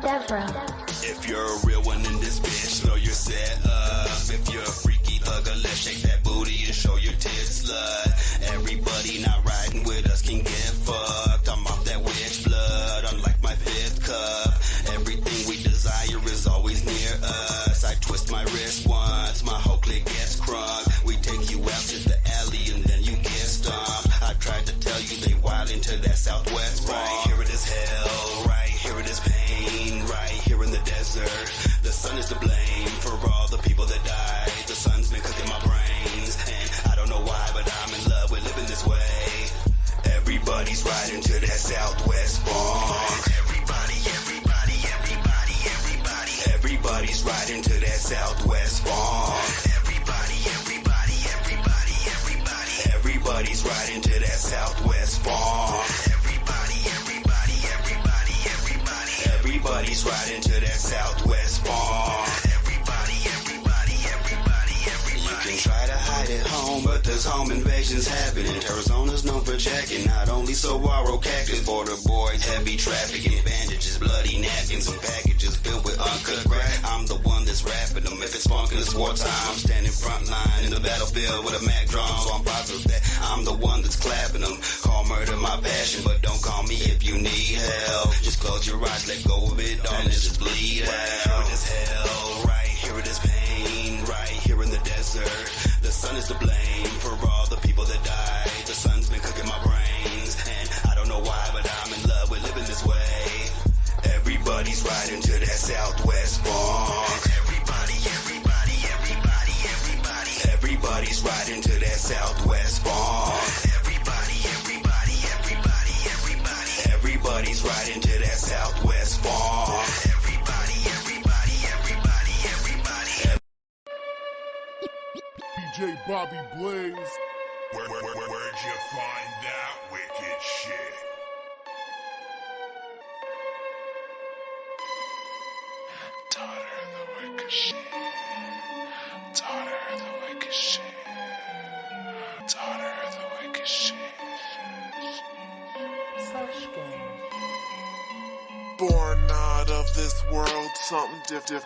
If you're a real one in this bitch, know you're set up. If you're a freaky thugger, let's shake that booty and show your tits, slut. Everybody not riding with us can get fucked. I'm off that witch blood, unlike my fifth cup. Everything we desire is always near us. I twist my wrist once, my whole clique gets crunk. We take you out to the alley and then you get stomped. I tried to tell you they wild into that southwest. Right here it is hell, right here it is pain, right here in the desert. The sun is to blame for all the people that died. The sun's been cooking my brains, and I don't know why, but I'm in love with living this way. Everybody's riding to that southwest funk. Everybody's riding to that southwest funk. Everybody's riding to that southwest funk. Everybody's riding to that southwest funk. You can try to hide at home, but there's home invasions happening. Arizona's known for jacking, not only saguaro cactus, border boys, heavy trafficking, bandages, bloody napkins, and packages filled with uncut crack. I'm the one that's rapping them. If it's funkin', it's wartime. I'm standing front line in the battlefield with a Mac drum, so I'm positive that I'm the one that's clapping them. Call murder my passion, but don't call me if you need help. Just close your eyes, let go of it all, and just bleed out. Here it is hell, right here it is pain, right here in the desert. The sun is to blame for all the people that died. The sun's been cooking my brains, and I don't know why, but I'm in love with living this way. Everybody's riding to that southwest funk. Everybody's riding to that southwest funk. Everybody's riding to that southwest funk. DJ Bobby Blaze. Where'd you find that wicked shit? Daughter of the wicked shit. Daughter of the wicked shit. Daughter of the wicked shit. Born out of this world, something different.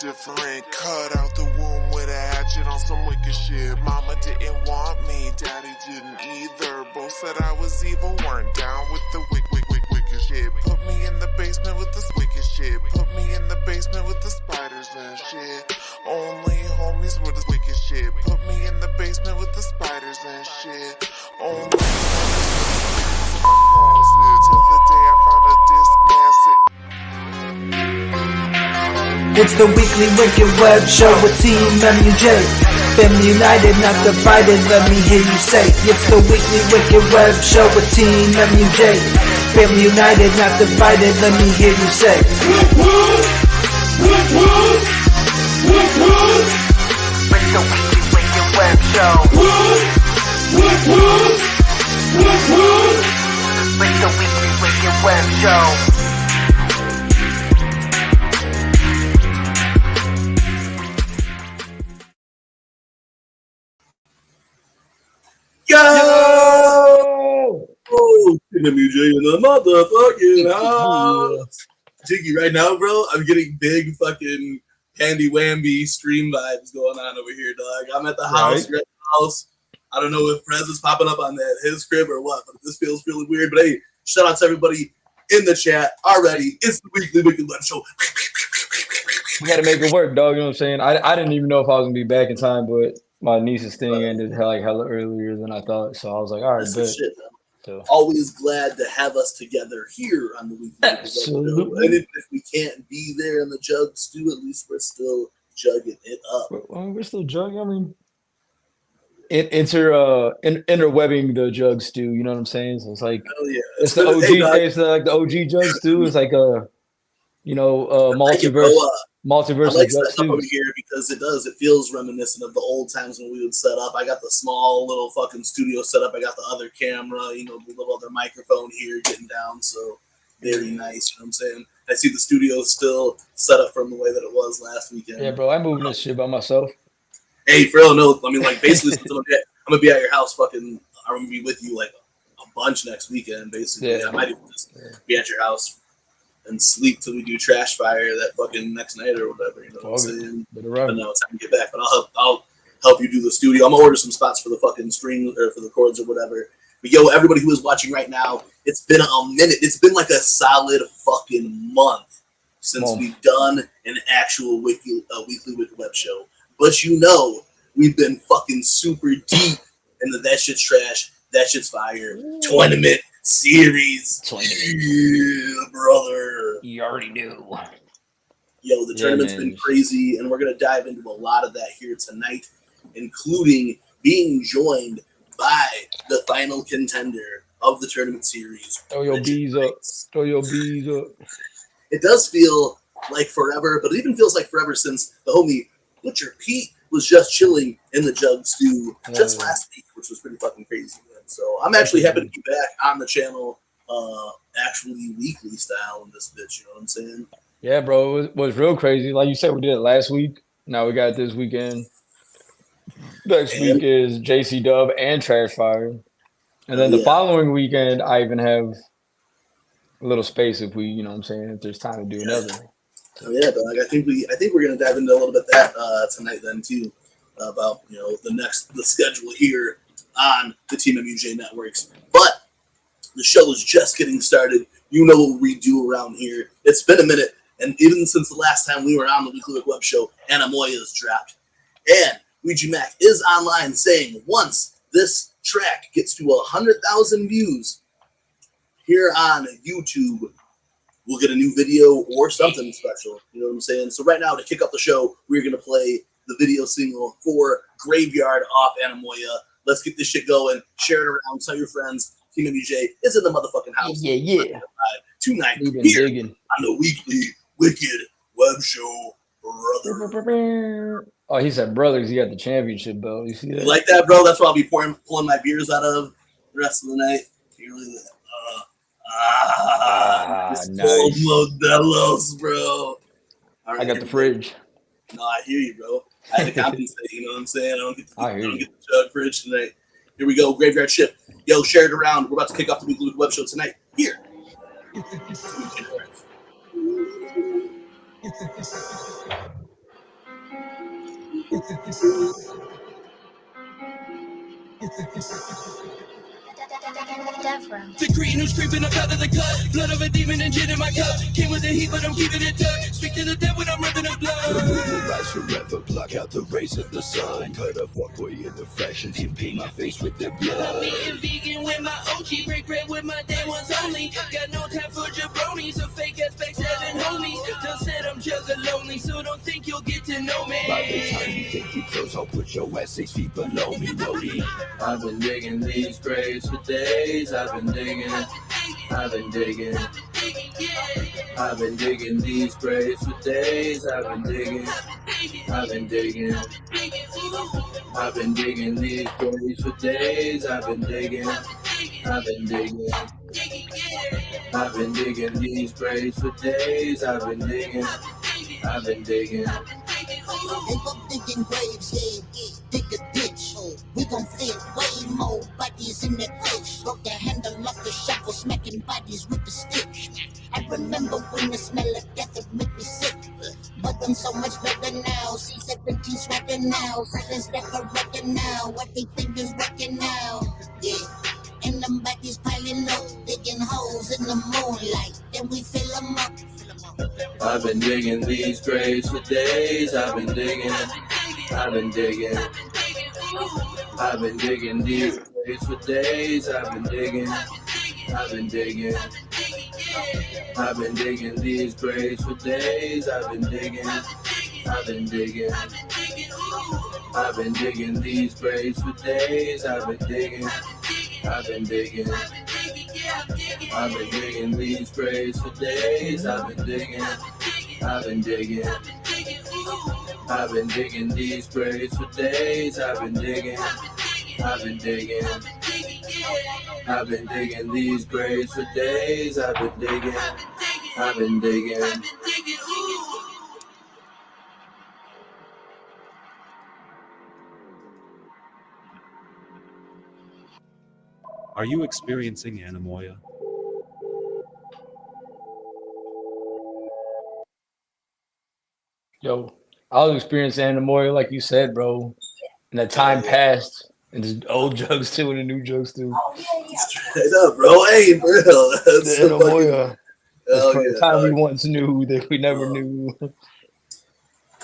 Cut out the womb with a hatchet on some wicked shit. Mama didn't want me, daddy didn't either. Both said I was evil, weren't down with the wicked shit. Put me in the basement with the wicked shit. Put me in the basement with the spiders and shit. Only homies with the wicked shit. Put me in the basement with the spiders and shit. Only closet till the day I found a disc man sit. It's the Weekly Wicked Web Show with TeamMUJ. Family united, not divided, let me hear you say. It's the Weekly Wicked Web Show with TeamMUJ. Family united, not divided, let me hear you say. It's the Weekly Wicked Web Show. It's the Weekly Wicked Web Show. Yo! Oh, TeamMUJ in the motherfucking house. Jiggy, right now, bro, I'm getting big fucking Candy Wamby stream vibes going on over here, dog. I'm at the house, you're at the house. I don't know if Prez is popping up on his crib or what, but this feels really weird. But hey, shout out to everybody in the chat already. It's the Weekly Wicked Web Show. We had to make it work, dog. You know what I'm saying? I didn't even know if I was going to be back in time, but my niece's thing ended like hella earlier than I thought. So I was like, all right, good. So. Always glad to have us together here on the Weekly Wicked Web Show. And if we can't be there in the Jug Stew, at least we're still jugging it up. We're still jugging. I mean, interwebbing the Jug Stew. You know what I'm saying? So it's like, it's the OG. It's like the OG Jug Stew. It's like a, multiverse. Multiverse. I like setting up over here because it feels reminiscent of the old times when we would set up. I got the small little fucking studio set up. I got the other camera, the little other microphone here getting down. So very nice. You know what I'm saying? I see the studio still set up from the way that it was last weekend. Yeah, bro. I'm moving this shit by myself. Hey, for real, no. I mean, like, basically, since I'm gonna be at your house. I'm gonna be with you like a bunch next weekend. Basically, I might even just be at your house. and sleep till we do Trash Fire that fucking next night or whatever. You know what I'm saying? But now it's time to get back. But I'll help you do the studio. I'm gonna order some spots for the fucking string or for the chords or whatever. But yo, everybody who is watching right now, it's been a minute. It's been like a solid fucking month since we've done an actual Weekly Wicked Web Show. But you know, we've been fucking super deep in the That Shit's Trash, That Shit's Fire tournament series. Yeah, brother. You already knew. Yo, the tournament's been crazy, and we're going to dive into a lot of that here tonight, including being joined by the final contender of the tournament series. Throw your bees up. Throw your bees up. It does feel like forever, but it even feels like forever since the homie Butcher Pete was just chilling in the Jug Stew just last week, which was pretty fucking crazy, man. So I'm actually happy to be back on the channel, actually weekly style in this bitch, you know what I'm saying? Yeah, bro, it was real crazy. Like you said, we did it last week. Now we got this weekend. Next week is JCW and Trash Fire. And then the following weekend, I even have a little space if we, you know what I'm saying, if there's time to do another. Oh yeah, but like I think we're gonna dive into a little bit of that tonight then too, about the schedule here on the TeamMUJ networks. But the show is just getting started. You know what we do around here. It's been a minute, and even since the last time we were on the Weekly Wicked Web Show, Anamoya's dropped, and Ouija Mac is online saying once this track gets to 100,000 views here on YouTube, we'll get a new video or something special. You know what I'm saying? So right now, to kick up the show, we're going to play the video single for Graveyard off Anamoya. Let's get this shit going. Share it around. Tell your friends. TeamMUJ is in the motherfucking house. Yeah. Tonight here on the Weekly Wicked Web Show, brother. Oh, he said brothers. He got the championship belt. You see that? You like that, bro? That's what I'll be pulling my beers out of the rest of the night. You really nice. Modelos, bro. Right, I got the fridge. No, I hear you, bro. I had to compensate. You know what I'm saying? I don't get the jug fridge tonight. Here we go. Graveyard ship. Yo, share it around. We're about to kick off the Weekly Wicked Web Show tonight. Here. The who's creeping up out of the cut. Blood of a demon and gin in my cup. Came with the heat, but I'm keeping it tucked. Speak to the dead when I'm ripping up blood. The moon will rise forever, block out the rays of the sun. Cut a walkway in the fashion, paint my face with their blood. I'm eating vegan with my OG, break bread with my day ones only. Got no time for jabronis or fake ass backstabbing homies. Just said I'm jugger lonely, so don't think you'll get to know me. By the time you think you close, I'll put your ass 6 feet below me, Brody. I've been digging these graves for days. I've been digging these graves for days. I've been digging these graves for days. I've been digging these graves for days. I've been digging. Digging graves, dig a ditch. We gon' fit way more bodies in that pitch. Broke the handle off the shovel, smacking bodies with the stick. I remember when the smell of death would make me sick. But I'm so much better now. C-17 swagging now. Silence that are wrecking now. What they think is working now. Yeah. And them bodies piling up, digging holes in the moonlight. Then we fill them up. I've been digging these graves for days. I've been digging these graves for days. I've been digging these graves for days. I've been digging these graves for days. I've been digging these graves for days. I've been digging these graves for days. I've been digging these graves for days. I've been digging. Are you experiencing anamoya? Yo, I was experiencing Anamoya like you said, bro. And the time passed, and there's old jugs too, and the new jugs too. Straight up, bro. Hey, bro. That's The the fucking. Anamoya. Hell For yeah, the time we dog. once knew that we never knew.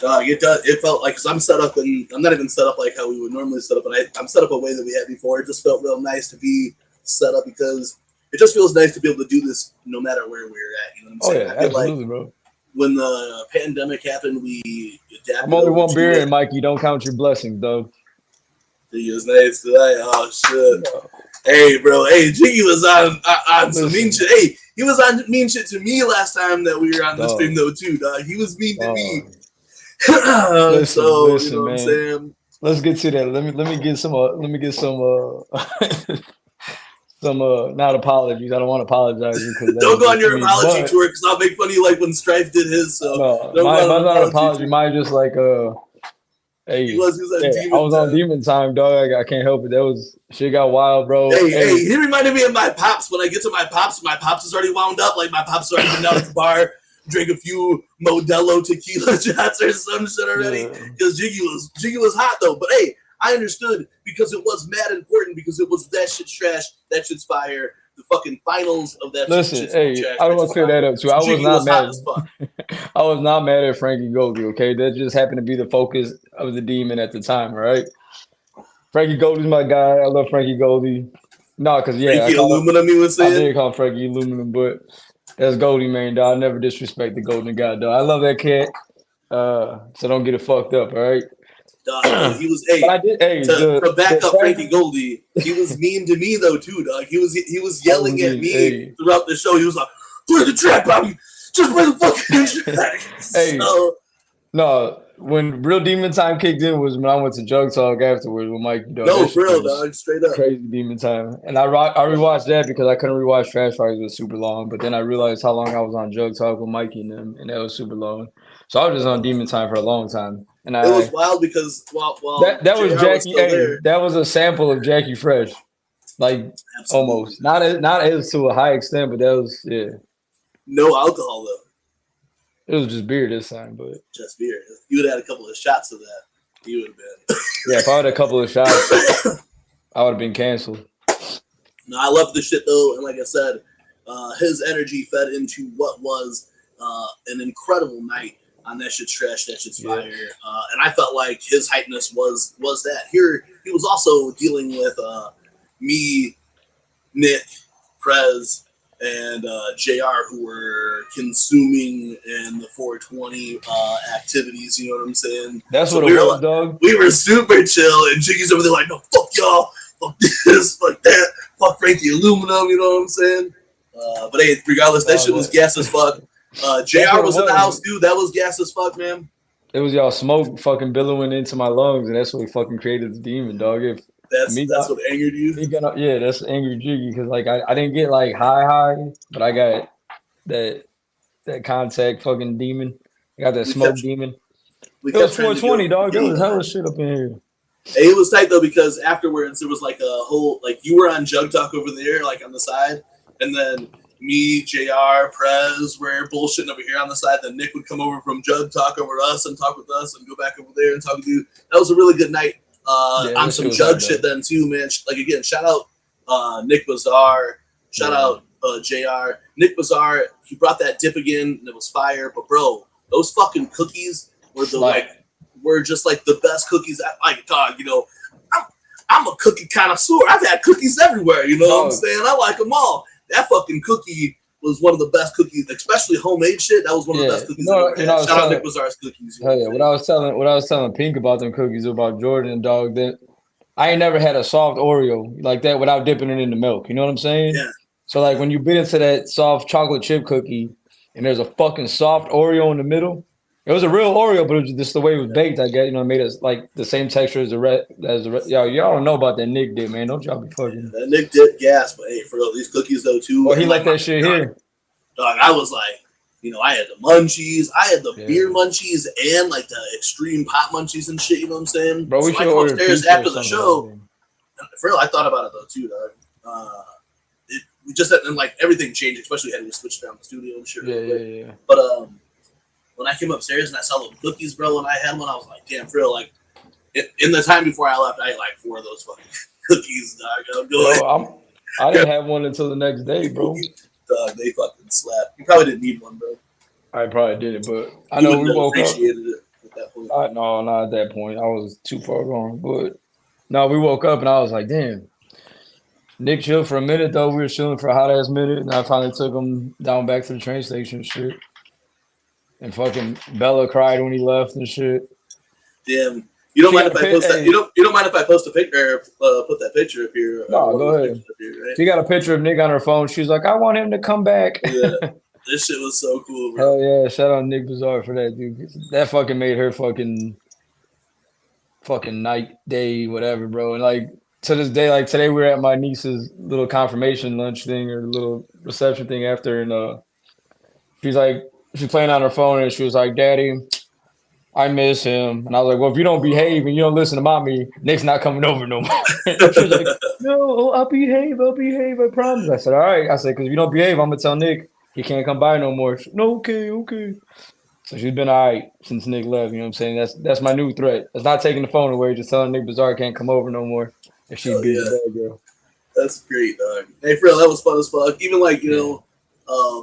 Dog, it felt like, because I'm set up, and I'm not even set up like how we would normally set up, but I'm set up a way that we had before. It just felt real nice to be set up because it just feels nice to be able to do this no matter where we're at. You know what I'm saying? Yeah, I feel absolutely, like bro. when the pandemic happened, we adapted. I'm only one beer in, Mikey. Don't count your blessings, dog. He was nice today. Oh shit. Hey, bro. Hey, Jiggy was on some mean shit. Hey, he was on mean shit to me last time that we were on the stream though too, dog. He was mean to me. Listen, you know what I'm saying? Let's get to that. Let me get some some not apologies. I don't want to apologize because don't go on your apology tour because I'll make fun of you like when Strife did his. So no, mine's not an apology. Mine just like hey, he was I was on demon time, dog. I can't help it. That was shit got wild, bro. Hey, he reminded me of my pops. When I get to my pops is already wound up. Like my pops already been down at the bar, drink a few Modelo tequila shots or some shit already. Because Jiggy was hot though. But hey, I understood because it was mad important because it was that shit's trash, that shit's fire. The fucking finals of that. Listen, hey, I don't want to clear that up too. I was not mad. I was not mad at Frankie Goldie. Okay, that just happened to be the focus of the demon at the time. Right? Frankie Goldie's my guy. I love Frankie Goldie. No, because Frankie Aluminum, you was saying? I did call Frankie Aluminum, but that's Goldie, man. Dog. I never disrespect the Golden God, dog. I love that cat. So don't get it fucked up, all right? Dog, he was to back up Frankie Goldie. He was mean to me though too, dog. He was yelling at me throughout the show. He was like, "Play the track, Bobby. Just play the fucking track." No, when real demon time kicked in was when I went to JuggTalk afterwards with Mike. Dog. No, for real, dog. Straight up. Crazy demon time, and I rewatched that because I couldn't rewatch Trash Fires. It was super long, but then I realized how long I was on JuggTalk with Mikey and them, and that was super long. So I was just on demon time for a long time. And it was wild because that was Jackie. That was a sample of Jackie Fresh, like almost not as to a high extent, but that was no alcohol though. It was just beer this time, but just beer. You would have had a couple of shots of that. You would have been. Yeah, if I had a couple of shots, I would have been canceled. No, I love the shit though, and like I said, his energy fed into what was an incredible night. On That Shit's Trash, That Shit's Fire. And I felt like his hypeness was that. Here, he was also dealing with me, Nick, Prez, and JR, who were consuming in the 420 activities, you know what I'm saying? That's so what it was, dog. We were super chill, and Jiggy's over there like, no, fuck y'all, fuck this, fuck that, fuck Frankie Aluminum, you know what I'm saying? But hey, regardless, that shit was gas as fuck. JR was in the house, dude. That was gas as fuck, man. It was y'all smoke fucking billowing into my lungs, and that's what fucking created the demon, dog. If that's what angered you? Yeah, that's angry Jiggy, because like I didn't get like high, but I got that contact fucking demon. I got that smoke demon. It was 420, dog. There was hella shit up in here. Hey, it was tight though because afterwards there was like a whole you were on JuggTalk over there, like on the side, and then me, JR, Prez were bullshitting over here on the side. Then Nick would come over from JuggTalk over us and talk with us and go back over there and talk with you. That was a really good night on some Jug shit then too, man. Like again, shout out Nick Bazaar, shout out JR. Nick Bazaar, he brought that dip again and it was fire. But bro, those fucking cookies were were just like the best cookies. Dog, you know, I'm a cookie connoisseur. I've had cookies everywhere, you know what I'm saying? I like them all. That fucking cookie was one of the best cookies, especially homemade shit. That was one of the best cookies I've ever had. Shout out Nick Bazaar's cookies. Hell yeah. What I was telling Pink about them cookies about Jordan, dog, that I ain't never had a soft Oreo like that without dipping it in the milk. You know what I'm saying? Yeah. So like when you bit into that soft chocolate chip cookie and there's a fucking soft Oreo in the middle. It was a real Oreo, but it was just the way it was baked. I guess, you know, it made us like the same texture as the rest. Y'all don't know about that Nick dip, man. Don't y'all be fucking. That Nick dip gas, but hey, for real, these cookies though too. Well, he like that shit here. Dog, I was like, you know, I had the munchies, I had the beer munchies, and like the extreme pot munchies and shit. You know what I'm saying? Bro, we should order upstairs after the show. For real, I thought about it though too, dog. We just and like everything changed, especially having to switch down the studio and shit. Yeah. But when I came upstairs and I saw the cookies, bro, and I had one, I was like, damn, for real, like, in the time before I left, I ate like 4 of those fucking cookies, dog. I didn't have one until the next day, bro. Dog, they fucking slap. You probably didn't need one, bro. I probably didn't, but I know we woke up. It at that point. No, not at that point. I was too far gone. But no, we woke up and I was like, damn. Nick chilled for a minute, though. We were chilling for a hot ass minute, and I finally took him down back to the train station and shit. And fucking Bella cried when he left and shit. Damn. You don't mind if I post that? You don't mind if I post a picture or put that picture up here? No, go ahead. Here, right? She got a picture of Nick on her phone. She's like, I want him to come back. Yeah. This shit was so cool, bro. Hell yeah. Shout out Nick Bizarre for that, dude. That fucking made her fucking night, day, whatever, bro. And like to this day, like today we were at my niece's little confirmation lunch thing or little reception thing after, and she's playing on her phone and she was like, Daddy, I miss him. And I was like, well, if you don't behave and you don't listen to mommy, Nick's not coming over no more. She was like, no, I'll behave, I promise. I said, all right. I said, because if you don't behave, I'm going to tell Nick he can't come by no more. She, no, okay. So she's been all right since Nick left. You know what I'm saying? That's my new threat. It's not taking the phone away, just telling Nick Bizarre can't come over no more if she's being a bad girl. That's great, dog. Hey, for real, that was fun as fuck. Even like, you know,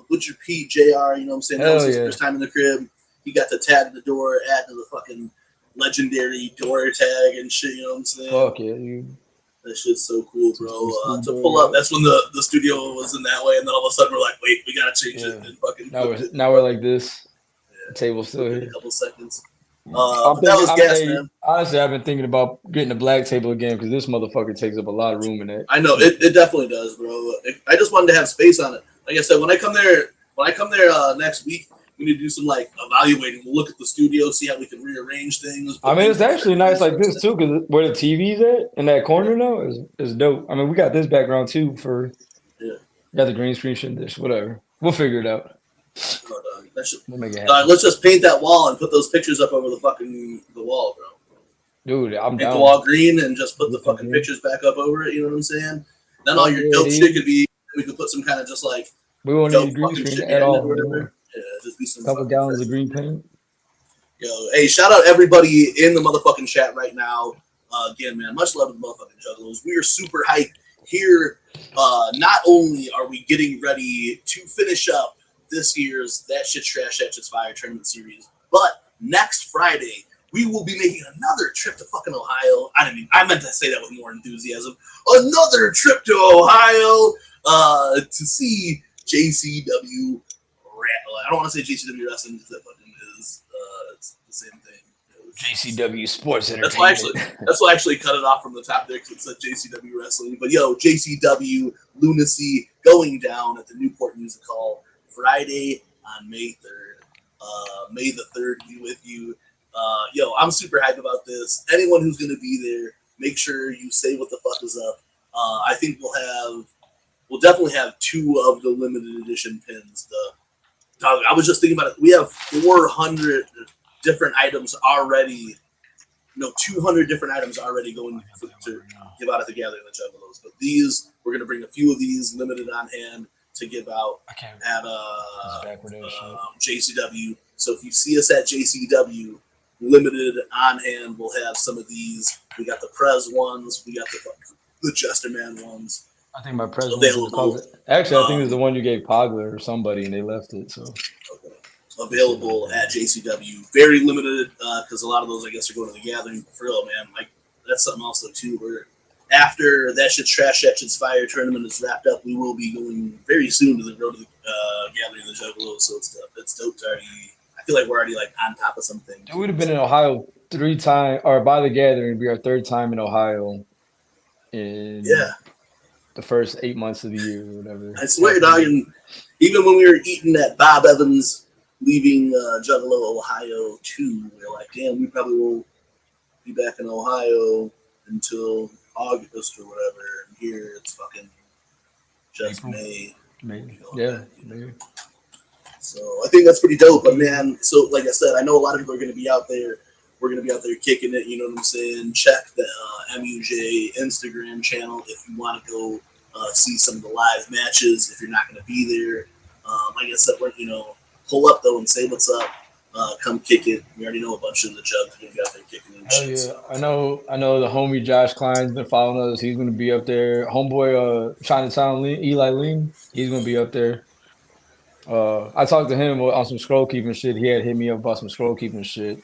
Butcher Pete, JR, you know what I'm saying? That was his first time in the crib. He got to tag the door, add to the fucking legendary door tag and shit, you know what I'm saying? Fuck yeah, dude. That shit's so cool, bro. To pull up, that's when the studio was in that way, and then all of a sudden we're like, wait, we gotta change it. And fucking now we're like this. The table's still here. A couple seconds. That was gas, man. Honestly, I've been thinking about getting a black table again because this motherfucker takes up a lot of room in it. I know it definitely does, bro. I just wanted to have space on it. Like I said, when I come there next week, we need to do some like evaluating. We'll look at the studio, see how we can rearrange things. I mean, it's actually nice like this too, because where the TV's at in that corner now is dope. I mean, we got this background too got the green screen shit dish, whatever. We'll figure it out. We'll make it happen. Let's just paint that wall and put those pictures up over the wall, bro. Dude, I'm down. Paint the wall green and just put the fucking pictures back up over it. You know what I'm saying? Then all your dope shit could be. We could put some kind of just like. We won't need green screen at all. Yeah, just be some couple gallons of green paint. Yo, hey, shout out everybody in the motherfucking chat right now. Again, man, much love to the motherfucking Juggalos. We are super hyped here. Not only are we getting ready to finish up this year's That Shit's Trash, That Shit's Fire tournament series, but next Friday we will be making another trip to fucking Ohio. I meant to say that with more enthusiasm. Another trip to Ohio to see JCW. I don't want to say JCW Wrestling because that fucking is it's the same thing. JCW Sports Entertainment. That's why I actually cut it off from the top there because it said JCW Wrestling. But yo, JCW Lunacy going down at the Newport Music Hall Friday on May 3rd. May the 3rd be with you. Yo, I'm super hyped about this. Anyone who's going to be there, make sure you say what the fuck is up. I think we'll definitely have 2 of the limited edition pins. I was just thinking about it. We have 400 different items already. 200 different items already going to give out at the Gathering of the Juggalos. But we're going to bring a few of these limited on hand to give out at JCW. So if you see us at JCW, limited on hand, we'll have some of these. We got the Prez ones. We got the Jester Man ones. I think my president actually, I think it was the one you gave Pogler or somebody, and they left it. So available at JCW, very limited because a lot of those, I guess, are going to the Gathering. For real, man, like that's something else though too. Where after That Shit's Trash, That Shit's Fire tournament is wrapped up, we will be going very soon to the road to the Gathering of the Juggalos. So it's dope to already. I feel like we're already like on top of something. We would have been in Ohio 3 times, or by the Gathering, it'd be our 3rd time in Ohio. The first 8 months of the year or whatever. I swear, dog, and even when we were eating at Bob Evans, leaving Juggalo, Ohio, too, we were like, damn, we probably won't be back in Ohio until August or whatever. And here it's fucking just May. Maybe. So I think that's pretty dope. But man, so like I said, I know a lot of people are going to be out there. We're going to be out there kicking it, you know what I'm saying? Check the MUJ Instagram channel if you want to go see some of the live matches, if you're not going to be there. Like I said, pull up, though, and say what's up. come kick it. We already know a bunch of the Jugs are going to be out there kicking and shit. Yeah, I know the homie Josh Klein's been following us. He's going to be up there. Homeboy Chinatown Eli Ling, he's going to be up there. I talked to him on some scroll keeping shit. He had hit me up about some scroll keeping shit.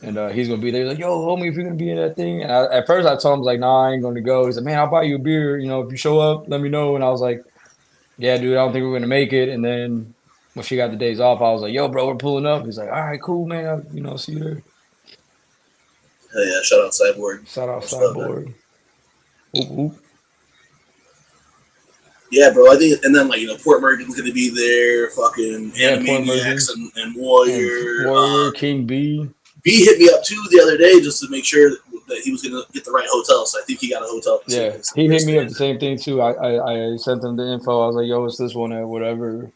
And he's going to be there. He's like, yo, homie, if you're going to be in that thing. And at first I told him, like, nah, I ain't going to go. He's like, man, I'll buy you a beer. You know, if you show up, let me know. And I was like, yeah, dude, I don't think we're going to make it. And then when she got the days off, I was like, yo, bro, we're pulling up. He's like, all right, cool, man. I'll see you there. Hell yeah, shout out Cyborg. Shout out Cyborg. Ooh. Yeah, bro, I think, and then, like, Port Morgan's going to be there, fucking Animaniacs and Warrior. Warrior, King B. B hit me up, too, the other day just to make sure that he was going to get the right hotel, so I think he got a hotel. Yeah, he hit me up the same thing, too. I sent him the info. I was like, yo, it's this one at whatever.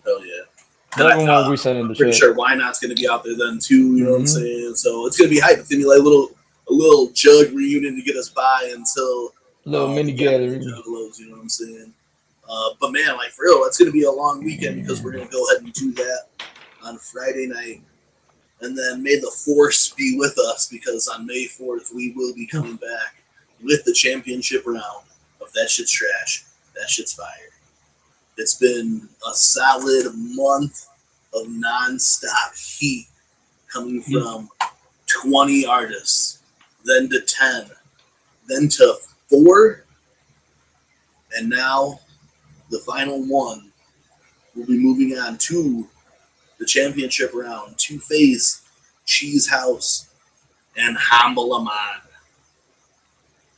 Hell yeah. Everyone we sent in the pretty shit. sure Why Not's going to be out there then, too, you know what I'm saying? So it's going to be hype. It's going to be like a little Jug reunion to get us by until little mini gathering. You know what I'm saying? But man, like for real, it's going to be a long weekend because we're going to go ahead and do that on Friday night. And then may the force be with us because on May 4th, we will be coming back with the championship round of That Shit's Trash, That Shit's Fire. It's been a solid month of nonstop heat coming from 20 artists, then to 10, then to 4, and now the final one will be moving on to the championship round to face Cheese House and Hambalaman.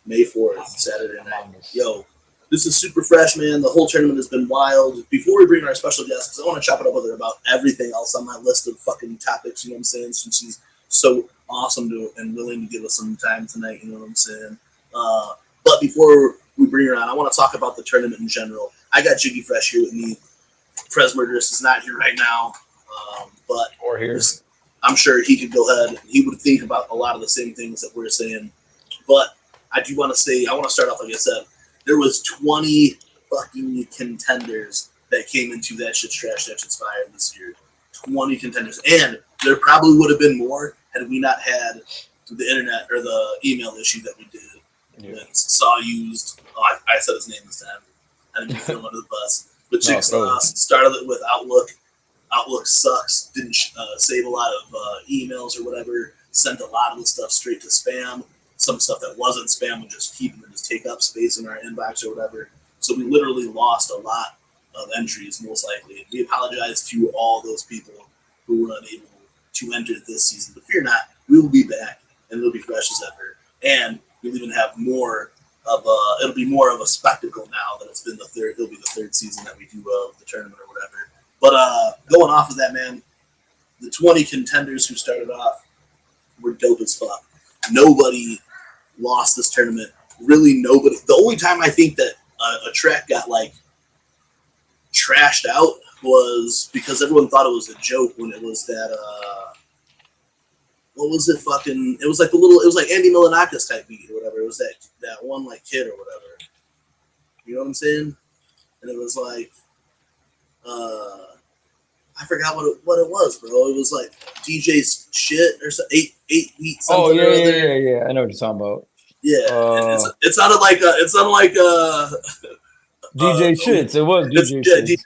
May 4th, Saturday night. Yo, this is super fresh, man. The whole tournament has been wild. Before we bring our special guest, because I want to chop it up with her about everything else on my list of fucking topics, you know what I'm saying? Since she's so awesome and willing to give us some time tonight, you know what I'm saying? But before we bring her on, I want to talk about the tournament in general. I got Jiggy Fresh here with me. Prez Murderous is not here right now, but or here. I'm sure he could go ahead. He would think about a lot of the same things that we're saying. But I do want to say, I want to start off, like I said, there was 20 fucking contenders that came into That Shit's Trash, That Shit's Fire this year. 20 contenders. And there probably would have been more had we not had the internet or the email issue that we did. Yeah. Saw used, I said his name this time. I didn't throw him under the bus. But Jigsaw started it with Outlook. Outlook sucks. Didn't save a lot of emails or whatever. Sent a lot of the stuff straight to spam. Some stuff that wasn't spam would just keep them and just take up space in our inbox or whatever. So we literally lost a lot of entries, most likely. We apologize to all those people who were unable to enter this season. But fear not, we will be back, and it'll be fresh as ever. And we'll even have more of it'll be more of a spectacle now that it's been it'll be the third season that we do of the tournament or whatever. But going off of that, man, the 20 contenders who started off were dope as fuck. Nobody lost this tournament. Really nobody. The only time I think that a track got like trashed out was because everyone thought it was a joke when it was that what was it fucking, it was like it was like Andy Milonakis type beat or whatever. It was that one like kid or whatever. You know what I'm saying? And it was like I forgot what it was, bro. It was like DJ's shit or something, 8 beats. Oh yeah. I know what you're talking about. Yeah, it sounded like DJ Shits. It was DJ Shits.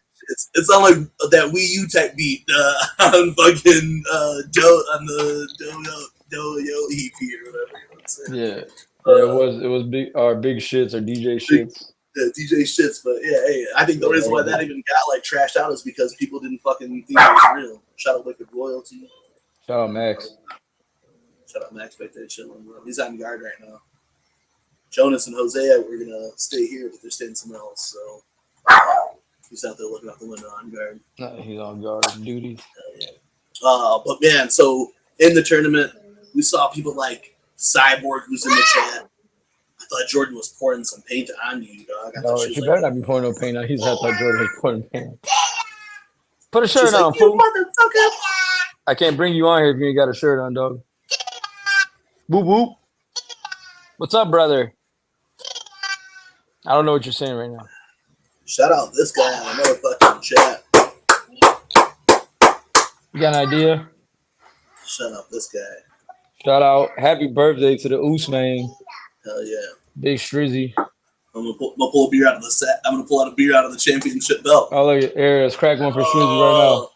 It sounded like that Wii U type beat on fucking on the Do EP or whatever. You know what I'm saying? Yeah, it was big shits or DJ Shits. Yeah, DJ Shits, but yeah, hey, I think the reason why that even got like trashed out is because people didn't fucking think it was real. Shout out Wicked Royalty. Shout out Max. Shout out Max back there chilling, bro. He's on guard right now. Jonas and Hosea were gonna stay here, but they're staying somewhere else. So he's out there looking out the window on guard. He's on guard duty. But man, so in the tournament, we saw people like Cyborg, who's in the chat. I thought Jordan was pouring some paint on you, dog. No, she better not be pouring no paint on. I thought Jordan was pouring paint. Put a shirt on, fool. I can't bring you on here if you ain't got a shirt on, dog. Whoop whoop. What's up, brother? I don't know what you're saying right now. Shout out this guy on the motherfucking chat. You got an idea? Shut up, this guy. Shout out, happy birthday to the Usman. Hell yeah. Big Strizzy. I'm gonna pull a beer out of the set. I'm gonna pull out a beer out of the championship belt. Oh, look at here. Let's crack one for Strizzy right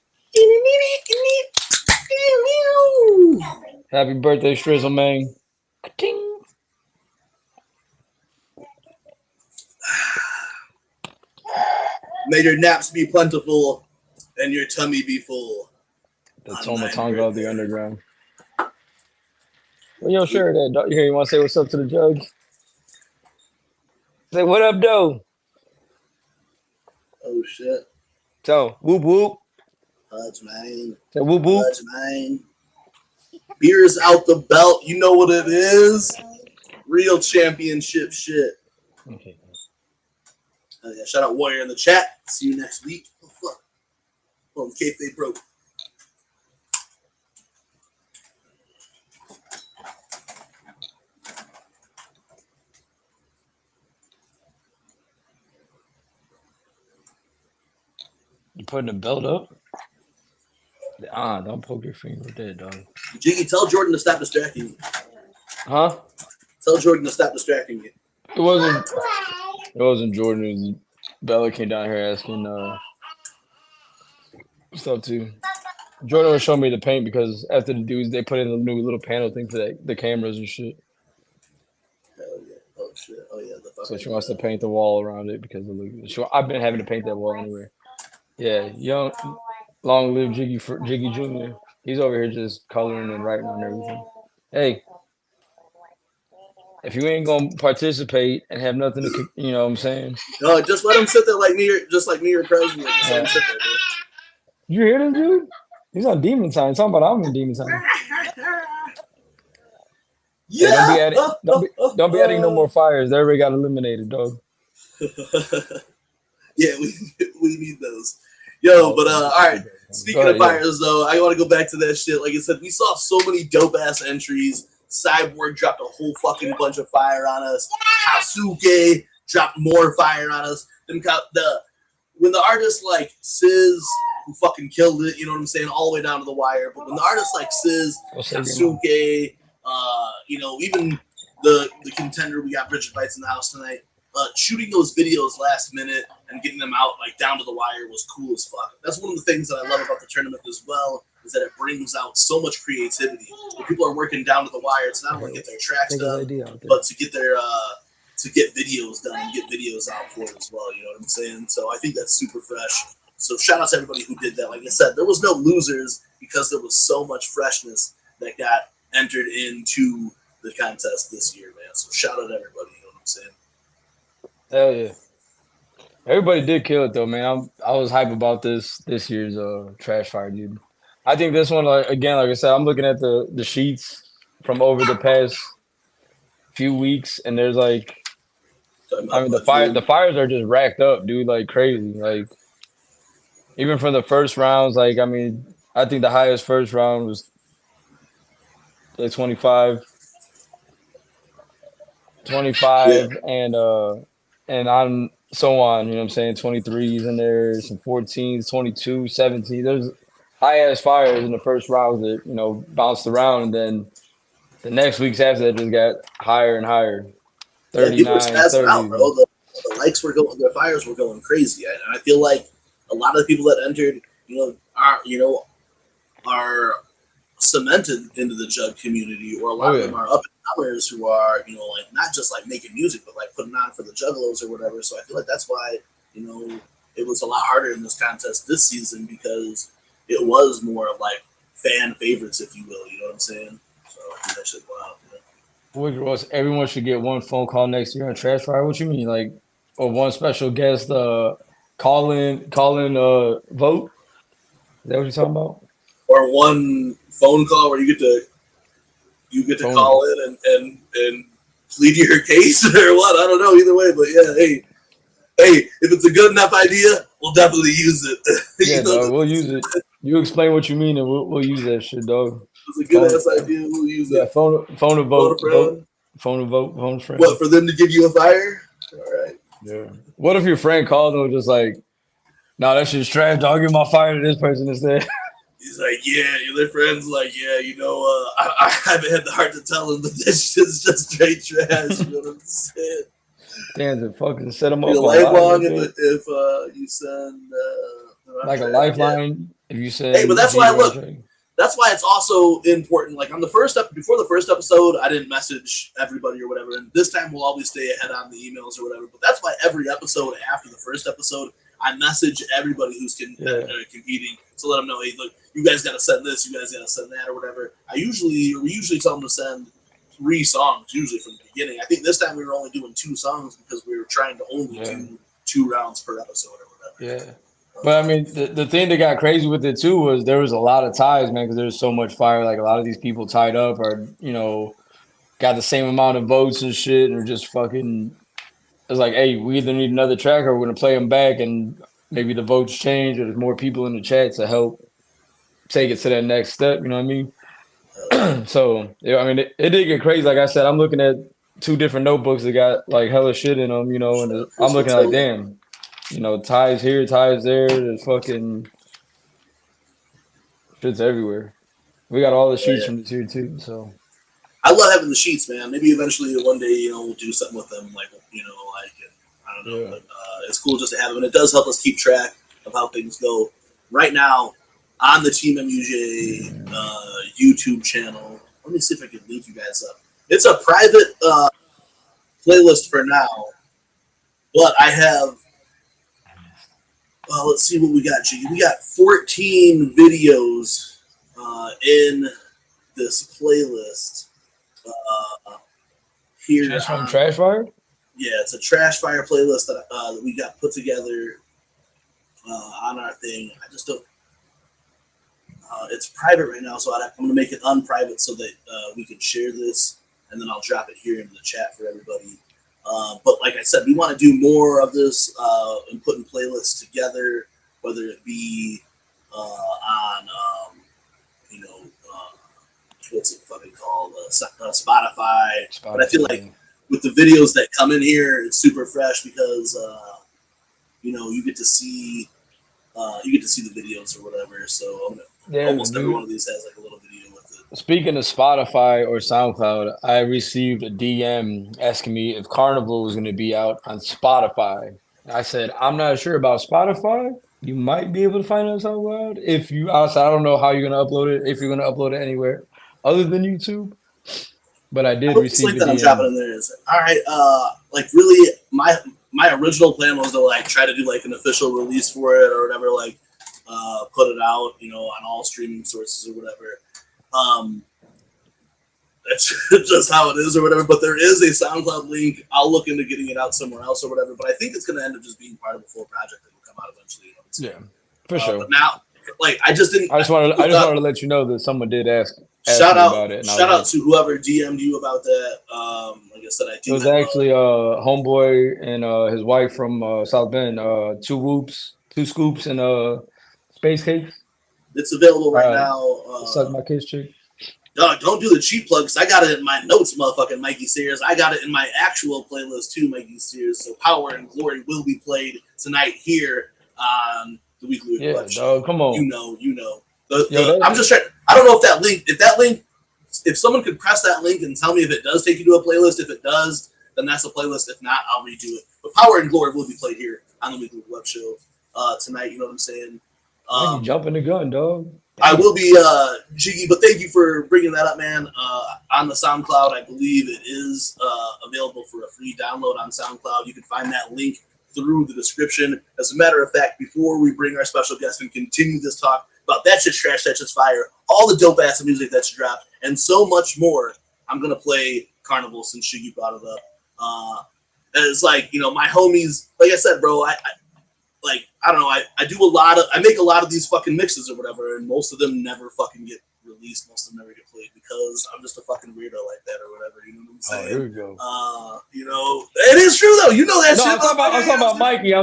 now. Happy birthday, Strizzle, man. Ka-ting. May your naps be plentiful and your tummy be full. The Tomatonga of the underground. Well, yo, sure that. You hear? You want to say what's up to the judge? Say what up, though. Oh shit. So whoop whoop. That's mine. Say whoop whoop. That's mine. Beer's out the belt. You know what it is. Real championship shit. Okay. Yeah, shout out Warrior in the chat. See you next week. Oh fuck. Oh, kayfabe broke. You putting the belt up? Don't poke your finger with that, dog. Jiggy, tell Jordan to stop distracting you. Huh? Tell Jordan to stop distracting you. It wasn't Jordan. It was Bella came down here asking stuff too. Jordan was showing me the paint because after the dudes they put in a new little panel thing for the cameras and shit. Hell yeah. Oh shit. Oh yeah. So she wants to paint the wall around it because of I've been having to paint that wall anyway. Yeah, young, long live Jiggy Jr. He's over here just coloring and writing on everything. Hey, if you ain't gonna participate and have nothing to, you know what I'm saying? No, just let him sit there like me or President. You hear this dude? He's on demon time. Talking about I'm in demon time. Yeah. Hey, don't be adding no more fires. Everybody got eliminated, dog. Yeah, we need those. Yo, but all right. Speaking of fires, though, I want to go back to that shit. Like I said, we saw so many dope ass entries. Cyborg dropped a whole fucking bunch of fire on us. Hasuke dropped more fire on us. When the artists like Sizz, who fucking killed it, you know what I'm saying, all the way down to the wire. But when the artists like Sizz, Hasuke, even the contender, we got Brigid Bites in the house tonight. Shooting those videos last minute and getting them out like down to the wire was cool as fuck. That's one of the things that I love about the tournament as well, is that it brings out so much creativity. When people are working down to the wire to not only get their tracks done, but to get their to get videos done and get videos out for it as well. You know what I'm saying? So I think that's super fresh. So shout out to everybody who did that. Like I said, there was no losers because there was so much freshness that got entered into the contest this year, man. So shout out to everybody. You know what I'm saying? Hell yeah. Everybody did kill it though, man. I was hype about this year's trash fire, dude. I think this one, like I said, I'm looking at the sheets from over the past few weeks, and there's like, the fires are just racked up, dude, like crazy. Like even from the first rounds, like I think the highest first round was like 25, and on so on, you know what I'm saying? 23s in there, some 14s, 22, 17. There's high ass fires in the first round that, bounced around, and then the next weeks after that just got higher and higher. 39, 30. Out, bro. The likes were going, the fires were going crazy. And I feel like a lot of the people that entered, are cemented into the jug community, or a lot of them are up and comers who are, not just like making music, but like putting on for the juggalos or whatever. So I feel like that's why, it was a lot harder in this contest this season, because it was more of like fan favorites, if you will. You know what I'm saying? So I think that shit wild. Everyone should get one phone call next year on Trash Fire. What you mean, like, or one special guest call in vote? Is that what you're talking about? Or one phone call where you get to call in and plead your case or what? I don't know. Either way, but yeah, hey, if it's a good enough idea, we'll definitely use it. Yeah, dog, we'll use it. You explain what you mean, and we'll use that shit, dog. It's a good ass idea. We'll use it. Yeah, phone a vote. Phone a friend. What, for them to give you a fire? All right. Yeah. What if your friend called and was just like, "No, that shit's trash, dog. Give my fire to this person instead." He's like, yeah, their friends like, yeah, I haven't had the heart to tell him, but this shit's just straight trash. You know what I'm saying? Damn, to fucking set them up. Be a lifelong if you send like a lifeline. If you send, hey, but that's why that's why it's also important. Like on the before the first episode, I didn't message everybody or whatever, and this time we'll always stay ahead on the emails or whatever. But that's why every episode after the first episode, I message everybody who's competing to let them know, hey, look, you guys got to send this, you guys got to send that, or whatever. We usually tell them to send 3 songs, usually from the beginning. I think this time we were only doing 2 songs because we were trying to only do 2 rounds per episode or whatever. Yeah. But I mean, the thing that got crazy with it too was there was a lot of ties, man, because there's so much fire. Like a lot of these people tied up are, got the same amount of votes and shit, and are just fucking. It's like, hey, we either need another track or we're gonna play them back, and maybe the votes change or there's more people in the chat to help take it to that next step. You know what I mean? So yeah, I mean, it did get crazy. Like I said, I'm looking at 2 different notebooks that got like hella shit in them, and I'm looking like, damn. Ties here, ties there. There's fucking shit's everywhere. We got all the sheets from this year too. So I love having the sheets, man. Maybe eventually one day, we'll do something with them, I don't know. But, it's cool just to have them, and it does help us keep track of how things go. Right now, on the TeamMUJ YouTube channel, let me see if I can link you guys up. It's a private playlist for now, but I have. Let's see what we got, G. We got 14 videos in this playlist here. Just from Trashfire? Yeah, it's a Trashfire playlist that we got put together on our thing. I just don't. It's private right now, so I'm going to make it unprivate so that we can share this, and then I'll drop it here into the chat for everybody. But like I said, we want to do more of this and putting playlists together, whether it be on, what's it fucking called, Spotify. But I feel like with the videos that come in here, it's super fresh because you get to see the videos or whatever. So almost every one of these has like a little video with it. Speaking of Spotify or SoundCloud, I received a DM asking me if Carnival was going to be out on Spotify. I said, I'm not sure about Spotify. You might be able to find it on SoundCloud. I don't know how you're going to upload it, if you're going to upload it anywhere other than YouTube. But I did receive the DM. I'm dropping in there is, all right, like really, my original plan was to like try to do like an official release for it or whatever, like put it out, on all streaming sources or whatever. That's just how it is or whatever, but there is a SoundCloud link. I'll look into getting it out somewhere else or whatever, but I think it's going to end up just being part of a full project that will come out eventually. Yeah, for sure. But now, like, I just wanted to let you know that someone did ask shout out about it. Shout out to whoever DM'd you about that. Like I said, it was actually homeboy and his wife from South Bend. 2 scoops and space cakes. It's available right now. Suck my kiss chick. Dog, don't do the cheap plug because I got it in my notes, motherfucking Mikey Sears. I got it in my actual playlist too, Mikey Sears. So Power and Glory will be played tonight here on the Weekly Wicked Webshow. Dog, come on. You know. I'm just trying. I don't know if that link, if someone could press that link and tell me if it does take you to a playlist. If it does, then that's a playlist. If not, I'll redo it. But Power and Glory will be played here on the Weekly Wicked Webshow tonight. You know what I'm saying? You jumping the gun, dog. I will be Jiggy, but thank you for bringing that up, man. On the SoundCloud, I believe it is available for a free download on SoundCloud. You can find that link through the description. As a matter of fact, before we bring our special guest and continue this talk about That Shit's Trash, That Shit's Fire, all the dope ass music that's dropped, and so much more, I'm gonna play Carnival since Shiggy brought it up. It's like, my homies, like I said, bro, I don't know, I make a lot of these fucking mixes or whatever, and most of them never fucking get released, most of them never get played because I'm just a fucking weirdo like that or whatever, you know what I'm saying? Oh, here we go. It is true though, you know that shit. I'm talking about Mikey.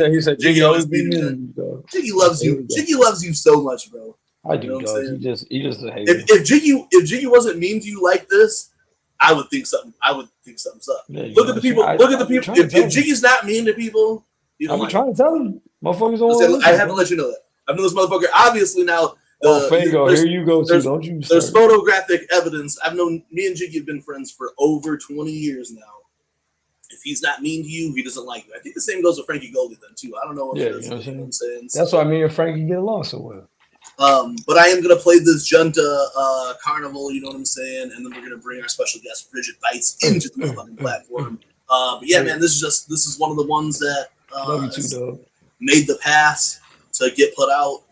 He said Jiggy always be mean. Jiggy loves you. Jiggy loves you so much, bro. I do, dog. He just a hater. If Jiggy wasn't mean to you like this, I would think something. Something's up. Yeah, look at the people. If Jiggy's not mean to people, I'm trying to tell him. Motherfuckers don't. I have to let you know that. I've known this motherfucker. Obviously now. Fango, here you go too. Don't you? There's photographic evidence. I've known me and Jiggy have been friends for over 20 years now. If he's not mean to you, he doesn't like you. I think the same goes with Frankie Goldie then too. I don't know. Yeah, you know what I'm saying. That's why me and Frankie get along so well. But I am gonna play this Junta Carnival. You know what I'm saying, and then we're gonna bring our special guest Brigid Bites into the motherfucking platform. But yeah, man, this is one of the ones that made the pass to get put out.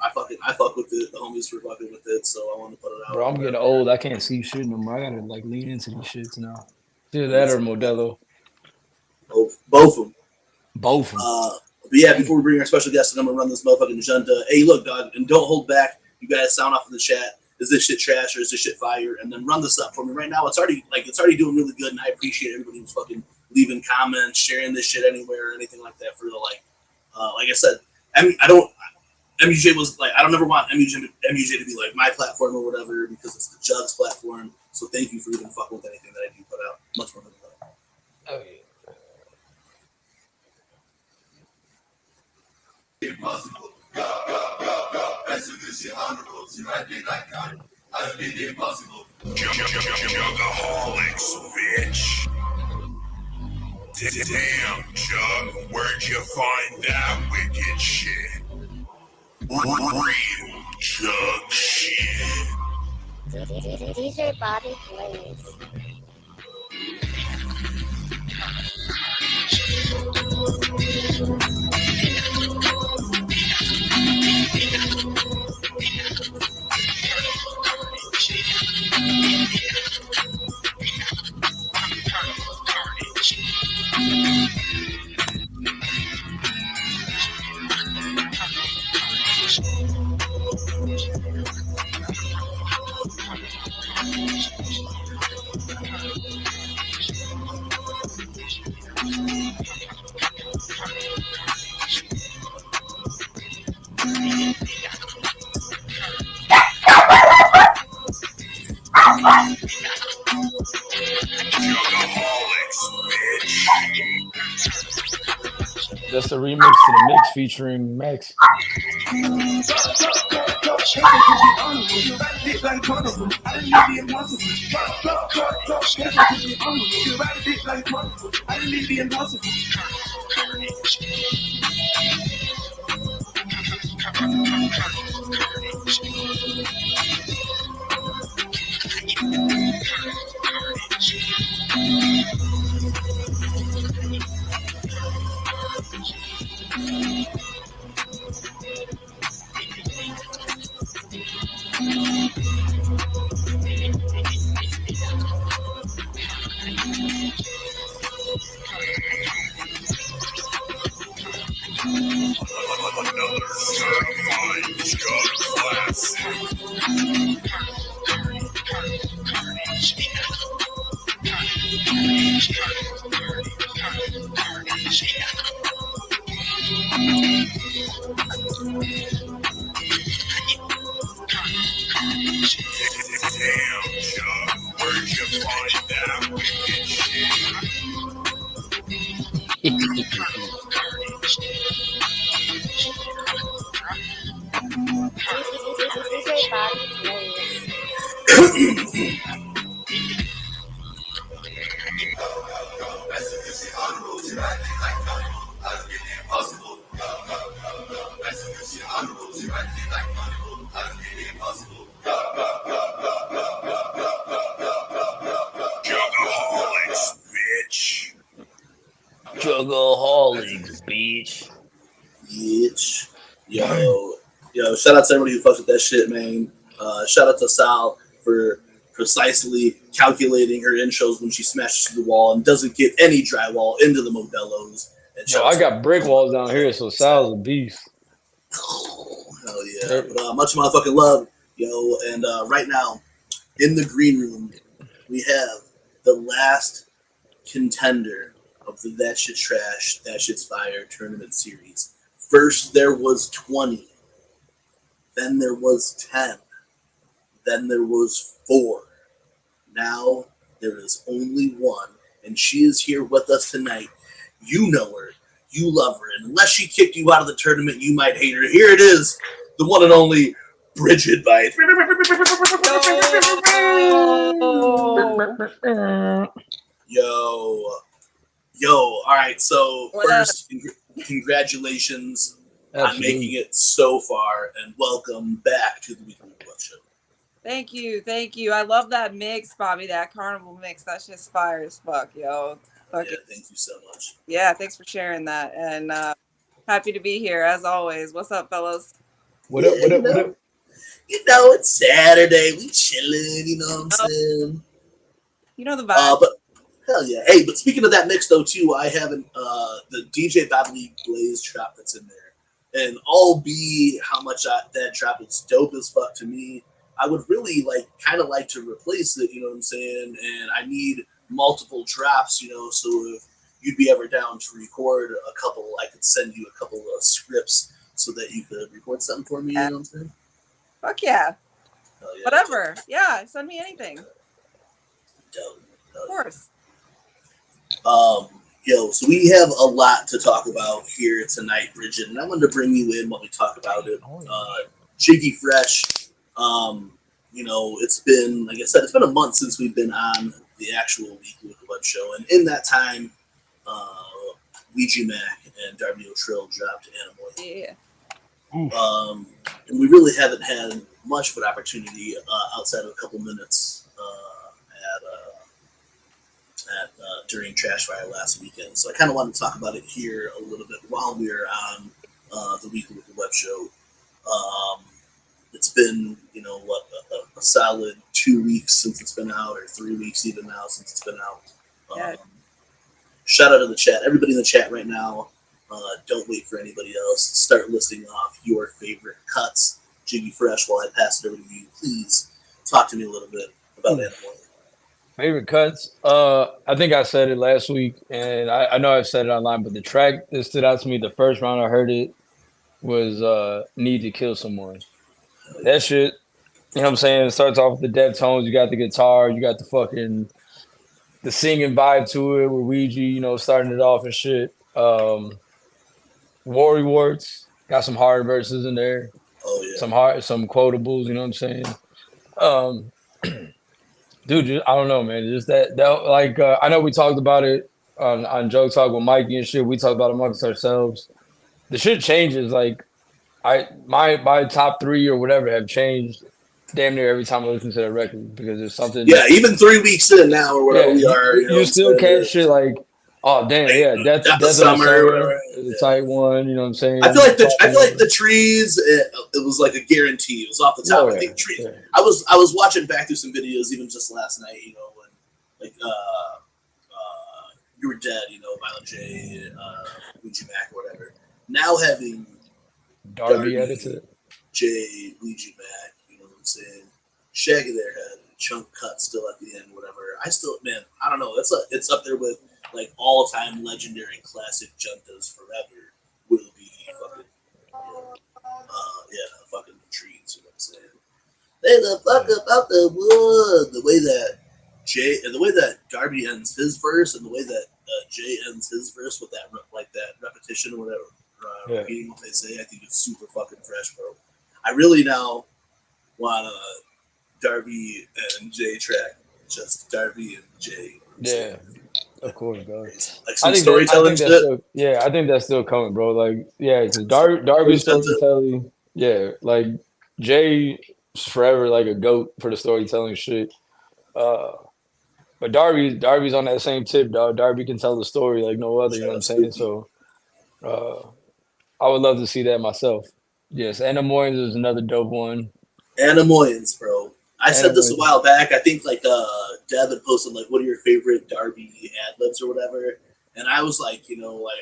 I fuck with it. The homies were fucking with it, so I want to put it out. Bro, I'm getting old. I can't see shit no more. I gotta like lean into these shits now. Either that or Modelo. Both of them. Both of them. But yeah, before we bring our special guest, I'm gonna run this motherfucking Junta. Hey, look, dog, and don't hold back. You guys sound off in the chat. Is this shit trash or is this shit fire? And then run this up for me right now. It's already doing really good, and I appreciate everybody who's fucking leaving comments, sharing this shit anywhere or anything like that. For like I said, MUJ was like, I don't ever want MUJ to be like my platform or whatever because it's the Jugs platform. So thank you for even fucking with anything that I do put out. Much more than that. Oh yeah. Impossible. I did the impossible. Juggaholics, bitch. Damn, Jug, where'd you find that wicked shit? Real Jug shit. DJ BobeBlaze. That's the remix to the mix featuring Max. Juggaholics, bitch. Bitch. Yo, shout out to everybody who fucks with that shit, man. Shout out to Sal for precisely calculating her intros when she smashes through the wall and doesn't get any drywall into the Modelos. Yo, I got brick walls down here, so Sal's a beast. Hell yeah. But, much motherfucking love, yo. And right now, in the green room, we have the last contender of the That Shit's Trash, That Shit's Fire tournament series. First, there was 20. Then there was 10. Then there was 4. Now there is only 1. And she is here with us tonight. You know her. you love her. And unless she kicked you out of the tournament, you might hate her. Here it is, the one and only Brigid Bites. Yo, all right. So first, congratulations on making it so far, and welcome back to the Weekly Wicked Webshow. Thank you. I love that mix, Bobby. That carnival mix. That's just fire as fuck, yo. Yeah, thank you so much. Yeah, thanks for sharing that, and happy to be here as always. What's up, fellas? What up? You know, it's Saturday. We chilling. You know what I'm saying? You know the vibe. But hell yeah. Hey, but speaking of that mix though, too, I have the DJ BobeBlaze trap that's in there, and albeit how much that trap is dope as fuck to me, I would really kind of like to replace it. You know what I'm saying? And I need multiple traps. You know, so if you'd be ever down to record a couple, I could send you a couple of scripts so that you could record something for me. You know what I'm saying? Fuck yeah. Whatever. Yeah, send me anything. Dope. Of course. So we have a lot to talk about here tonight, Brigid, and I wanted to bring you in while we talk about it. Shaggy Fresh. You know, it's been, like I said, it's been a month since we've been on the actual Weekly Wicked Webshow, and in that time, Ouija Mac and Darby O'Trill dropped Animal. Yeah. And we really haven't had much of an opportunity outside of a couple minutes during Trash Fire last weekend. So I kind of want to talk about it here a little bit while we're on the Weekly Wicked Webshow. It's been, you know, a solid 2 weeks since it's been out, or 3 weeks even now since it's been out. Shout out to the chat. Everybody in the chat right now. Don't wait for anybody else. Start listing off your favorite cuts. Jiggy Fresh, while I pass it over to you, please talk to me a little bit about Animal. Favorite cuts? I think I said it last week, and I know I've said it online, but the track that stood out to me the first round I heard it was Need to Kill Someone. That shit, you know what I'm saying? It starts off with the dead tones. You got the guitar, you got the singing vibe to it with Ouija, you know, starting it off and shit. Worry Warts, got some hard verses in there. Oh yeah. Some quotables, you know what I'm saying? Dude, I don't know, man. Just that I know we talked about it on JuggTalk with Mikey and shit. We talked about it amongst ourselves. The shit changes. Like my top 3 or whatever have changed damn near every time I listen to that record, because there's something. Yeah, even 3 weeks in now or wherever we are. You still catch shit like, oh damn, yeah, Death of the Summer, the tight one. You know what I'm saying? I feel like the Trees. It was like a guarantee. It was off the top. I think Trees. Yeah. I was watching back through some videos even just last night. You know, when You Were Dead. You know, Violent J, Ouija Mac, or whatever. Now having Darby edited, J, Ouija Mac. You know what I'm saying? Shaggy Airhead, chunk cut still at the end, whatever. I don't know. It's up there with all-time legendary classic Juntas forever will be fucking fucking the Trees, you know what I'm saying? They the fuck about the wood. The way that Darby ends his verse, and the way that Jay ends his verse with that repetition or whatever, repeating what they say, I think it's super fucking fresh, bro. I really now want a Darby and Jay track, just Darby and Jay. Yeah. Of course, bro. Like some storytelling shit. I think that's still coming, bro. Like, yeah, because Darby's storytelling. Yeah, like Jay is forever like a goat for the storytelling shit. But Darby's on that same tip, dog. Darby can tell the story like no other. You know what I'm saying? So, I would love to see that myself. Yes, Animal is another dope one. Animal, bro. I said this a while back. I think Dev had posted what are your favorite Darby ad-libs or whatever, and I was like,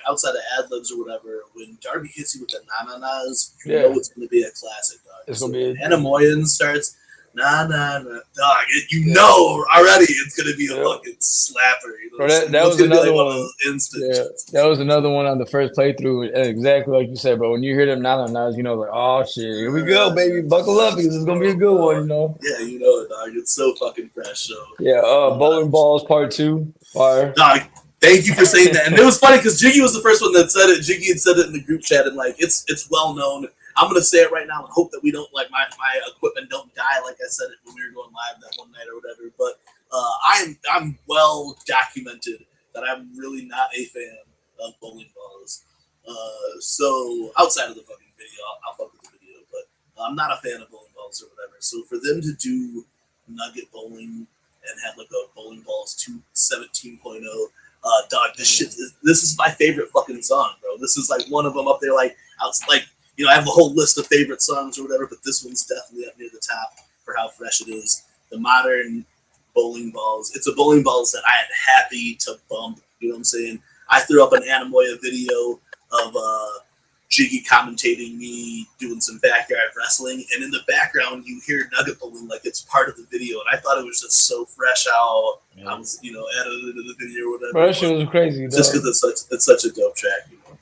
outside of ad-libs or whatever, when Darby hits you with the na-na-nas, you know it's going to be a classic, dog. It's going to be Anamoyan starts na-na-na, dog. You know already it's going to be a fucking slapper. You know? Bro, that was another one. Instant that was another one on the first playthrough. Exactly like you said, bro. When you hear them na-na-nas, you know, like, oh shit, here we go, baby. Buckle up, because it's going to be a good one, you know? Yeah, you know it, dog. It's so fucking fresh. So yeah, Bowling Balls Part 2. Fire. Dog, Thank you for saying that. And it was funny because Jiggy was the first one that said it. Jiggy had said it in the group chat, and like it's well known. I'm gonna say it right now and hope that we don't like my equipment don't die like I said it when we were going live that one night or whatever. But I'm well documented that I'm really not a fan of bowling balls. So outside of the fucking video, I'll fuck with the video, but I'm not a fan of bowling balls or whatever. So for them to do Nugget bowling and have like a bowling balls 17.0, dog, this is my favorite fucking song, bro. This is like one of them up there, like you know, I have a whole list of favorite songs or whatever, but this one's definitely up near the top for how fresh it is. The modern bowling balls. It's a bowling balls that I am happy to bump. You know what I'm saying? I threw up an Animoya video of Jiggy commentating me doing some backyard wrestling, and in the background you hear Nugget bowling like it's part of the video, and I thought it was just so fresh how I was, you know, added into the video or whatever. Bro, that shit was crazy. Just because it's such a dope track, you know.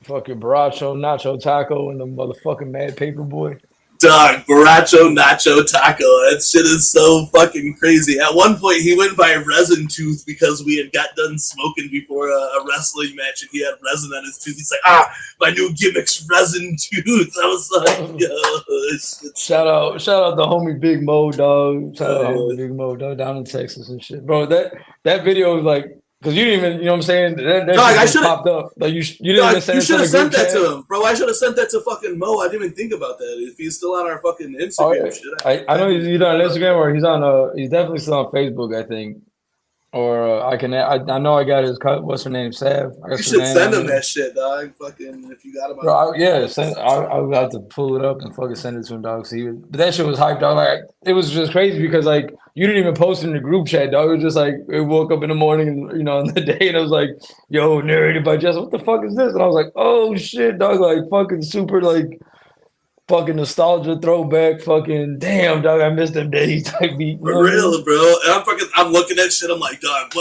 Fucking Baracho, Nacho Taco, and the motherfucking Mad Paperboy. Dog, Baracho, Nacho, Taco. That shit is so fucking crazy. At one point, he went by Resin Tooth because we had got done smoking before a wrestling match, and he had resin on his tooth. He's like, my new gimmick's Resin Tooth. I was like, yo. Shout out the homie Big Mo, dog. Shout out homie Big Mo, dog, down in Texas and shit. Bro, that video was like, because you didn't even, you know what I'm saying? That dog, I should have popped up. Like you didn't dog, even send you should have sent that chat. to him, bro. I should have sent that to fucking Mo. I didn't even think about that. If he's still on our fucking Instagram, I know he's either on Instagram or he's definitely still on Facebook, I think. Or I know I got his what's her name, Sav. You should send him that shit, dog. Fucking if you got him. I would have to pull it up and fucking send it to him, dog. But that shit was hyped, dog. Like it was just crazy because like you didn't even post it in the group chat, dog. It was just like it woke up in the morning, you know, in the day, and I was like, "Yo, narrated by Jess. What the fuck is this?" And I was like, "Oh shit, dog! Like fucking super like." Fucking nostalgia throwback, fucking damn dog, I missed them days type beat. For real, bro. And I'm looking at shit, I'm like, dog,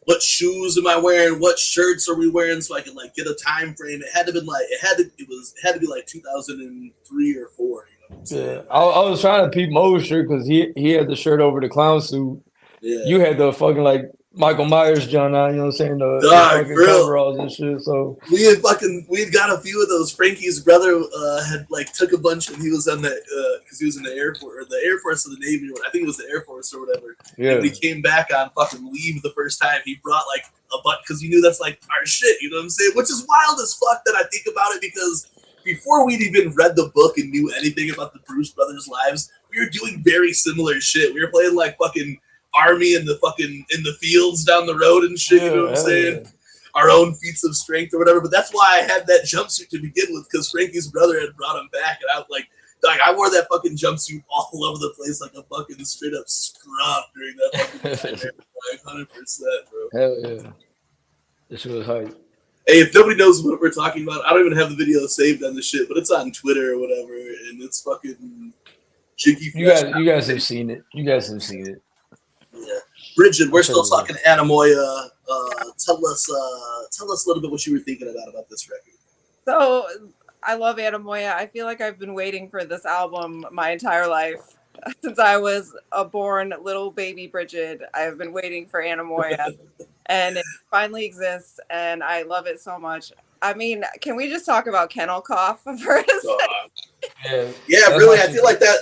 what shoes am I wearing? What shirts are we wearing so I can like get a time frame? It had to be like 2003 or 4, you know what I'm saying? Yeah. I was trying to peep Mo's shirt because he had the shirt over the clown suit. Yeah. You had the fucking like Michael Myers John on, you know what I'm saying? The fucking coveralls and shit. So we had got a few of those. Frankie's brother had like took a bunch, and he was on that because he was in the Air Force or the Air Force or the Navy. I think it was the Air Force or whatever. Yeah. And when he came back on fucking leave the first time, he brought like a bunch because he knew that's like our shit. You know what I'm saying? Which is wild as fuck that I think about it because before we'd even read the book and knew anything about the Bruce brothers' lives, we were doing very similar shit. We were playing like fucking Army in the fields down the road and shit, you know what I'm saying? Yeah. Our own feats of strength or whatever. But that's why I had that jumpsuit to begin with, because Frankie's brother had brought him back, and I was like, dog, I wore that fucking jumpsuit all over the place like a fucking straight up scrub during that fucking time. Like 100%, bro. Hell yeah. This shit was hype. Hey, if nobody knows what we're talking about, I don't even have the video saved on the shit, but it's on Twitter or whatever, and it's fucking Jiggy. You guys have seen it. You guys have seen it. Yeah, Brigid, we're still talking Animoya. Tell us a little bit what you were thinking about this record. So I love Animoya. I feel like I've been waiting for this album my entire life. Since I was a born little baby Brigid, I've been waiting for Animoya, and it finally exists, and I love it so much. I mean, can we just talk about Kennel Cough for a second? Yeah, really. I feel like that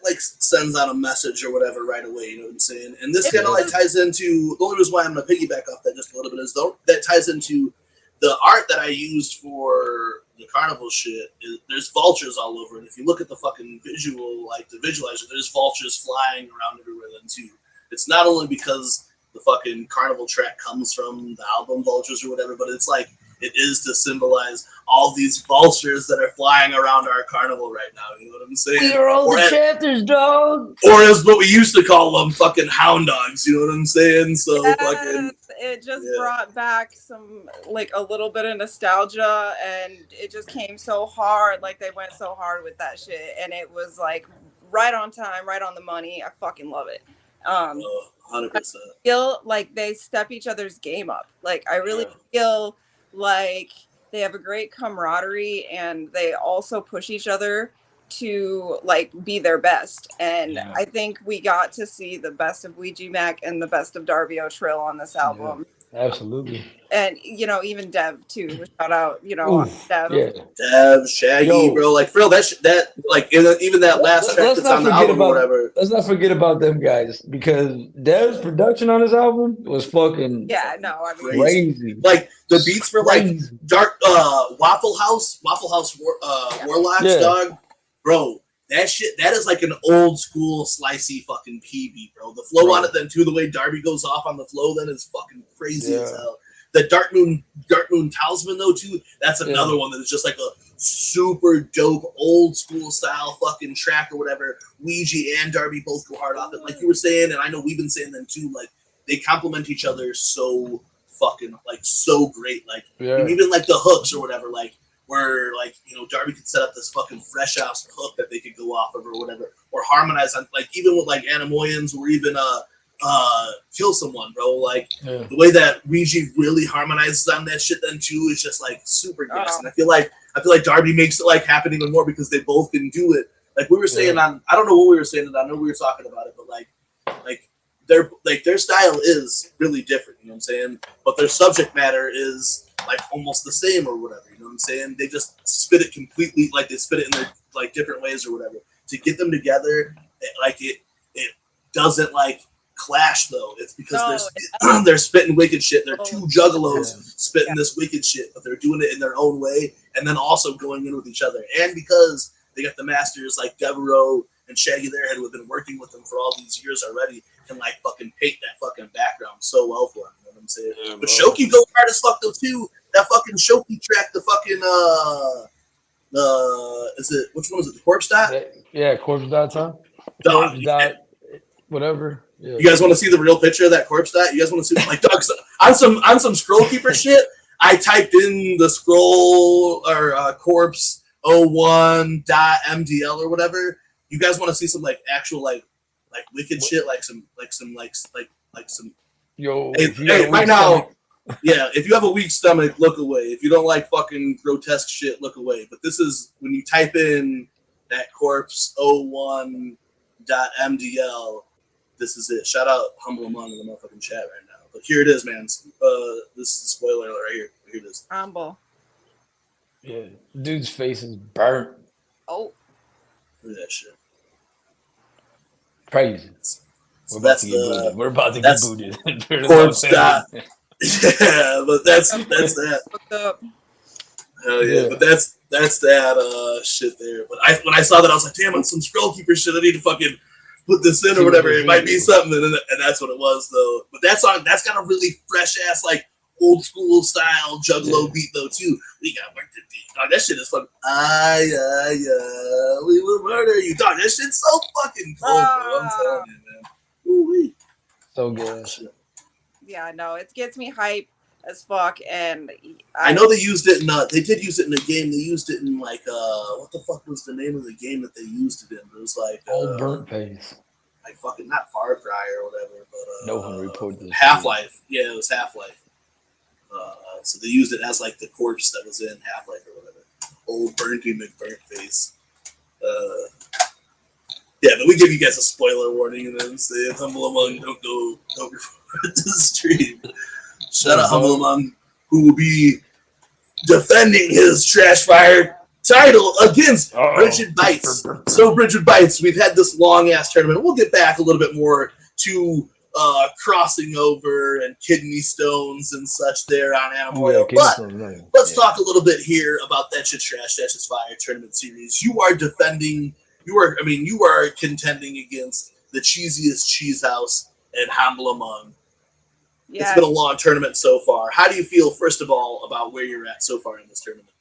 like sends out a message or whatever right away, you know what I'm saying? And this kind of like ties into the only reason why I'm gonna piggyback off that just a little bit is that ties into the art that I used for the carnival shit. There's vultures all over, and if you look at the fucking visual, like the visualizer, there's vultures flying around everywhere then too. It's not only because the fucking carnival track comes from the album Vultures or whatever, but it's like it is to symbolize all these vultures that are flying around our carnival right now. You know what I'm saying? We are all the chapters, dog. Or as what we used to call them, fucking hound dogs. You know what I'm saying? So fucking. It just brought back some, like, a little bit of nostalgia, and it just came so hard. Like, they went so hard with that shit, and it was like right on time, right on the money. I fucking love it. 100%. I feel like they step each other's game up. Like, I really feel like they have a great camaraderie, and they also push each other to like be their best. And I think we got to see the best of Ouija Mac and the best of Darby O'Trill on this album. Absolutely. And even Dev too. Shout out, on Dev. Yeah. Dev, Shaggy, bro. Like, for real, that like even that last track that's on the album or whatever. Let's not forget about them guys, because Dev's production on his album was fucking crazy. Like the beats for like Dark Waffle House Warlocks, dog, bro. That shit, that is like an old school slicey fucking P beat, bro. The flow on it, then too, the way Darby goes off on the flow, then is fucking crazy as hell. The Dark Moon Talisman though too, that's another one that is just like a super dope old school style fucking track or whatever. Ouija and Darby both go hard off it, like you were saying, and I know we've been saying them too. Like they complement each other so fucking like so great. Like and even like the hooks or whatever, like. Where like Darby could set up this fucking fresh ass hook that they could go off of or whatever, or harmonize on, like even with like Animoyans or even Kill Someone, bro. Like the way that Ouija really harmonizes on that shit then too is just like super gas. And I feel like Darby makes it like happen even more because they both can do it. Like we were saying on, I don't know what we were saying, I know we were talking about it, but like their style is really different, you know what I'm saying? But their subject matter is like almost the same or whatever, you know what I'm saying? They just spit it completely, like they spit it in their like different ways or whatever. To get them together, it doesn't like clash though. It's because they're spitting wicked shit. They're two juggalos spitting this wicked shit, but they're doing it in their own way, and then also going in with each other. And because they got the masters like Devereaux and Shaggy Airhead, who have been working with them for all these years already, can like fucking paint that fucking background so well for them. You know what I'm saying? Yeah, but Shoki goes hard as fuck though too. That fucking Shoki track, the fucking is it, which one is it? The Corpse Dot? Yeah, Corpse Dot, huh? Corpse Dot, whatever. Yeah. You guys want to see the real picture of that Corpse Dot? You guys want to see like dog on some Scroll Keeper shit? I typed in the scroll or Corpse 01.mdl or whatever. You guys want to see some like actual like wicked shit, like some yo hey right now. Yeah, if you have a weak stomach, look away. If you don't like fucking grotesque shit, look away. But this is when you type in that Corpse 01.mdl, this is it. Shout out Humble Among in the motherfucking chat right now. But here it is, man. This is the spoiler right here. Here it is. Humble. Yeah, dude's face is burnt. Oh. Look at that shit. Crazy. So we're about to get booted. Corpse Dot. Yeah, but that's that. Hell yeah, but that's that shit there. But when I saw that, I was like, damn, on some Scroll Keeper shit, I need to fucking put this in or whatever. It might be something, and that's what it was though. But that song, that's got a really fresh ass like old school style juggalo beat though too. We got work to do. Dog, that shit is fucking. We will murder you, dog. That shit's so fucking cool, bro. I'm telling you, man. Ooh-wee. So good. Yeah, no, it gets me hype as fuck, and I know they used it in. They did use it in a game. They used it in like what the fuck was the name of the game that they used it in? It was like Old Burnt Face. Like fucking not Far Cry or whatever, but no one reported this. Half-Life. Yeah, it was Half-Life. So they used it as like the corpse that was in Half-Life or whatever. Old Burnty McBurnt Face. Yeah, but we give you guys a spoiler warning and then say Humble Among don't report to the stream. Shout out Humble Among, who will be defending his Trash Fire title against Brigid Bites. So Brigid Bites, we've had this long ass tournament. We'll get back a little bit more to crossing over and kidney stones and such there on Animal. But let's talk a little bit here about That Shit's Trash, That Shit's Fire tournament series. You are defending. You are contending against the cheesiest cheese house and Humble Among. Yeah. It's been a long tournament so far. How do you feel, first of all, about where you're at so far in this tournament?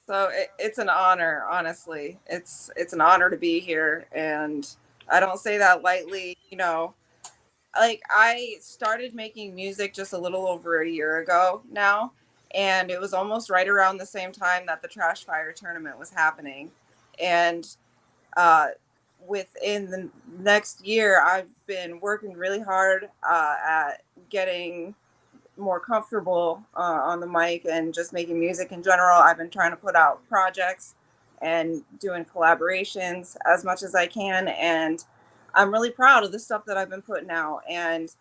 So it's an honor, honestly. It's an honor to be here, and I don't say that lightly. You know, like I started making music just a little over a year ago now, and it was almost right around the same time that the Trash Fire tournament was happening, and within the next year, I've been working really hard at getting more comfortable on the mic and just making music in general. I've been trying to put out projects, and doing collaborations as much as I can. And I'm really proud of the stuff that I've been putting out. And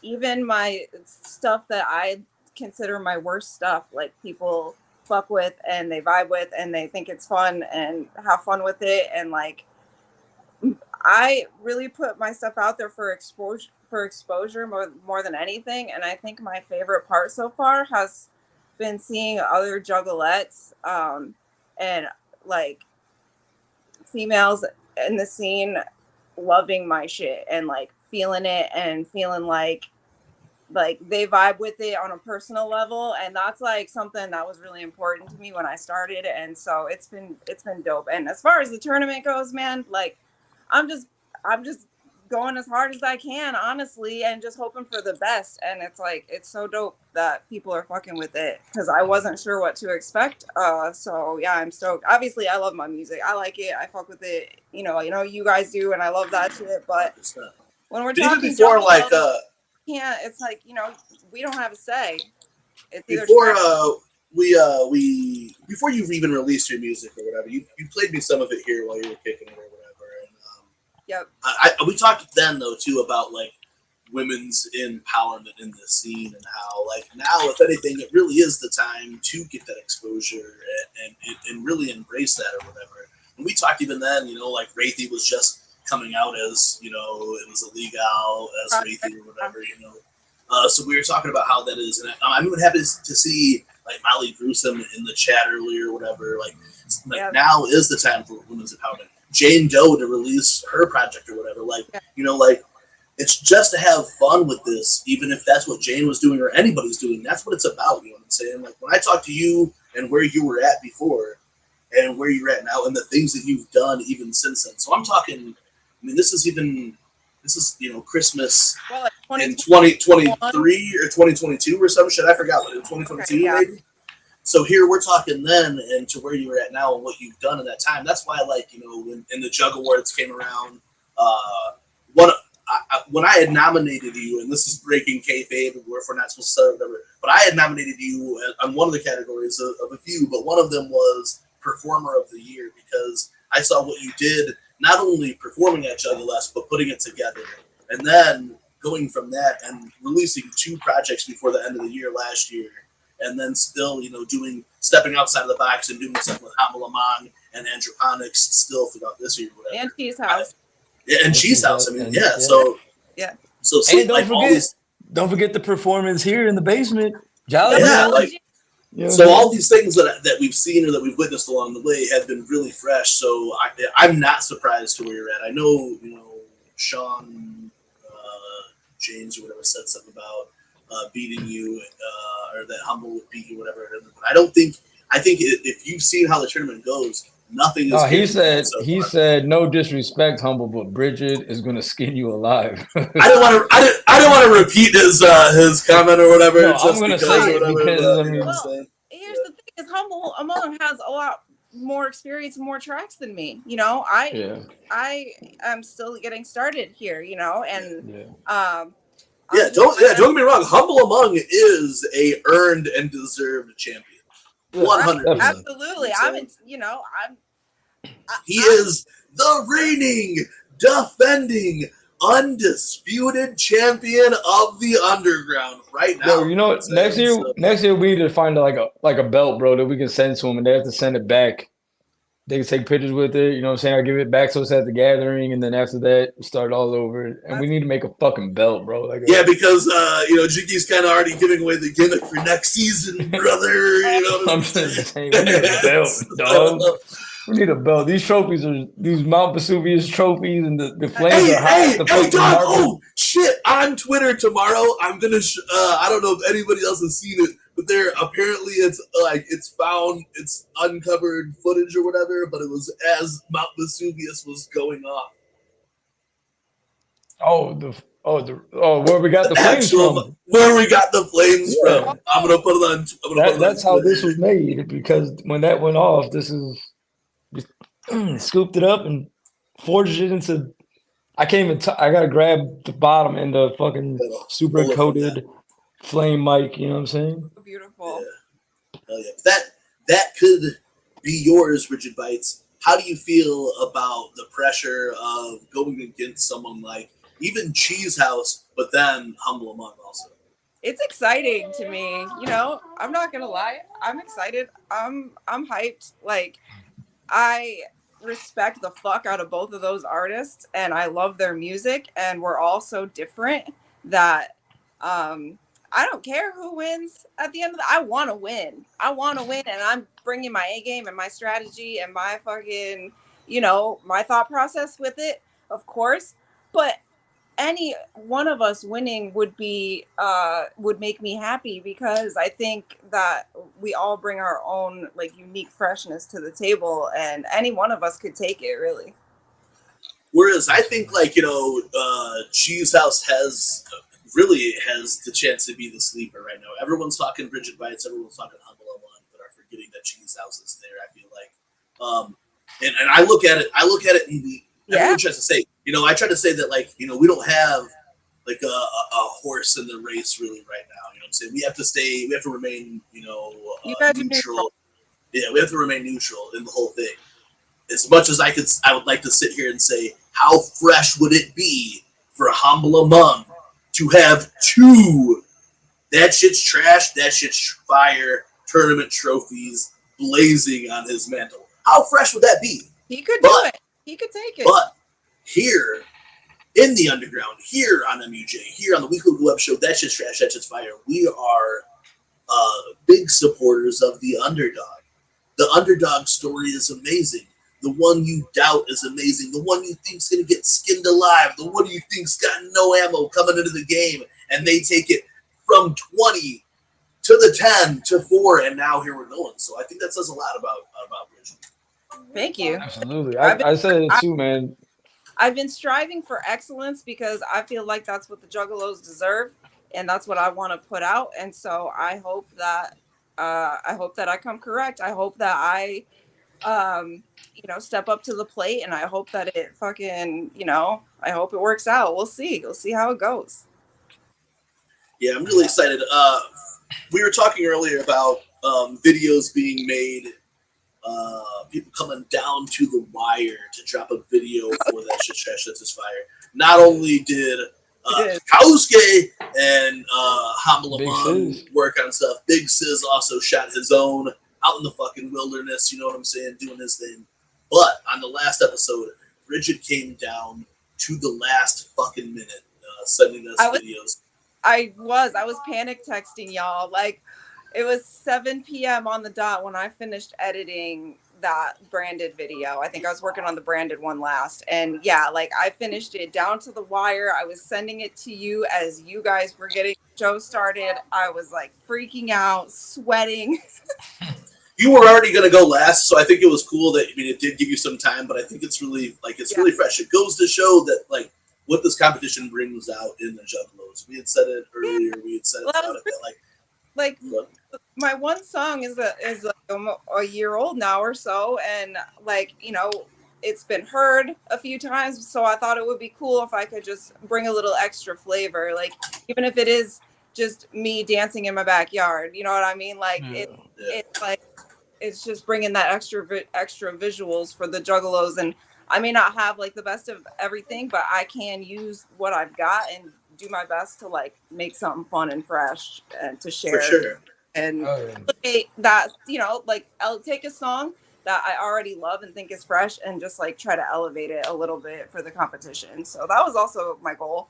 even my stuff that I consider my worst stuff, like people fuck with and they vibe with and they think it's fun and have fun with it. And like, I really put my stuff out there for exposure more than anything. And I think my favorite part so far has been seeing other juggalettes and like females in the scene loving my shit and like feeling it and feeling like they vibe with it on a personal level. And that's like something that was really important to me when I started. And so it's been dope. And as far as the tournament goes, man, like I'm just going as hard as I can, honestly, and just hoping for the best. And it's like, it's so dope that people are fucking with it because I wasn't sure what to expect. So yeah, I'm stoked. Obviously, I love my music. I like it. I fuck with it. You know, you guys do, and I love that shit. But when we're talking before, like, can't. It's like, we don't have a say. It's before before you've even released your music or whatever, you played me some of it here while you were kicking it or whatever. Yep. We talked then though too about like women's empowerment in the scene and how like now, if anything, it really is the time to get that exposure and really embrace that or whatever. And we talked even then, like Wraithy was just coming out as it was illegal as Wraithy or whatever, So we were talking about how that is, and I'm even happy to see like Molly Gruesome in the chat earlier or whatever. Like now is the time for women's empowerment. Jane Doe to release her project or whatever, like it's just to have fun with this, even if that's what Jane was doing or anybody's doing. That's what it's about. You know what I'm saying? Like when I talk to you and where you were at before and where you're at now and the things that you've done even since then. So I'm talking. I mean, this is Christmas in 2023 or 2022 or some shit. I forgot what 2022 maybe. So here we're talking then and to where you were at now and what you've done in that time. That's why, like, when the Jug Awards came around, when I had nominated you, and this is breaking kayfabe, if we're not supposed to say whatever, but I had nominated you on one of the categories of a few, but one of them was Performer of the Year because I saw what you did, not only performing at Juggalettes, but putting it together. And then going from that and releasing 2 projects before the end of the year last year. And then still, stepping outside of the box and doing stuff with Hamel Among and Androponics still throughout this year. Whatever. And Cheese House. And Cheese House. I mean, yeah. So, yeah. So, and don't forget the performance here in the basement. Jolly. Yeah, so all these things that we've seen or that we've witnessed along the way have been really fresh. So I'm not surprised to where you're at. I know, Sean James or whatever said something about beating you or that Humble would beat you, whatever. But I think if you've seen how the tournament goes, nothing is. He said no disrespect, Humble, but Brigid is going to skin you alive. I don't want to repeat his comment or whatever. No, I'm going to say it because here's the thing: is Humble Among has a lot more experience and more tracks than me. I am still getting started here. Don't get me wrong. Humble Among is a earned and deserved champion. 100%. Absolutely. He is the reigning, defending, undisputed champion of the underground right now. Yo, next year we need to find like a belt, bro, that we can send to him, and they have to send it back. They can take pictures with it, you know what I'm saying? I'll give it back so it's at the gathering, and then after that, we start all over. And we need to make a fucking belt, bro. Because Jiggy's kind of already giving away the gimmick for next season, brother. You know what I'm saying? We need a belt, dog. We need a belt. These trophies are these Mount Vesuvius trophies, and the flames are hot. Hey, dog! Oh shit! On Twitter tomorrow, I'm gonna. I don't know if anybody else has seen it, but there apparently it's uncovered footage or whatever. But it was as Mount Vesuvius was going off. Where we got the flames from? Where we got the flames from? I'm gonna put it on. That's how this was made, because when that went off, this is. Scooped it up and forged it into. I can't even. I gotta grab the bottom and the fucking super coated flame mic. You know what I'm saying? Beautiful. Yeah. That could be yours, Brigid Bites. how do you feel about the pressure of going against someone like even Cheese House, but then Humble Among also? It's exciting to me. You know, I'm not gonna lie. I'm excited. I'm hyped. Like, I respect the fuck out of both of those artists, and I love their music. And we're all so different that I don't care who wins at the end of the. I want to win. I want to win, and I'm bringing my A game and my strategy and my fucking, you know, my thought process with it, of course. But any one of us winning would be would make me happy, because I think that we all bring our own like unique freshness to the table, and any one of us could take it, really. Whereas I think, like, you know, Cheese House has the chance to be the sleeper right now. Everyone's talking Brigid Bites, everyone's talking Humble Among, but are forgetting that Cheese House is there. I feel like, and I look at it, and everyone tries to say, you know, I try to say that, like, you know, we don't have like a horse in the race really right now. You know what I'm saying? We have to remain, you know, neutral. Yeah, we have to remain neutral in the whole thing. As much as I would like to sit here and say, how fresh would it be for Humble Among to have two that shit's trash, that shit's fire tournament trophies blazing on his mantle? How fresh would that be? He could do it. He could take it. But here in the underground, here on MUJ, here on the Weekly Wicked Webshow, that shit's trash, that shit's fire, we are big supporters of the underdog. The underdog story is amazing. The one you doubt is amazing. The one you think's gonna get skinned alive. The one you think's got no ammo coming into the game, and they take it from 20 to the 10 to 4, and now here we're going. So I think that says a lot about Brigid. Thank you. Absolutely. I said it too, man. I've been striving for excellence because I feel like that's what the Juggalos deserve, and that's what I want to put out. And so I hope that I come correct. I hope that I you know, step up to the plate, and I hope that it fucking, you know, I hope it works out. We'll see how it goes. Yeah, I'm really excited. We were talking earlier about videos being made, people coming down to the wire to drop a video for that shit trash that's fire. Not only did Kausuke and Humble Among work on stuff, Big Sis also shot his own out in the fucking wilderness, you know what I'm saying, doing his thing. But on the last episode, Brigid came down to the last fucking minute, sending us videos. I was panic texting y'all. Like, it was 7 p.m. on the dot when I finished editing that branded video. I think I was working on the branded one last. And yeah, like, I finished it down to the wire. I was sending it to you as you guys were getting the show started. I was like freaking out, sweating. You were already going to go last, so I think it was cool that, I mean, it did give you some time, but I think it's really, like, really fresh. It goes to show that, like, what this competition brings out in the Juggalos. We had said it earlier. We had said it about it. Like my one song is like a year old now or so, and, like, you know, it's been heard a few times, so I thought it would be cool if I could just bring a little extra flavor, like, even if it is just me dancing in my backyard, you know what I mean? Like, it's like, it's just bringing that extra visuals for the Juggalos. And I may not have like the best of everything, but I can use what I've got and do my best to like make something fun and fresh and to share. For sure. And that, you know, like, I'll take a song that I already love and think is fresh and just like try to elevate it a little bit for the competition. So that was also my goal.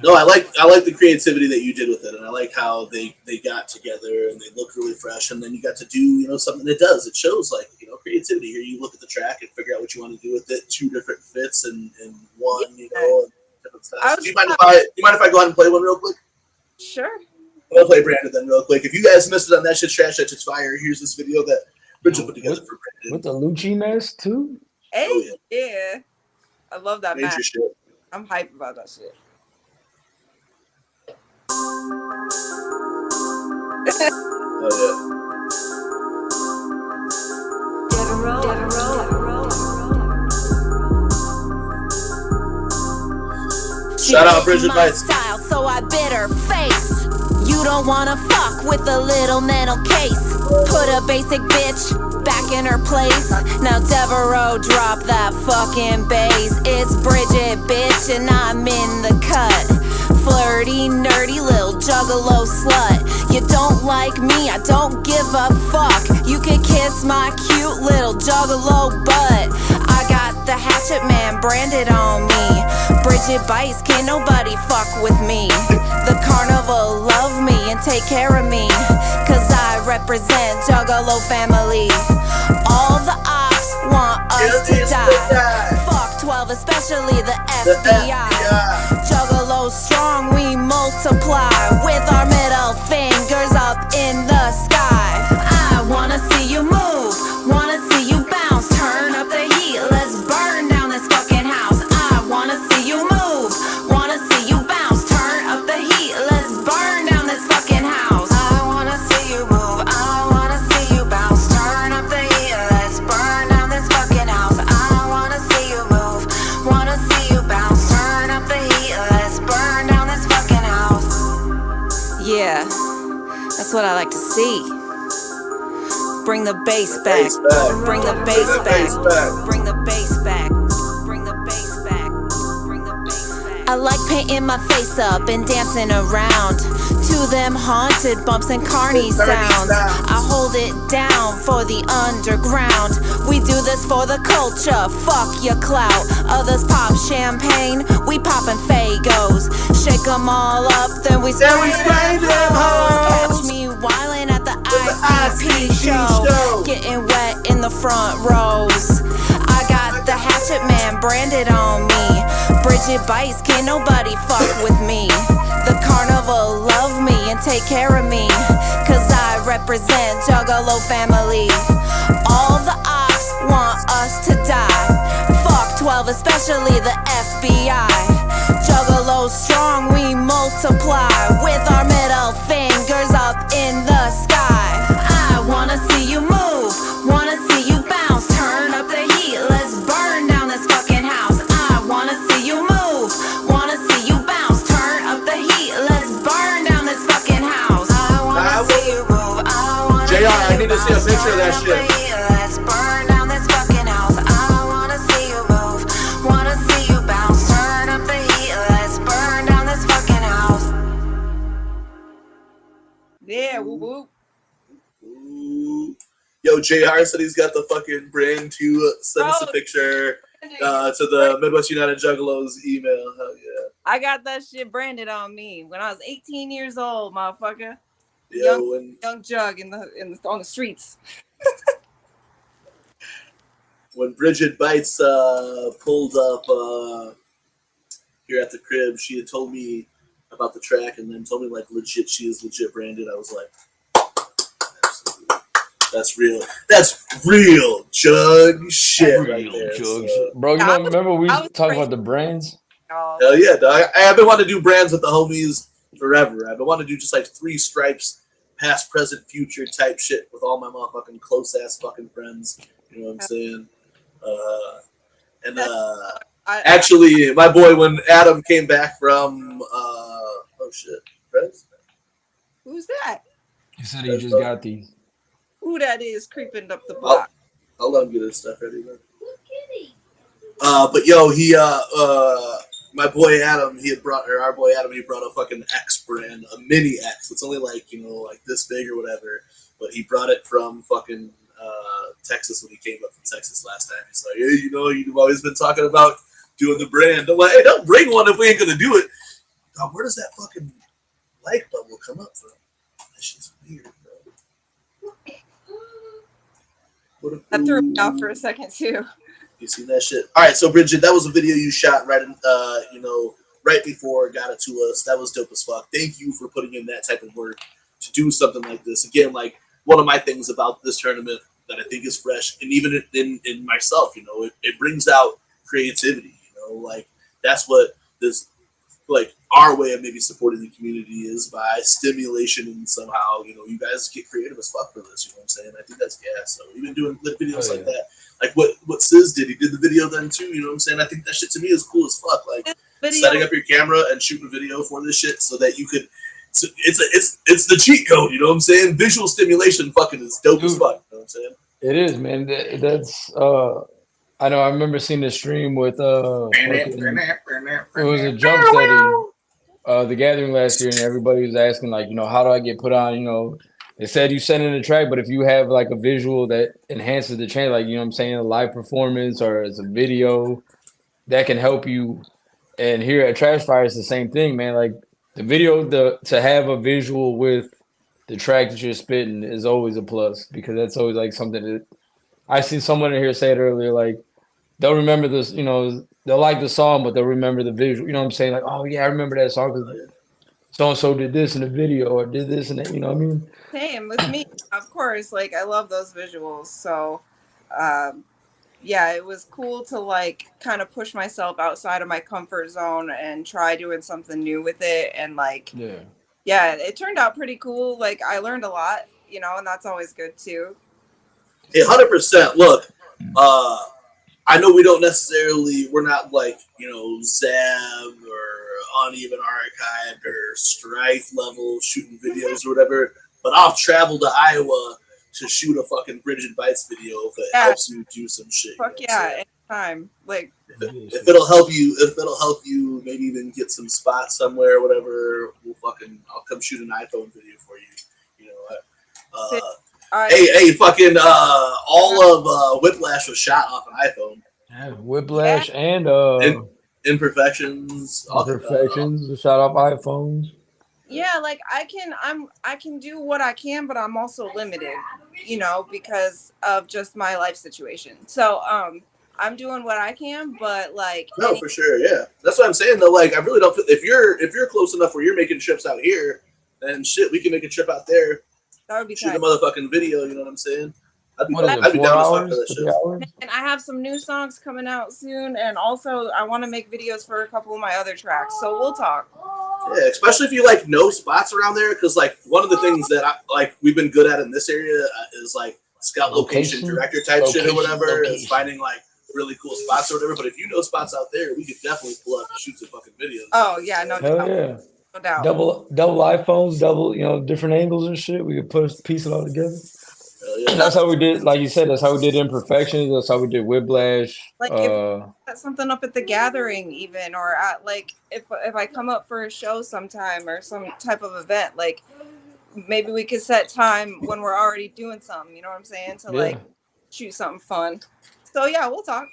No, I like the creativity that you did with it, and I like how they got together and they look really fresh, and then you got to do, you know, something that does. It shows, like, you know, creativity. Here you look at the track and figure out what you want to do with it. 2 different fits and one, you know, and different styles. Do you mind if I go ahead and play one real quick? Sure. I'm gonna play Brandon then real quick. If you guys missed it on That Shit's Trash, That Shit's Fire, here's this video that Brigid put together for Brandon. With the Lucci mask too? Hey, yeah. I love that mask. Shit. I'm hyped about that shit. Shout out Brigid Bites. Style, so I bit her face. You don't wanna fuck with a little nano case. Put a basic bitch back in her place. Now Devereaux, drop that fucking bass. It's Brigid, bitch, and I'm in the cut. Flirty, nerdy, little juggalo slut. You don't like me, I don't give a fuck. You can kiss my cute little juggalo butt. I got the hatchet man branded on me. Brigid Bites, can't nobody fuck with me. The carnival love me and take care of me, cause I represent juggalo family. All the ops want us to die. Fuck 12, especially the FBI. Juggalo strong, we multiply with our middle fingers up in the sky. I wanna see you move, wanna see you bounce. Turn up the heat, let's burn down this fucking house. I wanna see you move, wanna see you bounce. Turn up the heat, let's burn down this fucking house. I wanna see you move, I wanna see you bounce. Turn up the heat, let's burn down this fucking house. I wanna see you move, wanna see you bounce. Turn up the heat, let's burn down this fucking house. Yeah, that's what I like to see. Bring the bass back, bring the bass back, bring the bass back, bring the bass back, bring the bass back. I like painting my face up and dancing around to them haunted bumps and carny sounds. I hold it down for the underground. We do this for the culture, fuck your clout. Others pop champagne, we poppin' Fagos. Shake them all up, then we spray them hoes. Catch me wildin' at the ICP show, getting wet in the front rows. I got the hatchet man branded on me. Brigid Bites, can't nobody fuck with me. The carnival love me and take care of me, cause I represent juggalo family. All the ops want us to die. Fuck 12, especially the FBI. Juggalo strong, we multiply with our middle fingers up in the sky. I wanna see you move, wanna see you bounce. Turn up the heat, let's burn down this fucking house. I wanna see you move, wanna see you bounce. Turn up the heat, let's burn down this fucking house. I wanna see you move, I wanna see you JR, I need to see a picture of that shit. Let's burn down this fucking house. I wanna see you move, wanna see you bounce. Turn up the heat, let's burn down this fucking house. Yeah, whoop whoop. Yo, JR said he's got the fucking brand to send us a picture to the Midwest United Juggalos email. Hell yeah. I got that shit branded on me when I was 18 years old, motherfucker. Yo, young Jug on the streets. When Brigid Bites pulled up here at the crib, she had told me about the track and then told me like legit she is legit branded. I was like, absolutely. That's real Jug shit right there. So. Bro, you know, remember we talked about the brands? Hell yeah, dog. I've been wanting to do brands with the homies forever. I've been wanting to do just like 3 stripes, past, present, future type shit with all my motherfucking close ass fucking friends. You know what I'm saying? Actually, my boy, when Adam came back from oh shit, friends. Who's that? He said he just got these. Who that is creeping up the block? I'll let him get his stuff ready, man. But yo, he my boy Adam, our boy Adam, he brought a fucking X brand, a mini X. It's only like, you know, like this big or whatever. But he brought it from fucking Texas when he came up from Texas last time. He's like, hey, you know, you've always been talking about doing the brand. I'm like, hey, don't bring one if we ain't gonna do it. Dog, where does that fucking light bubble come up from? That shit's weird, bro. That threw me off for a second too. You seen that shit? All right, so Brigid, that was a video you shot right in, right before it got it to us. That was dope as fuck. Thank you for putting in that type of work to do something like this. Again, like one of my things about this tournament that I think is fresh, and even in myself, you know, it brings out creativity. You know, like that's what this, like our way of maybe supporting the community is by stimulation and somehow, you know, you guys get creative as fuck for this. You know what I'm saying? I think that's gas. So even doing videos like that. Like what Sis did, he did the video then too, you know what I'm saying? I think that shit to me is cool as fuck. Like setting up your camera and shooting a video for this shit so that you could, it's the cheat code, you know what I'm saying? Visual stimulation fucking is dope as fuck, you know what I'm saying? It is, man. That's I know. I remember seeing the stream with it was a jump steady, the gathering last year, and everybody was asking like, how do I get put on? They said you send in a track, but if you have like a visual that enhances the channel, like what I'm saying, a live performance or it's a video that can help you. And here at Trash Fire, it's the same thing, man. Like the video, to have a visual with the track that you're spitting is always a plus because that's always like something that I see someone in here say it earlier, like they'll remember this, they'll like the song, but they'll remember the visual. You know what I'm saying? Like, oh yeah, I remember that song because so and so did this in the video or did this and that. You know what I mean? Same with me, of course. Like I love those visuals. So, yeah, it was cool to like kind of push myself outside of my comfort zone and try doing something new with it. And like, yeah, it turned out pretty cool. Like I learned a lot, and that's always good too. 100%. Look, I know we're not like, Zav or Uneven Archived or Strife level shooting videos or whatever, but I'll travel to Iowa to shoot a fucking Brigid Bites video if it helps you do some shit. Fuck yeah, anytime. Like if it'll help you maybe even get some spots somewhere or whatever, I'll come shoot an iPhone video for you. Fucking all of Whiplash was shot off an iPhone. Yeah, Whiplash and Imperfections. Imperfections, shot off iPhones. Yeah, like I can do what I can, but I'm also limited, because of just my life situation. So I'm doing what I can, but like no, for sure, yeah. That's what I'm saying though. Like I really don't. If you're close enough where you're making trips out here, then shit, we can make a trip out there. That would be shoot a motherfucking video. You know what I'm saying? I'd be down as fuck for that shit. And I have some new songs coming out soon, and also I want to make videos for a couple of my other tracks. So we'll talk. Yeah, especially if you like know spots around there, because like one of the things that we've been good at in this area is like scout location director type shit or whatever, is finding like really cool spots or whatever. But if you know spots out there, we could definitely pull up and shoot some fucking videos. Oh yeah, no doubt. Yeah. No doubt. Double iPhones, double different angles and shit. We could piece it all together. Yeah. That's how we did, like you said. That's how we did Imperfections. That's how we did Whiplash. Like if that's something up at the gathering, even, or at like if I come up for a show sometime or some type of event, like maybe we could set time when we're already doing something. You know what I'm saying? To like shoot something fun. So yeah, we'll talk.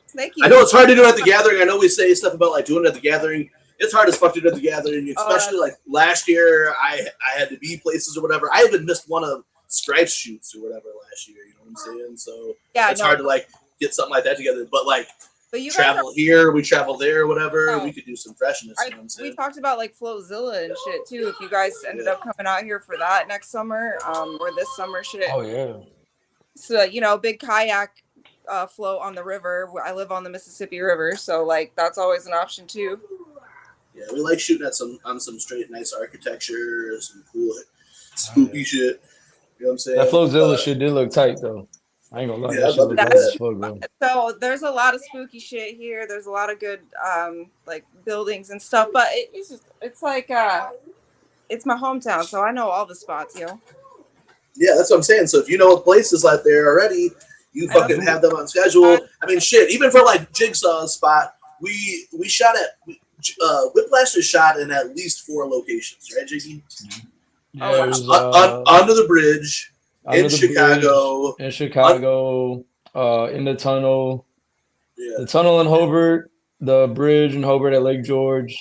Thank you. I know it's hard to do at the gathering. I know we say stuff about like doing it at the gathering. It's hard as fuck to do at the gathering, especially like last year. I had to be places or whatever. I even missed one of Stripes shoots or whatever last year. You know what I'm saying? So yeah, it's hard to like get something like that together. But like, you travel here, we travel there, whatever. We could do some freshness. You know what I'm saying? We talked about like Flowzilla and shit too. If you guys ended up coming out here for that next summer, or this summer shit. Oh yeah. So big kayak float on the river. I live on the Mississippi River, so like that's always an option too. Yeah, we like shooting at some straight nice architecture, some cool spooky shit. You know what I'm saying? That Flowzilla shit did look tight though. I ain't gonna lie. That shit looked as fuck, bro. So there's a lot of spooky shit here. There's a lot of good like buildings and stuff, but it's like it's my hometown, so I know all the spots, yo. Yeah, that's what I'm saying. So if you know places out there already, you fucking have them on schedule. I mean, shit. Even for like Jigsaw's spot, we shot at. Whiplash is shot in at least 4 locations, right, Jiggy? Yeah, under the bridge, in Chicago, in the tunnel, the tunnel in Hobart, the bridge in Hobart at Lake George,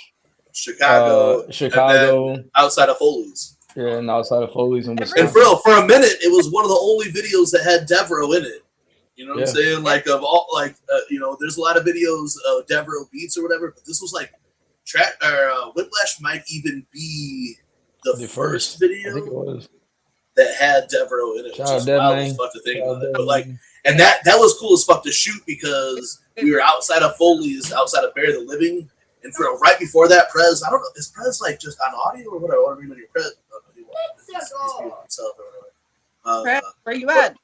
Chicago, and then outside of Foley's. Yeah, and outside of Foley's in Wisconsin. And for a minute, it was one of the only videos that had Devereaux in it. You know what I'm saying? Like of all, like there's a lot of videos of Devereaux beats or whatever, but this was like. Whiplash might even be the first video that had Devereaux in it. Which is wild as fuck to think about it. But like, and that was cool as fuck to shoot because we were outside of Foley's, outside of Bear the Living, and for right before that, Prez. I don't know, is Prez like just on audio or whatever? I want to read on your Prez. Prez, where you at?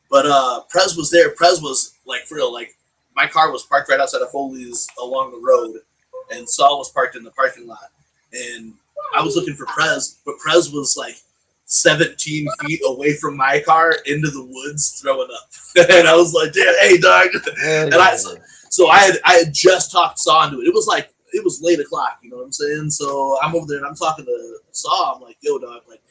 But Prez was there. Prez was like for real. Like my car was parked right outside of Foley's along the road. And Saul was parked in the parking lot, and I was looking for Prez, but Prez was like 17 feet away from my car into the woods throwing up. And I was like, damn, hey, dog. And I had just talked Saw into it. It was late o'clock, you know what I'm saying? So I'm over there and I'm talking to Saw. I'm like, yo, dog, like,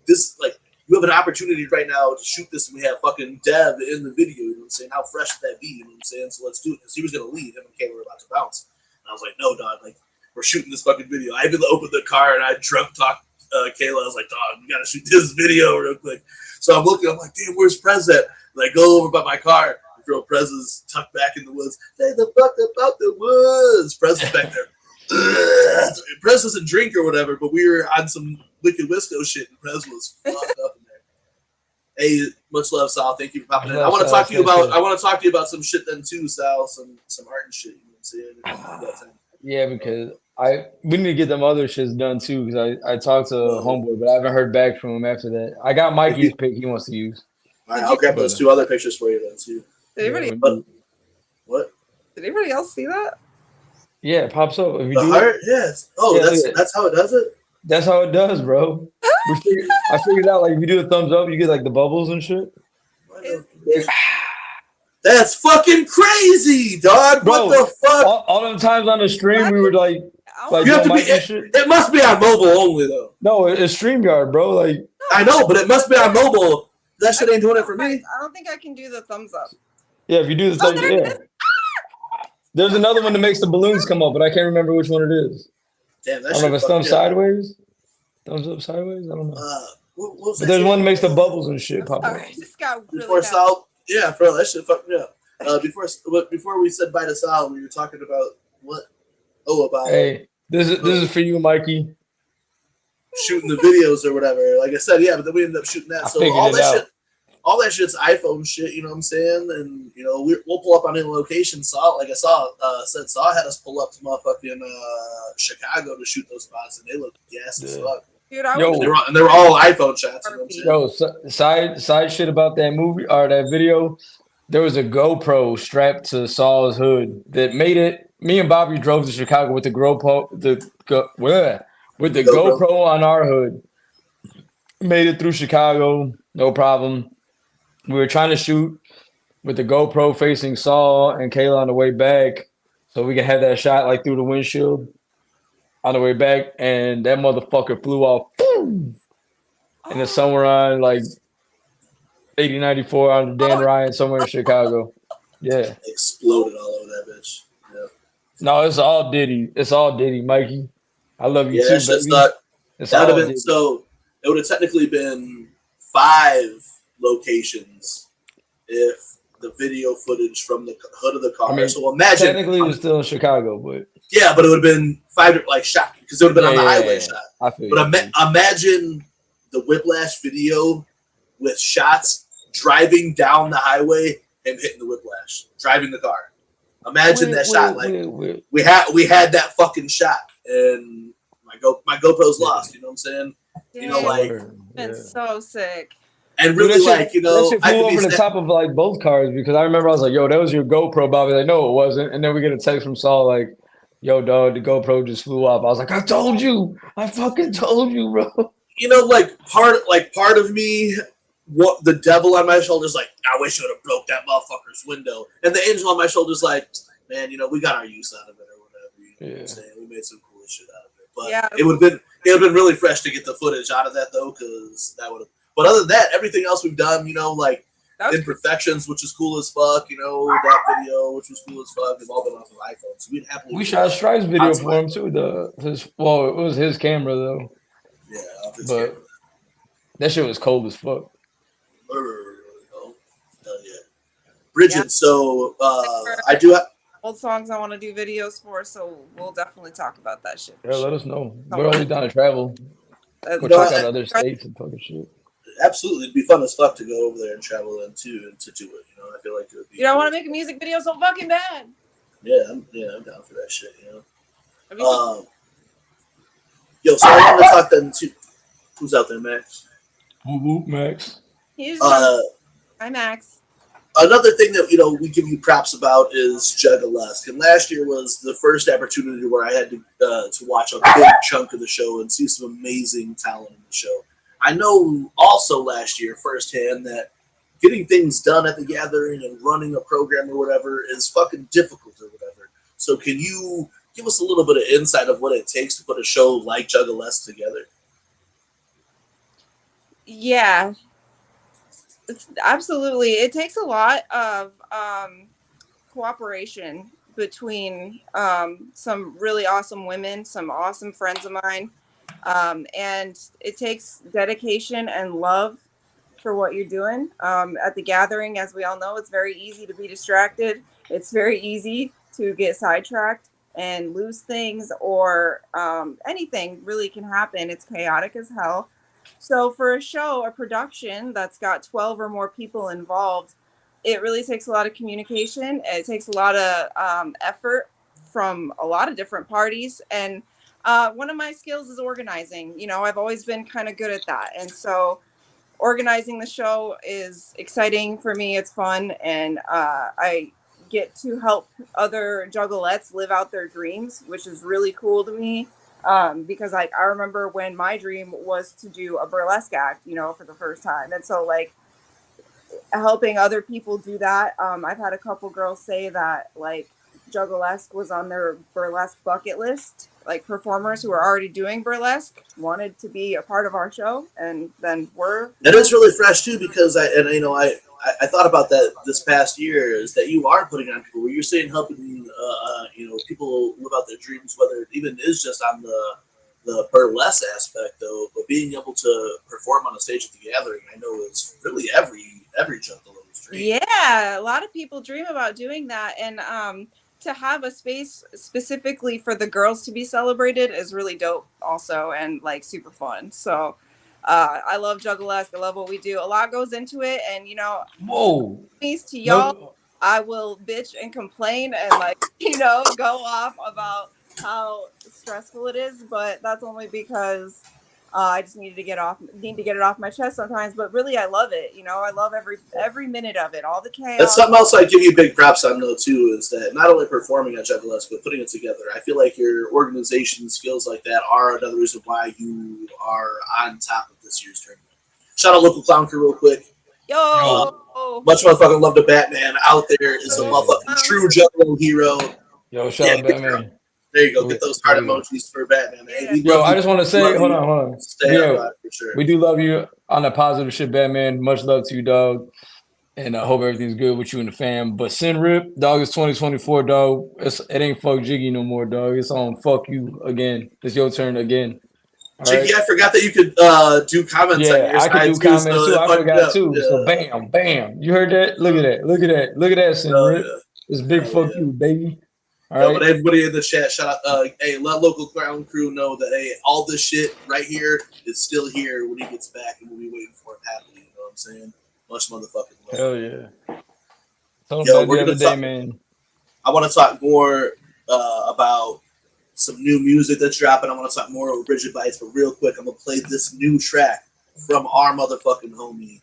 this, like, you have an opportunity right now to shoot this, and we have fucking Dev in the video, you know what I'm saying? How fresh would that be, you know what I'm saying? So let's do it, because he was going to leave. Him and Kayla were about to bounce. And I was like, no, dog, like, we're shooting this fucking video. I even opened the car, and I drunk talked Kayla. I was like, dog, we got to shoot this video real quick. So I'm looking, I'm like, damn, where's Prez at? And I go over by my car, and throw Prez's tucked back in the woods. Stay the fuck about the woods. Prez is back there. Prez doesn't drink or whatever, but we were on some Wicked Wisco shit, and Prez was fucked up in there. Hey, much love, Sal. Thank you for popping in. I want to talk to you about some shit then too, Sal. Some art and shit. You know what I'm saying? Yeah, because we need to get them other shits done too. Because I talked to Homeboy, but I haven't heard back from him after that. I got Mikey's pic he wants to use. All right, I'll grab those 2 other pictures for you then too. What? Did anybody else see that? Yeah, it pops up. If you the heart? Yes. Oh, yeah, that's how it does it? That's how it does, bro. I figured out, like, if you do a thumbs up, you get, like, the bubbles and shit. That's fucking crazy, dog. Bro, what the fuck? All them times on the stream, we were, like you have to be, it must be on mobile only, though. No, it's StreamYard, bro. Like, I know, but it must be on mobile. That shit ain't doing it for me. I don't think I can do the thumbs up. Yeah, if you do the thumbs up, yeah. There's another one that makes the balloons come up, but I can't remember which one it is. Damn, I don't know if it's thumbs sideways. Thumbs up sideways? I don't know. But there's one that makes the bubbles and shit pop up. Just got really before Sal, yeah, bro, that shit fucked me up. Before we said bye to Sal, we were talking about what? Oh, about hey, this is for you, Mikey. Shooting the videos or whatever. Like I said, yeah, but then we ended up shooting that. So all that shit's iPhone shit, you know what I'm saying? And you know, we'll pull up on any location. Saw had us pull up to motherfucking Chicago to shoot those spots, and they look gas as fuck. Dude, they were all iPhone shots. You know what I'm saying? Side shit about that movie or that video. There was a GoPro strapped to Saul's hood that made it. Me and Bobby drove to Chicago with the GoPro, with the GoPro on our hood. Made it through Chicago, no problem. We were trying to shoot with the GoPro facing Saul and Kayla on the way back, so we could have that shot like through the windshield on the way back, and that motherfucker flew off. Boom! And it's somewhere on like 8094 on the Dan Ryan somewhere in Chicago. Yeah. Exploded all over that bitch. Yeah. No, it's all Diddy. It's all Diddy, Mikey. I love you too, baby. So it would have technically been 5 locations if the video footage from the hood of the car. I mean, so imagine technically it was still in Chicago, but yeah, but it would have been 5 like shot because it would have been on the highway shot. I feel but imagine the Whiplash video with shots driving down the highway and hitting the Whiplash, driving the car. Imagine that shot. We had that fucking shot, and my GoPro's lost. You know what I'm saying? Yeah. You know, like it's so sick. And really, dude, like, you know, that shit flew over the top of like both cars because I remember I was like, "Yo, that was your GoPro, Bobby." Like, no, it wasn't. And then we get a text from Saul like, "Yo, dog, the GoPro just flew off." I was like, "I told you, I fucking told you, bro." You know, like part of me, what the devil on my shoulder's like, I wish I would have broke that motherfucker's window, and the angel on my shoulder's like, man, you know, we got our use out of it or whatever. You know what I'm saying? We made some cool shit out of it, but it would have been really fresh to get the footage out of that though, because that would have. But other than that, everything else we've done, you know, like Imperfections, which is cool as fuck, you know, that video, which was cool as fuck, they've all been off of iPhone. So we'd happily. We shot Stripe's video for him too. It was his camera though. Yeah, but that shit was cold as fuck. Hell yeah. Brigid, so I do have old songs I want to do videos for, so we'll definitely talk about that shit. Yeah, let us know. We're always down to travel. We'll check out other states and fucking shit. Absolutely, it'd be fun as fuck to go over there and travel and to do it. You know, I feel like it would be. You don't want to make a music video so fucking bad. Yeah, I'm down for that shit. You know. Yo, so I want to talk then to who's out there, Max. Whoop, Max. Hi, Max. Another thing that, you know, we give you props about is Juggalesk. And last year was the first opportunity where I had to watch a big chunk of the show and see some amazing talent in the show. I know also last year firsthand that getting things done at the gathering and running a program or whatever is fucking difficult or whatever. So can you give us a little bit of insight of what it takes to put a show like Juggalesque together? Yeah, absolutely. It takes a lot of cooperation between some really awesome women, some awesome friends of mine. And it takes dedication and love for what you're doing. At the gathering, as we all know, it's very easy to be distracted. It's very easy to get sidetracked and lose things, or anything really can happen. It's chaotic as hell. So for a show, a production that's got 12 or more people involved, it really takes a lot of communication. It takes a lot of effort from a lot of different parties. And one of my skills is organizing. You know, I've always been kind of good at that. And so organizing the show is exciting for me. It's fun. And I get to help other juggalettes live out their dreams, which is really cool to me. Because I remember when my dream was to do a burlesque act, you know, for the first time. And so like helping other people do that. I've had a couple girls say that like Juggalesque was on their burlesque bucket list. Like performers who are already doing burlesque wanted to be a part of our show, and then were. And it's really fresh too, because I thought about that this past year, is that you are putting on people where you're saying helping people live out their dreams, whether it even is just on the burlesque aspect though, but being able to perform on a stage at the gathering, I know is really every juggalo's dream. Yeah, a lot of people dream about doing that, and to have a space specifically for the girls to be celebrated is really dope also, and like super fun. So I love Juggalesque. I love what we do. A lot goes into it, and you know, to y'all, I will bitch and complain and like, you know, go off about how stressful it is, but that's only because I just need to get it off my chest sometimes. But really, I love it. You know, I love every minute of it, all the chaos. That's something else I give you big props on though too, is that not only performing at Juggalesque, but putting it together. I feel like your organization skills like that are another reason why you are on top of this year's tournament. Shout out local clown crew real quick. Yo, much motherfucking love to Batman out there is a motherfucking true juggalo hero. Yo, shout out Batman. There you go. Get those heart emojis for Batman. Man. Yo, I just want to say, hold on. Stay alive for sure. We do love you on the positive shit, Batman. Much love to you, dog. And I hope everything's good with you and the fam. But Sin Rip, dog, it's 2024, dog. It ain't fuck Jiggy no more, dog. It's on fuck you again. It's your turn again. Jiggy, I forgot that you could do comments. Yeah, I could do comments too. I forgot too. Yeah. So bam, bam. You heard that? Look at that. Look at that. Look at that, Sin Rip. Yeah. It's big fuck you, baby. But everybody in the chat, shout out, hey, let local clown crew know that, hey, all this shit right here is still here when he gets back, and we'll be waiting for him happily. You know what I'm saying? Much motherfucking love. Hell yeah. Yo, we're gonna talk, man. I want to talk more about some new music that's dropping. I want to talk more over Brigid Bites, but real quick, I'm gonna play this new track from our motherfucking homie,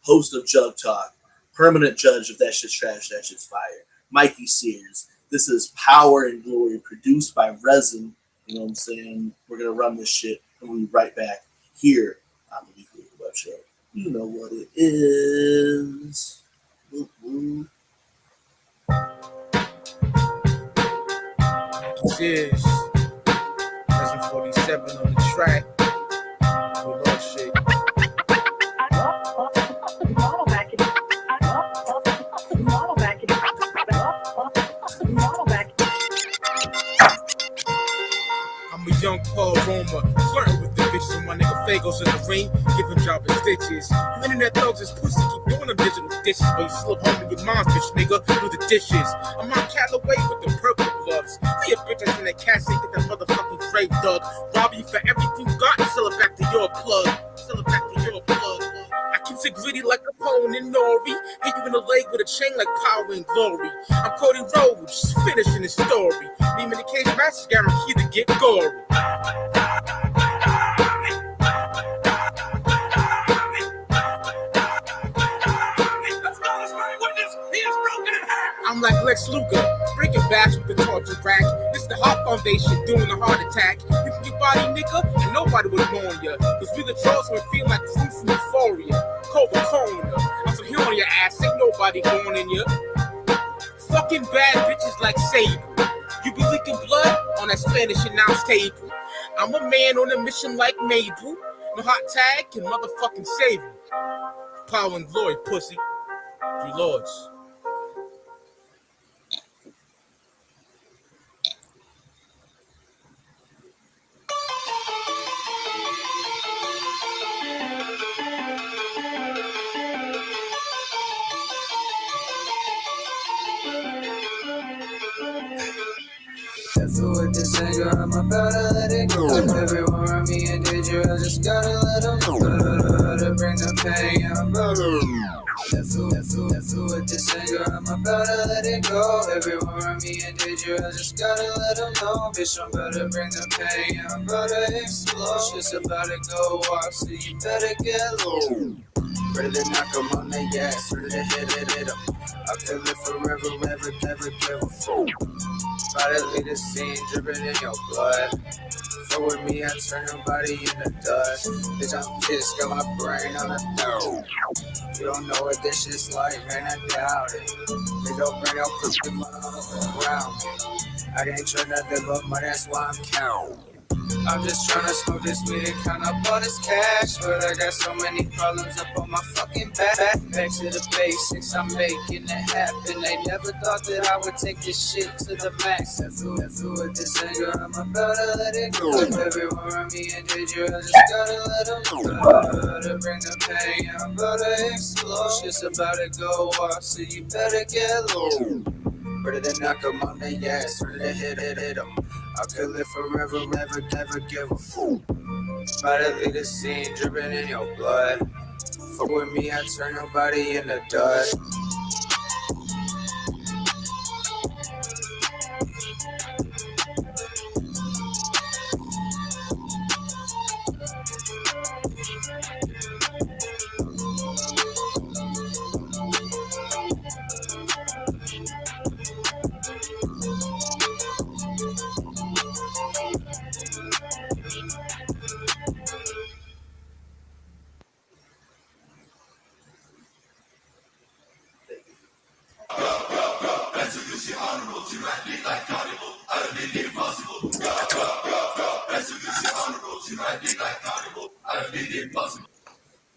host of JuggTalk, permanent judge of That Shit's Trash, That Shit's Fire, Mike Sears. This is Power and Glory, produced by Resin. You know what I'm saying? We're going to run this shit, and we'll be right back here on the Weekly Wicked Webshow. You know what it is. Woo-woo. Cheers. Resin 47 on the track. Good old shit. I'm a young Paul Roma, flirting with the bitches when my nigga Fago's in the ring, giving job and stitches. You internet thugs is pussy, keep doing them digital dishes, but you slip home in your mom's bitch, nigga, do the dishes. I'm on Callaway with the purple gloves. Be a bitch that's in that cash, get that motherfucking grave dug. Rob you for everything you got and sell it back to your plug. Sell it back to your plug. I keep it gritty like Capone and Nori. Hit you in the leg with a chain like Power and Glory. I'm Cody Rhodes, finishing the story. Me and the cage matches guaranteed to get gory. I'm like Lex Luger, Breaking backs with the torture rack. This the heart foundation doing the heart attack. If your body, nigga, and nobody would mourn ya. Cause we the trolls when feel like the from euphoria. Cold corner. I'm so here on your ass, ain't nobody going in ya. Fucking bad bitches like Sable. You be leaking blood on that Spanish announce table. I'm a man on a mission like Mabel. No hot tag can motherfucking save me. Power and glory, pussy. Three lords. With this anger, I'm about to let it go. Everyone around me in danger, I just gotta let them know. To bring the pain, I'm about to. With this anger, I'm about to let it go. Everyone around me in danger, I just gotta let them know. Bitch, I'm about to bring the pain, I'm about to explode. Shit's about to go off, so you better get low. Ready to knock 'em on the ass, ready to hit 'em. I'll kill it forever, never give a fuck. About to leave the scene, dripping in your blood. Fuck with me, I turn your body into dust. Bitch, I'm pissed, got my brain on the throat. You don't know what this shit's like, man, I doubt it. They don't bring out pussy motherfuckers around me. I can't try nothing but money, that's why I'm counting. I'm just trying to smoke this weed and count up all this cash. But I got so many problems up on my fucking back. Back to the basics, I'm making it happen. They never thought that I would take this shit to the max. With this anger, I'm about to let it go. Everyone around me in danger, I just gotta let them know. To bring the pain, I'm about to explode. Shit's about to go off, so you better get low. Ready to knock 'em on the ass, ready to hit 'em. I'll kill it forever, never give a fuck. About to leave the scene, dripping in your blood. Fuck with me, I turn your body into dust.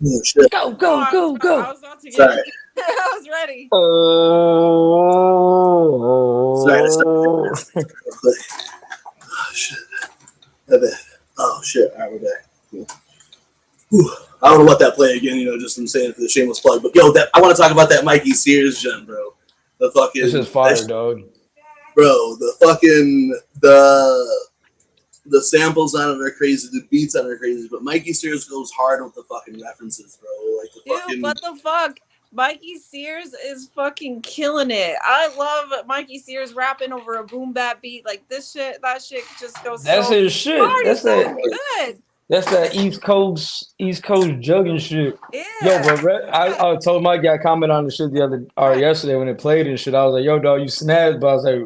Oh, shit. Go. I was about to get Sorry. I was ready. Sorry. Oh, shit. My bad. Oh, shit. All right, we're back. Cool. Whew. I don't know what that play again, just I'm saying for the shameless plug. But, yo, I want to talk about that Mikey Sears gem, bro. The fucking. This is fire, dog. Bro, the samples on it are crazy, the beats on it are crazy, but Mikey Sears goes hard with the fucking references, bro. Like Dude, what the fuck? Mikey Sears is fucking killing it. I love Mikey Sears rapping over a boom bap beat. Like that shit just goes That's so his shit. hard. That's so that. Good. That's that East Coast jugging shit. Yeah. Yo, but I told Mike, I commented on the shit yesterday when it played and shit. I was like, yo, dog, you snapped, but I was like,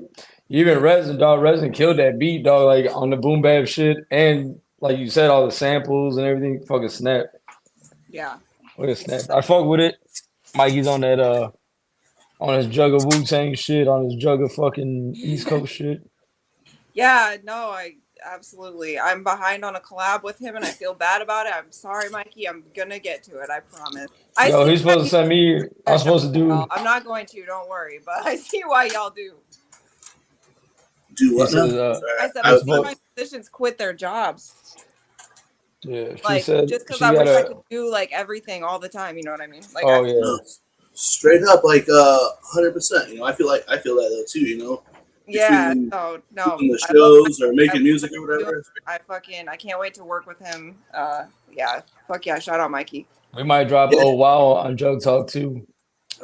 even Resin, dog, Resin killed that beat, dog, like on the boom bap shit, and like you said, all the samples and everything, fucking snap. Yeah. Fucking snap. I fuck with it. Mikey's on that on his Jugga Wu-Tang shit, on his Jugga fucking East Coast shit. Yeah, no, absolutely. I'm behind on a collab with him and I feel bad about it. I'm sorry, Mikey. I'm gonna get to it, I promise. Yo, he's supposed to send me. I'm supposed to do. I'm not going to, don't worry, but I see why y'all do. Do what? I said I see why musicians quit their jobs. Yeah, she like said just because I wish I could do like everything all the time, you know what I mean? Like, straight up, like 100%. I feel that though too. Yeah, no. The shows or making music or whatever. I can't wait to work with him. Yeah, fuck yeah! Shout out Mikey. We might drop wow on JuggTalk too.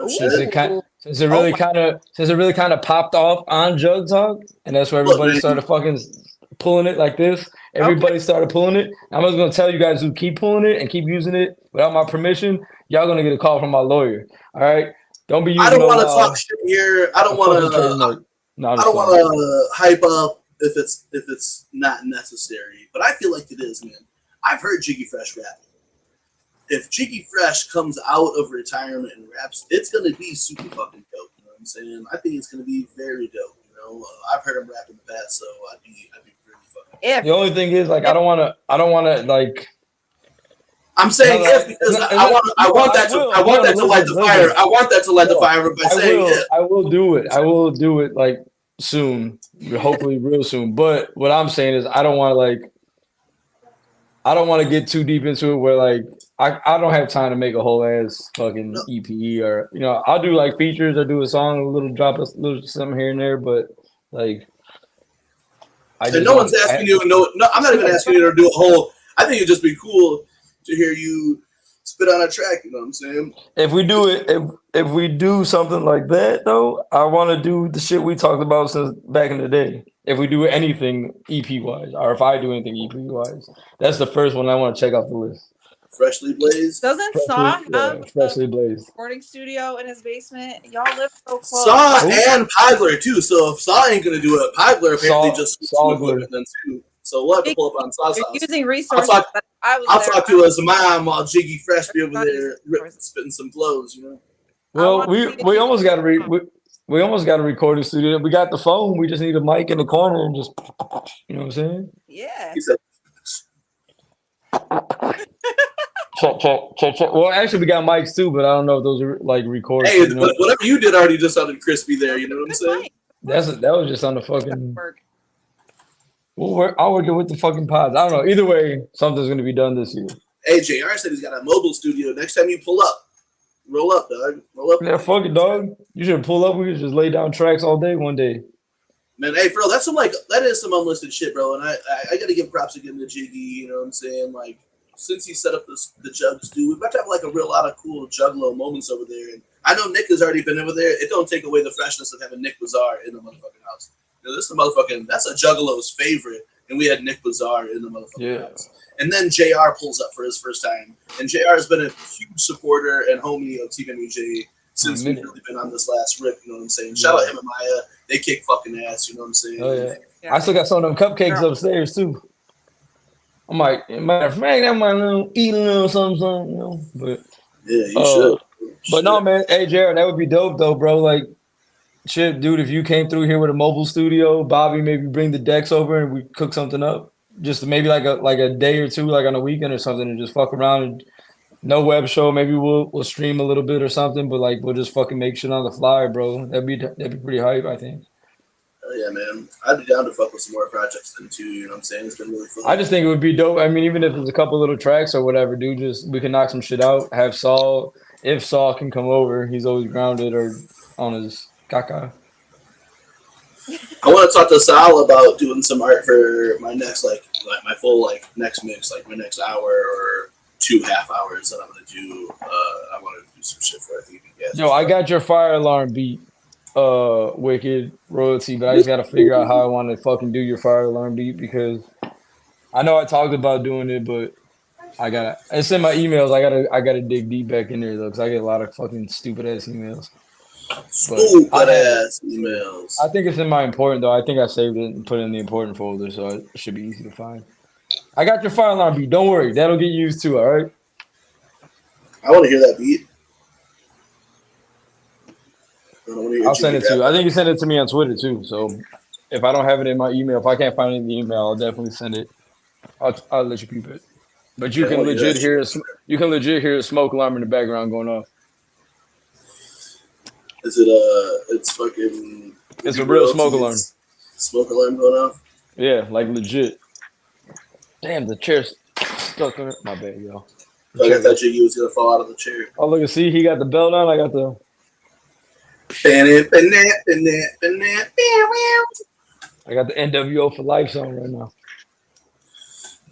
Since it really kind of popped off on JuggTalk, and that's where everybody started fucking pulling it like this. Everybody started pulling it. I'm just gonna tell you guys who keep pulling it and keep using it without my permission. Y'all gonna get a call from my lawyer. All right, don't be using. I don't want to talk shit here. I don't want to. Not I don't want to hype up if it's not necessary, but I feel like it is, man. I've heard Jiggy Fresh rap. If Jiggy Fresh comes out of retirement and raps, it's gonna be super fucking dope. You know what I'm saying? I think it's gonna be very dope. You know, I've heard him rap in the past, so I'd be really fucking. The only thing is, like, I don't want to like. I'm saying if because I want that to light the fire. I want that to light the fire by saying if. I will do it. I will do it like soon, hopefully real soon. But what I'm saying is I don't want to get too deep into it where like I don't have time to make a whole ass fucking EP or I'll do like features or do a song, a little drop a little something here and there, but like no one's asking you. No, I'm not even asking you to do a whole. I think it'd just be cool to hear you spit on a track, you know what I'm saying? If we do it, if we do something like that though, I want to do the shit we talked about since back in the day. If we do anything EP wise, or if I do anything EP wise, that's the first one I want to check off the list. Freshly Blazed. Doesn't Saw have Freshly Blazed recording studio in his basement? Y'all live so close. Saw and Pidler too. So if Saw ain't gonna do it, Pidler apparently just equipment then too. So we'll have to pull up on Saw's house. Using resources. I'll talk to his mom while Jiggy Fresh be over there spitting some flows, you know. Well, we almost got we almost got a recording studio. We got the phone. We just need a mic in the corner and just you know what I'm saying? Yeah. He said, check. Well, actually, we got mics too, but I don't know if those are like recorded. Hey, whatever you did already just sounded crispy there. You know what I'm saying? That was just on the fucking. I'll work it with the fucking pods. I don't know. Either way, something's gonna be done this year. Hey, JR said he's got a mobile studio. Next time you pull up, roll up, dog. Roll up. Yeah, fuck it, dog. You should pull up. We could just lay down tracks all day one day. Man, hey, bro, that is some unlisted shit, bro. And I gotta give props again to Jiggy. You know what I'm saying? Like, since he set up the Jugs, dude, we're about to have like a real lot of cool Juggalo moments over there. And I know Nick has already been over there. It don't take away the freshness of having Nick Bazaar in the motherfucking house. This is that's a Juggalo's favorite, and we had Nick Bazaar in the motherfucking house. And then JR pulls up for his first time, and JR has been a huge supporter and homie of TeamMUJ since we've really been on this last rip. You know what I'm saying? Shout out him and Maya. They kick fucking ass. You know what I'm saying? Oh yeah. I still got some of them cupcakes upstairs too. I'm like, matter of fact, I might eat a little something, you know. But yeah, you should. But no, man. Hey, Jared, that would be dope though, bro. Like. Shit, dude, if you came through here with a mobile studio, Bobby, maybe bring the decks over and we cook something up. Just maybe like a day or two, like on a weekend or something, and just fuck around and no web show. Maybe we'll stream a little bit or something, but like we'll just fucking make shit on the fly, bro. That'd be pretty hype, I think. Oh yeah, man. I'd be down to fuck with some more projects then too, you know what I'm saying? It's been really fun. I just think it would be dope. I mean, even if it's a couple little tracks or whatever, dude, just we can knock some shit out. Have Saul, if Saul can come over, he's always grounded or on his caca. I want to talk to Sal about doing some art for my next, like my full, next mix, like my next hour or 2.5 hours that I'm going to do. I want to do some shit for, I think, you guys. Yo, I got your fire alarm beat, Wicked royalty, but I just got to figure out how I want to fucking do your fire alarm beat because I know I talked about doing it, but it's in my emails. I gotta dig deep back in there though, because I get a lot of fucking stupid ass emails. Stupid ass emails. I think it's in my important though. I think I saved it and put it in the important folder, so it should be easy to find. I got your fire alarm beat. Don't worry, that'll get used too. All right. I want to hear that beat. I'll send it to you. I think you sent it to me on Twitter too. So if I don't have it in my email, if I can't find it in the email, I'll definitely send it. I'll let you peep it. But you can legit hear a smoke alarm in the background going off. Is it it's fucking? It's a real smoke alarm. Smoke alarm going off? Yeah, like legit. Damn, the chair's stuck in it. My bad, y'all. I thought you was gonna fall out of the chair. Oh, look, see, he got the belt on. I got the. I got the NWO for life song right now.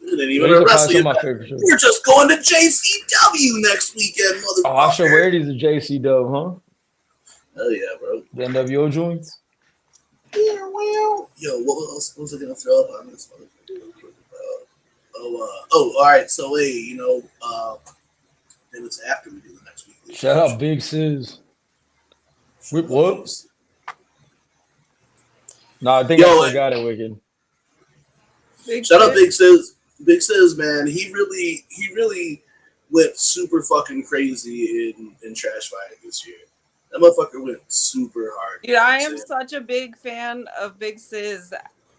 You didn't even arrest you. We're just going to JCW next weekend, motherfucker. Oh, I sure wear these at JCW, huh? Hell yeah, bro. The NWO joints. Yo, what else was I gonna throw up on this one? All right. So hey, then it's after we do the next week. Shout out Big Sis. Whip whoops. No, I think I still got it, Wicked. Shout out Big Sis. Big Sis, man. He really went super fucking crazy in Trash Fire this year. That motherfucker went super hard. Dude, I am such a big fan of Big Sis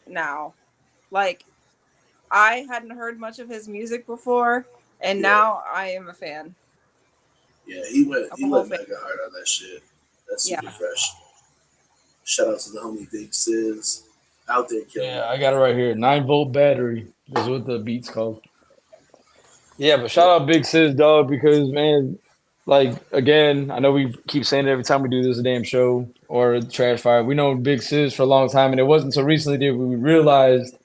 now. Like, I hadn't heard much of his music before, and now I am a fan. Yeah, he went mega hard on that shit. That's super fresh. Shout out to the homie Big Sis out there killing. Yeah, I got it right here. 9-volt battery is what the beat's called. Yeah, but shout out Big Sis, dog, because man, like again, I know we keep saying it every time we do this damn show or Trash Fire. We know Big Sis for a long time, and it wasn't until recently that we realized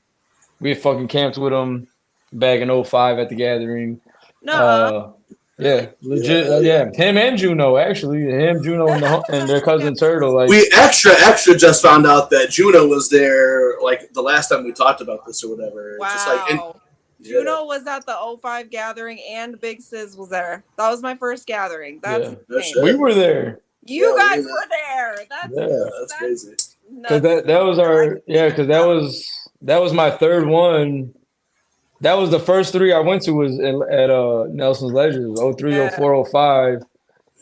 we had fucking camped with him back in 05 at the gathering. Yeah, legit. Yeah, him and Juno, actually. Him, Juno, and their cousin Turtle. Like, we extra just found out that Juno was there, like, the last time we talked about this or whatever. Wow. Just like, Juno was at the 05 gathering, and Big Sis was there. That was my first gathering. That's insane. We were there. You guys were there. That's crazy. Because that was our because that was my third one. That was the first three I went to was at Nelson's Legends, 03, 04, 05.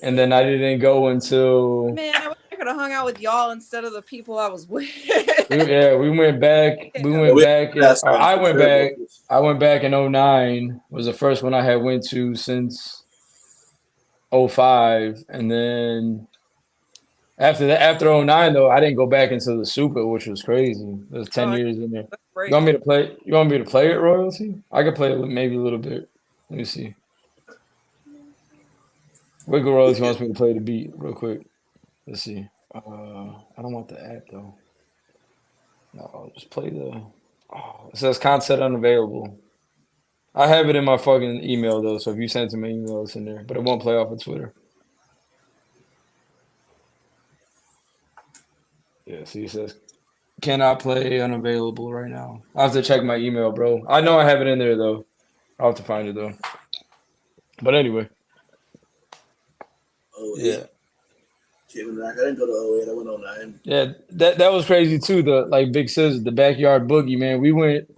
And then I didn't go until... Man, I wish I could have hung out with y'all instead of the people I was with. we went back. I went back in 09. Was the first one I had went to since 05. And then after 09, though, I didn't go back into the Super, which was crazy. There's 10 years in there. You want me to play? You want me to play it, Royalty? I can play it maybe a little bit. Let me see. Wiggle Royalty wants me to play the beat real quick. Let's see. I don't want the app though. No, I'll just play the. Oh, it says content unavailable. I have it in my fucking email though, so if you send it to my email, it's in there. But it won't play off of Twitter. Yeah, see, it says cannot play unavailable right now. I have to check my email, bro. I know I have it in there though. I'll have to find it though. But anyway. Yeah. I didn't go to 08. I went 09. Yeah, that was crazy too. The like Big Sis, the backyard boogie, man. We went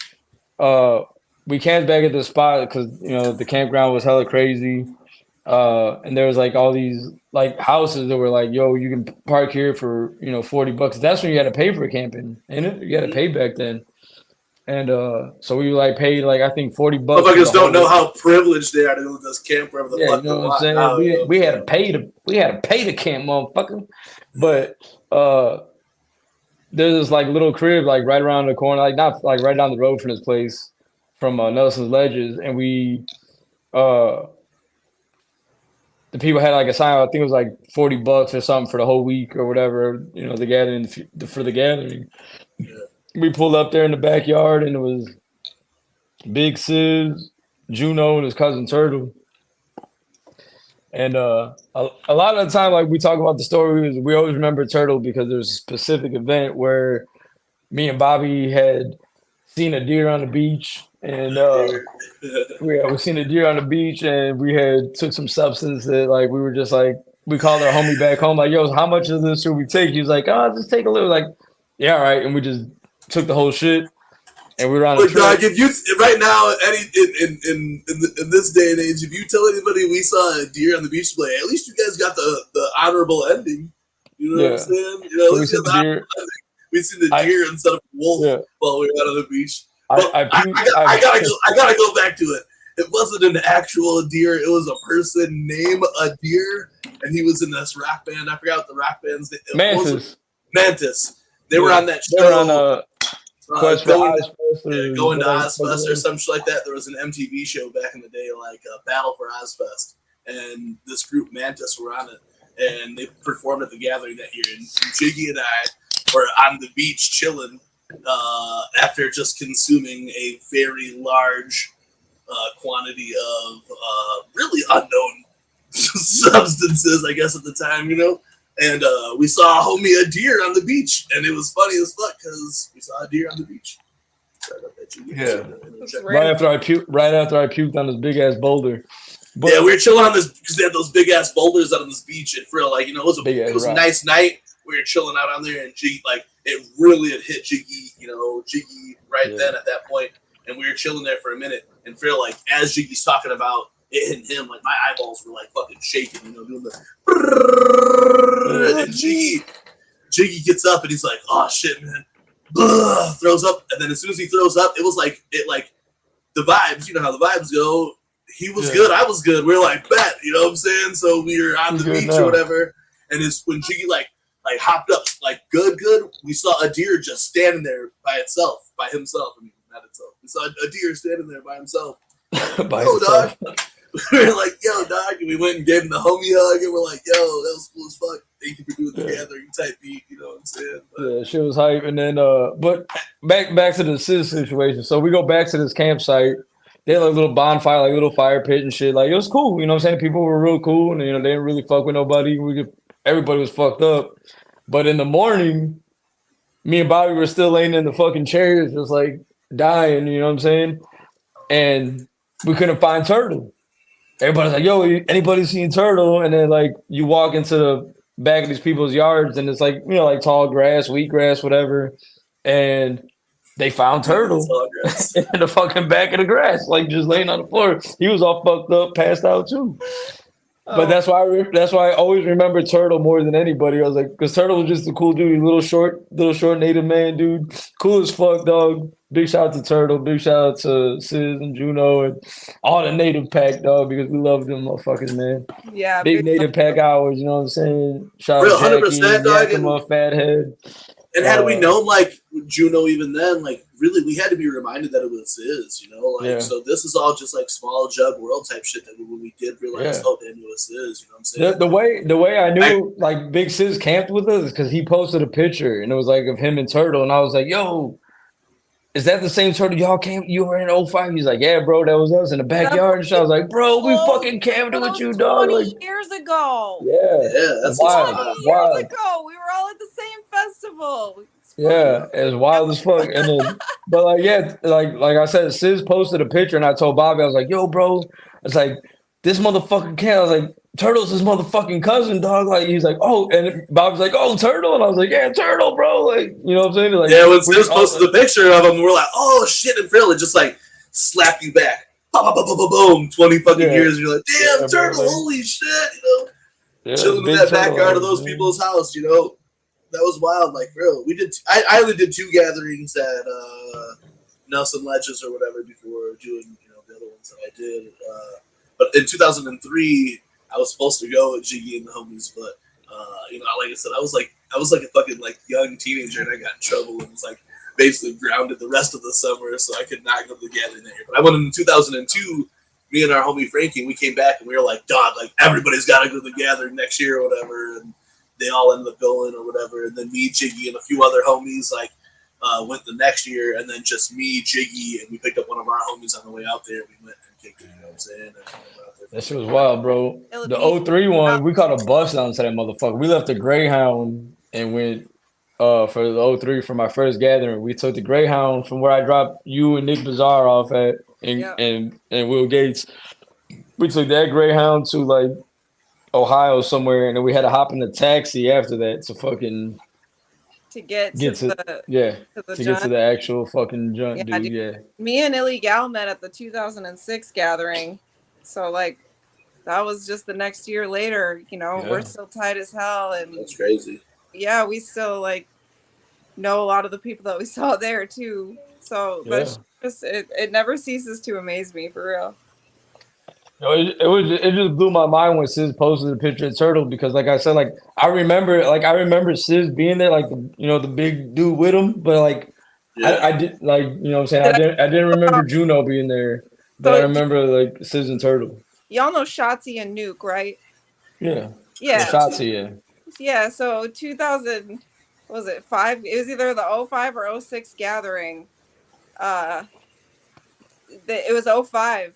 we camped back at the spot because the campground was hella crazy. And there was like all these like houses that were like, yo, you can park here for $40. That's when you had to pay for camping, ain't it? You had to pay back then. And so we like paid like I think $40. Motherfuckers don't know how privileged they are to just camp wherever the fuck you know what I'm saying? We had to pay to camp, motherfucker. But there's this like little crib like right around the corner, like not like right down the road from this place, from Nelson's Ledges, and we the people had like a sign. I think it was like $40 or something for the whole week or whatever. The gathering for the gathering. Yeah. We pulled up there in the backyard, and it was Big Sis, Juno, and his cousin Turtle. And a lot of the time, like we talk about the story, we always remember Turtle because there's a specific event where me and Bobby had seen a deer on the beach. And we seen a deer on the beach, and we had took some substance that like we were just like we called our homie back home like, yo, how much of this should we take? He was like, oh, just take a little. Like, yeah, all right. And we just took the whole shit, and we were on a trip. Dog, if you right now in this day and age, if you tell anybody we saw a deer on the beach, play, at least you guys got the honorable ending. You know what I'm saying? We seen the deer instead of wolf while we were out on the beach. I gotta go back to it. It wasn't an actual deer. It was a person named a deer, and he was in this rock band. I forgot what the rock band's name. Mantis. They were on that show. They were on Quest for Ozfest going to Ozfest or some shit like that. There was an MTV show back in the day, like Battle for Ozfest, and this group Mantis were on it, and they performed at the gathering that year. And Jiggy and I were on the beach chilling. After just consuming a very large quantity of really unknown substances, I guess at the time, and we saw a deer on the beach, and it was funny as fuck because we saw a deer on the beach. Yeah, right after I puked on this big ass boulder. Yeah, we were chilling on this because they had those big ass boulders out on this beach, and for like it was a nice night. we were chilling out on there, and Jiggy, like, it really had hit Jiggy, Jiggy right then at that point, and we were chilling there for a minute, and feel like as Jiggy's talking about it hitting him, like my eyeballs were like fucking shaking, doing the and Jiggy gets up and he's like, oh shit, man. Throws up, and then as soon as he throws up, it was like the vibes, you know how the vibes go. He was good, I was good. We were like, bet, you know what I'm saying? So we were on the beach or whatever, and it's when Jiggy like hopped up, like good, we saw a deer just standing there by himself. I mean, not itself. We saw a deer standing there by himself. By himself. Dog. We were like, yo, dog, and we went and gave him the homie hug, and we're like, yo, that was cool as fuck. Thank you for doing the gathering type beat, you know what I'm saying? But, yeah, she was hype. And then, but back to the Sis situation. So we go back to this campsite. They had like a little bonfire, like a little fire pit and shit. Like, it was cool, you know what I'm saying? People were real cool, and, they didn't really fuck with nobody. Everybody was fucked up. But in the morning, me and Bobby were still laying in the fucking chairs, just like dying, you know what I'm saying? And we couldn't find Turtle. Everybody's like, yo, anybody seen Turtle? And then, like, you walk into the back of these people's yards, and it's like, like tall grass, wheatgrass, whatever. And they found Turtle in the fucking back of the grass, like just laying on the floor. He was all fucked up, passed out too. But that's why I always remember Turtle more than anybody. I was like, because Turtle was just a cool dude, little short native man dude, cool as fuck, dog. Big shout out to Turtle, big shout out to Sis and Juno and all the native pack, dog, because we love them motherfuckers, man. Yeah, big native pack hours, you know what I'm saying? Shout real, out to Jackie, 100%, dog. Yakima, Fathead. And had we known, like, Juno even then, like, really, we had to be reminded that it was Sis, So this is all just, like, small Jug World type shit that when we did realize, oh, damn, it was Sis, you know what I'm saying? The way I knew, like, Big Sis camped with us is because he posted a picture, and it was, like, of him and Turtle, and I was like, yo, is that the same Turtle you were in 05? He's like, yeah, bro, that was us in the backyard. And I was like, bro, we fucking camped with you, dog. 20 years ago. Yeah, that's wild. 20 years ago. We were all at the same festival. Yeah, it was wild as fuck. And then, but like I said, Sis posted a picture, and I told Bobby, I was like, yo, bro, it's like this motherfucking cat. I was like, Turtle's his motherfucking cousin, dog. Like, he's like, oh, and Bob's like, oh, Turtle, and I was like, yeah, Turtle, bro. Like, you know what I'm saying? Like, yeah, when Sis posted the picture of him, we're like, oh shit, and Phil, it just like slapped you back. Boom, 20 fucking years, and you're like, damn, Turtle, like, holy shit, chilling in that backyard of those people's house, That was wild, like, bro. We did. I only did 2 gatherings at Nelson Ledges or whatever before doing, the other ones that I did. But in 2003, I was supposed to go with Jiggy and the homies, but like I said, I was like a fucking like young teenager, and I got in trouble and was like basically grounded the rest of the summer, so I could not go to the gathering that year. But I went in 2002. Me and our homie Frankie, we came back and we were like, dog, like everybody's got to go to the gathering next year or whatever, and they all ended up going or whatever. And then me, Jiggy, and a few other homies like went the next year, and then just me, Jiggy, and we picked up one of our homies on the way out there. We went and kicked it, you know what I'm saying? That shit was wild, bro. The 03 one, we caught a bus down to that motherfucker. We left the Greyhound and went for the 03 for my first gathering. We took the Greyhound from where I dropped you and Nick Bazaar off at and Will Gates. We took that Greyhound to like Ohio somewhere, and then we had to hop in a taxi after that to fucking get to the actual fucking junk, dude. Yeah. Me and Illy Gal met at the 2006 gathering, so like that was just the next year later. We're still tight as hell, and that's crazy. Yeah, we still like know a lot of the people that we saw there too. So that's just it never ceases to amaze me, for real. It just blew my mind when Sis posted a picture of Turtle, because like I said, like I remember Sis being there, like the big dude with him, but like I did, like, you know what I'm saying, I didn't remember Juno being there, but I remember like Sis and Turtle. Y'all know Shotzi and Nuke, right? Yeah. Shotzi, yeah. Yeah, so 2000, was it 5? It was either the 05 or 06 gathering. It was 05.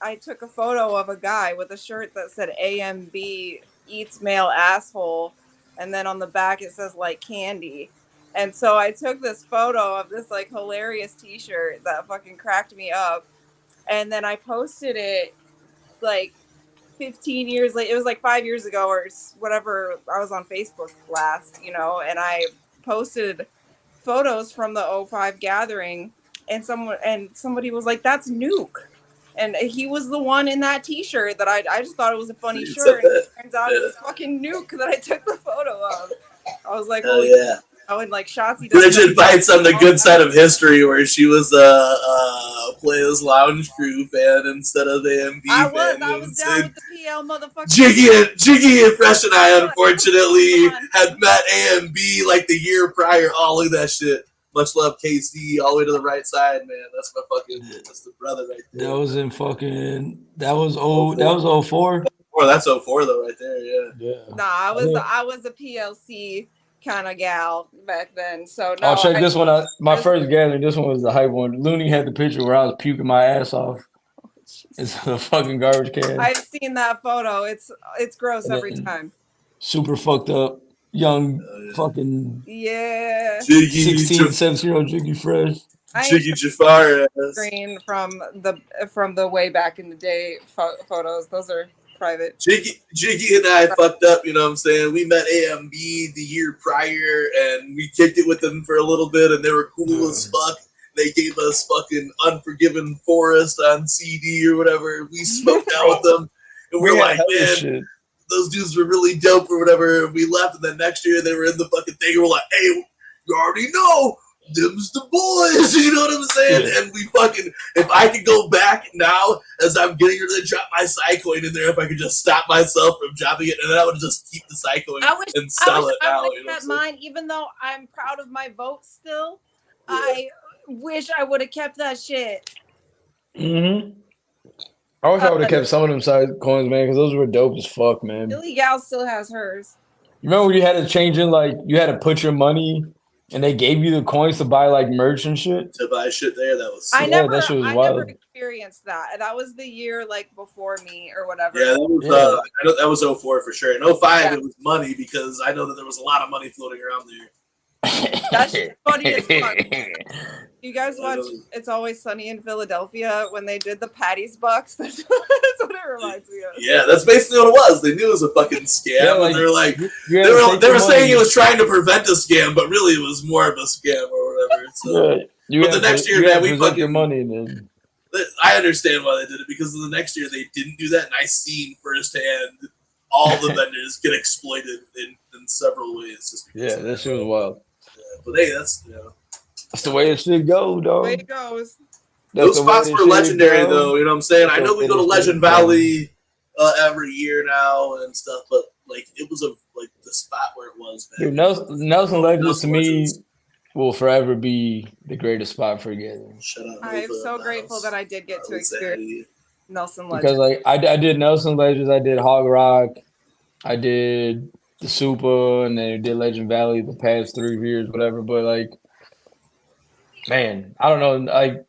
I took a photo of a guy with a shirt that said AMB eats male asshole, and then on the back it says like candy. And so I took this photo of this like hilarious t-shirt that fucking cracked me up, and then I posted it like 15 years later. It was like 5 years ago or whatever. I was on Facebook last, you know, and I posted photos from the 05 gathering, and somebody was like, "That's Nuke." And he was the one in that T-shirt that I just thought it was a funny shirt. And it turns out it was fucking Nuke that I took the photo of. I was like, oh yeah. Oh, and like Shotzi. Brigid Bites on the good side of history, where she was a Players Lounge Crew fan instead of the AMB fan. I was down with the PL motherfucker. Jiggy and Fresh and I unfortunately had met AMB like the year prior. Oh, look at that shit. Much love, KC, all the way to the right side, man. That's my that's the brother right there. That was in fucking. That was 04. Oh, that's 04 though, right there. Yeah. Nah, I was a PLC kind of gal back then. So no. I'll check this one out. My first gathering. This one was the hype one. Looney had the picture where I was puking my ass off. It's a fucking garbage can. I've seen that photo. It's gross every time. Super fucked up. Young fucking 16, 17-year-old Jiggy Fresh. Jiggy Jafar screen from the way back in the day photos. Those are private. Jiggy and I fucked up, you know what I'm saying? We met AMB the year prior and we kicked it with them for a little bit and they were cool as fuck. They gave us fucking Unforgiven Forest on CD or whatever. We smoked out with them and we're like, man, shit. Those dudes were really dope or whatever. We left, and then next year they were in the fucking thing. And we're like, hey, you already know, them's the boys. You know what I'm saying? Yeah. And we fucking, if I could go back now as I'm getting ready to drop my Psycoin in there, if I could just stop myself from dropping it, and then I would just keep the Psycoin and sell it now. I would have kept mine, even though I'm proud of my vote still. Yeah. I wish I would have kept that shit. Mm-hmm. I wish I would have kept some of them side coins, man, because those were dope as fuck, man. Billy Gal still has hers. You remember when you had to change in, like, you had to put your money, and they gave you the coins to buy, like, merch and shit? To buy shit there? That was I never experienced that. That was the year, like, before me or whatever. Yeah, that was, I know that was 04 for sure. In 05, it was money, because I know that there was a lot of money floating around there. That's funny as fuck. You guys watch It's Always Sunny in Philadelphia when they did the Patty's Bucks? That's what it reminds me of. Yeah, that's basically what it was. They knew it was a fucking scam. Yeah, like, and they're like, they were saying it was trying to prevent a scam, but really it was more of a scam or whatever. So, but the next year, man, we fucking your money. Then I understand why they did it, because the next year they didn't do that, and I seen firsthand all the vendors get exploited in several ways. Just that shit was wild. But hey, that's that's the way it should go, dog. The way it goes. Those spots were legendary, though. You know what I'm saying? I know we go to Legend Valley every year now and stuff, but like it was the spot where it was. Dude, Nelson Legends to me will forever be the greatest spot for gathering. I am so grateful that I did get to experience Nelson Legends. Because like I did Nelson Legends, I did Hog Rock, I did the Super, and then did Legend Valley the past 3 years, whatever. But like, man, I don't know, like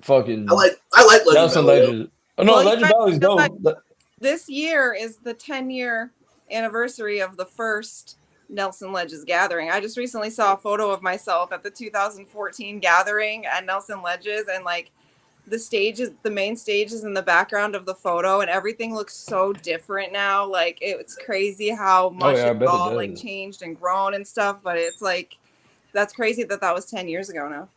fucking. I like Legend Nelson Valley. Legends. Oh no, Legend Valley's dope. This year is the 10-year anniversary of the first Nelson Ledges gathering. I just recently saw a photo of myself at the 2014 gathering at Nelson Ledges, and like the main stage is in the background of the photo, and everything looks so different now. Like it's crazy how much it's all like changed and grown and stuff. But it's like that's crazy that was 10 years ago now.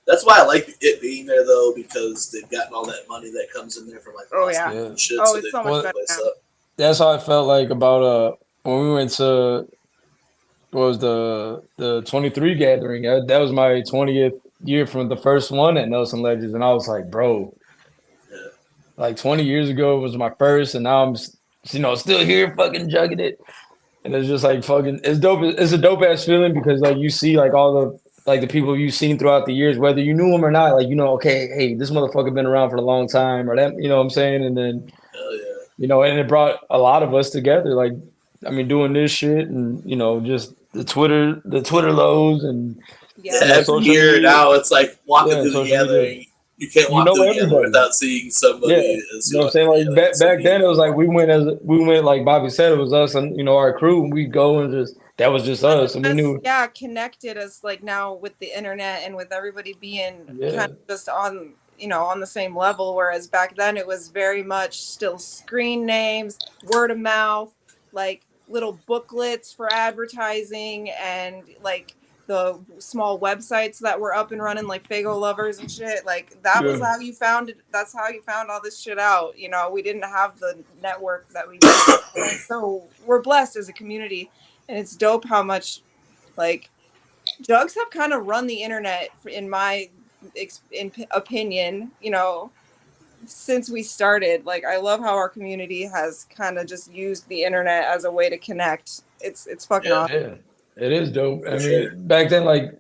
That's why I like it being there though, because they've gotten all that money that comes in there from like shit. Oh, it's so much better now. That's how I felt like about when we went to what was the 23 gathering. That was my 20th year from the first one at Nelson Ledges, and I was like, bro, like 20 years ago it was my first, and now I'm still here fucking jugging it, and it's just like fucking it's dope. It's a dope ass feeling because like you see like all the people you've seen throughout the years, whether you knew them or not, like okay, hey, this motherfucker been around for a long time, or that, you know what I'm saying, and then and it brought a lot of us together, like I mean doing this shit, and just the Twitter lows and every year now it's like walking through the gathering. You can't walk through the gathering without seeing somebody. Yeah. You know what I'm saying? Like back then it was like we went like Bobby said, it was us and our crew, and we'd go and that was just us, and we knew connected as like now with the internet and with everybody being kind of just on on the same level. Whereas back then it was very much still screen names, word of mouth, like little booklets for advertising, and like the small websites that were up and running, like Fago Lovers and shit. Like that was how you found it. That's how you found all this shit out. We didn't have the network that we do. So we're blessed as a community, and it's dope how much like Jugs have kind of run the internet in my opinion, since we started. Like, I love how our community has kind of just used the internet as a way to connect. It's fucking awesome. Yeah, it is dope. I mean, back then, like,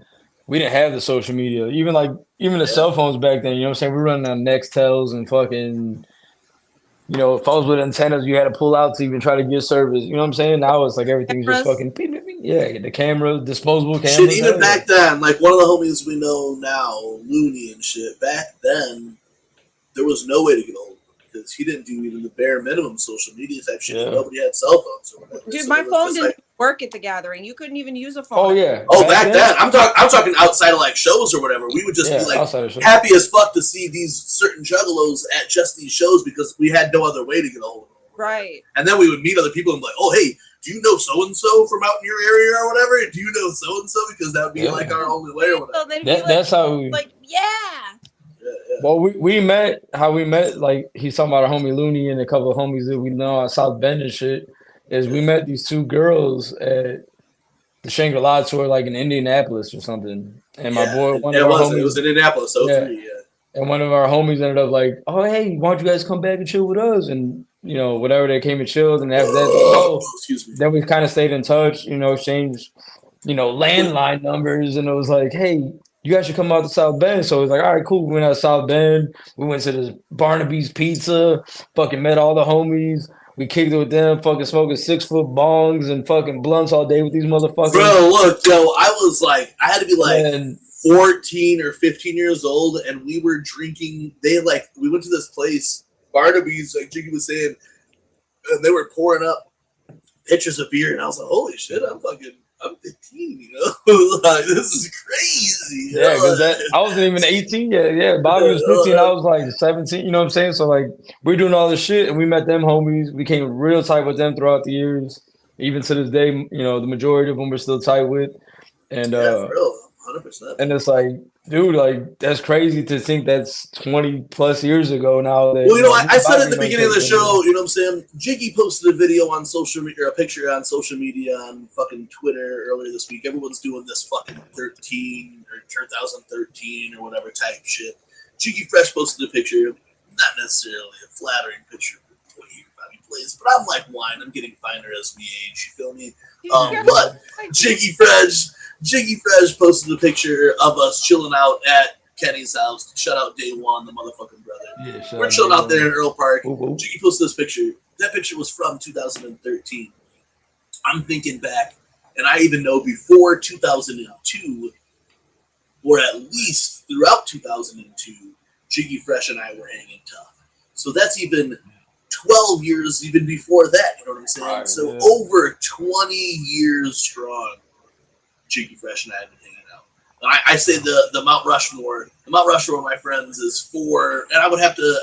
we didn't have the social media. Even the cell phones back then, you know what I'm saying? We were running on Nextels and fucking, phones with antennas you had to pull out to even try to get service. You know what I'm saying? Now it's like everything's just fucking, the camera, disposable cameras. Shit, even back then, like one of the homies we know now, Looney and shit, back then, there was no way to get a hold of him because he didn't do even the bare minimum social media type shit. Yeah. Nobody had cell phones or whatever. Dude, so my phone didn't work at the gathering. You couldn't even use a phone. Oh yeah. Oh, back then. I'm talking outside of like shows or whatever. We would just be like happy as fuck to see these certain juggalos at just these shows because we had no other way to get a hold of them. Right. And then we would meet other people and be like, oh hey, do you know so and so from out in your area or whatever? Do you know so and so? Because that would be like our only way or whatever. So that's how we Well, we met. How we met? Like he's talking about a homie Looney and a couple of homies that we know at South Bend and shit. Is we met these two girls at the Shangri-La tour, like in Indianapolis or something. And my boy, it was in Indianapolis, 03, And one of our homies ended up like, "Oh, hey, why don't you guys come back and chill with us?" And whatever, they came and chilled. And after that, then we kind of stayed in touch. Exchanged, landline numbers, and it was like, "Hey, you guys should come out to South Bend." So it was like, all right, cool. We went out to South Bend. We went to this Barnaby's Pizza, fucking met all the homies. We kicked it with them, fucking smoking 6-foot bongs and fucking blunts all day with these motherfuckers. Bro, look, I was like, I had to be like 14 or 15 years old, and we were drinking. We went to this place, Barnaby's, like Jiggy was saying, and they were pouring up pitchers of beer, and I was like, holy shit, I'm 15, like, this is crazy. Yeah, because I wasn't even 18 yet. Yeah, Bobby was 15, I was like 17, you know what I'm saying? So, like, we're doing all this shit, and we met them homies. We became real tight with them throughout the years. Even to this day, the majority of them we're still tight with. And, for real, 100%. And it's like, dude, like, that's crazy to think that's 20 plus years ago now. That, I said at the beginning of the show, you know what I'm saying? Jiggy posted a video on social media, or a picture on social media on fucking Twitter earlier this week. Everyone's doing this fucking 13 or 2013 or whatever type shit. Jiggy Fresh posted a picture, not necessarily a flattering picture of what he probably plays, but I'm like wine. I'm getting finer as we age, you feel me? But Jiggy Fresh posted a picture of us chilling out at Kenny's house. Shout out Day One, the motherfucking brother. Yeah, we're chilling out there in Earl Park. Jiggy posted this picture. That picture was from 2013. I'm thinking back, and I even know before 2002, or at least throughout 2002, Jiggy Fresh and I were hanging tough. So that's even 12 years even before that, you know what I'm saying? Right, so over 20 years strong, Jiggy Fresh and I have been hanging out. I say the Mount Rushmore, of my friends is 4, and I would have to,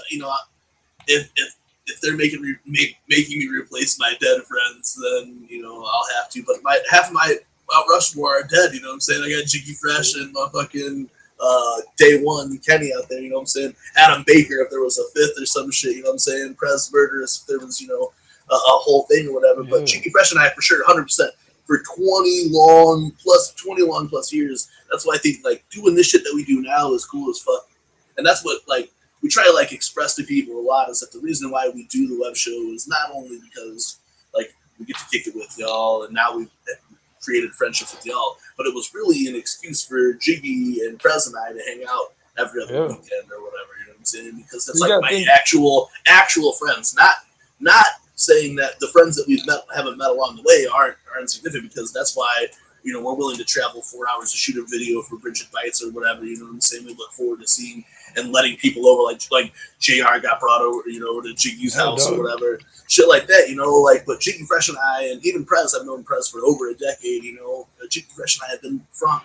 if they're making me replace my dead friends, then I'll have to. But half of my Mount Rushmore are dead. You know what I'm saying? I got Jiggy Fresh and my fucking Day One Kenny out there. You know what I'm saying? Adam Baker if there was a 5th or some shit. You know what I'm saying? Prez Murderous if there was a whole thing or whatever. But Jiggy Fresh and I for sure 100%. For 20 long plus years. That's why I think like doing this shit that we do now is cool as fuck. And that's what like we try to like express to people a lot is that the reason why we do the web show is not only because like we get to kick it with y'all and now we've created friendships with y'all, but it was really an excuse for Jiggy and Prez and I to hang out every other weekend or whatever, you know what I'm saying? Because that's like my actual friends, not saying that the friends that we've haven't met along the way aren't insignificant, because that's why we're willing to travel 4 hours to shoot a video for Brigid Bites or whatever. You know what I'm saying? We look forward to seeing and letting people over, like JR got brought over, to Jiggy's house or whatever, shit like that. But Jiggy Fresh and I, and even Prez, I've known Prez for over a decade. Jiggy Fresh and I have been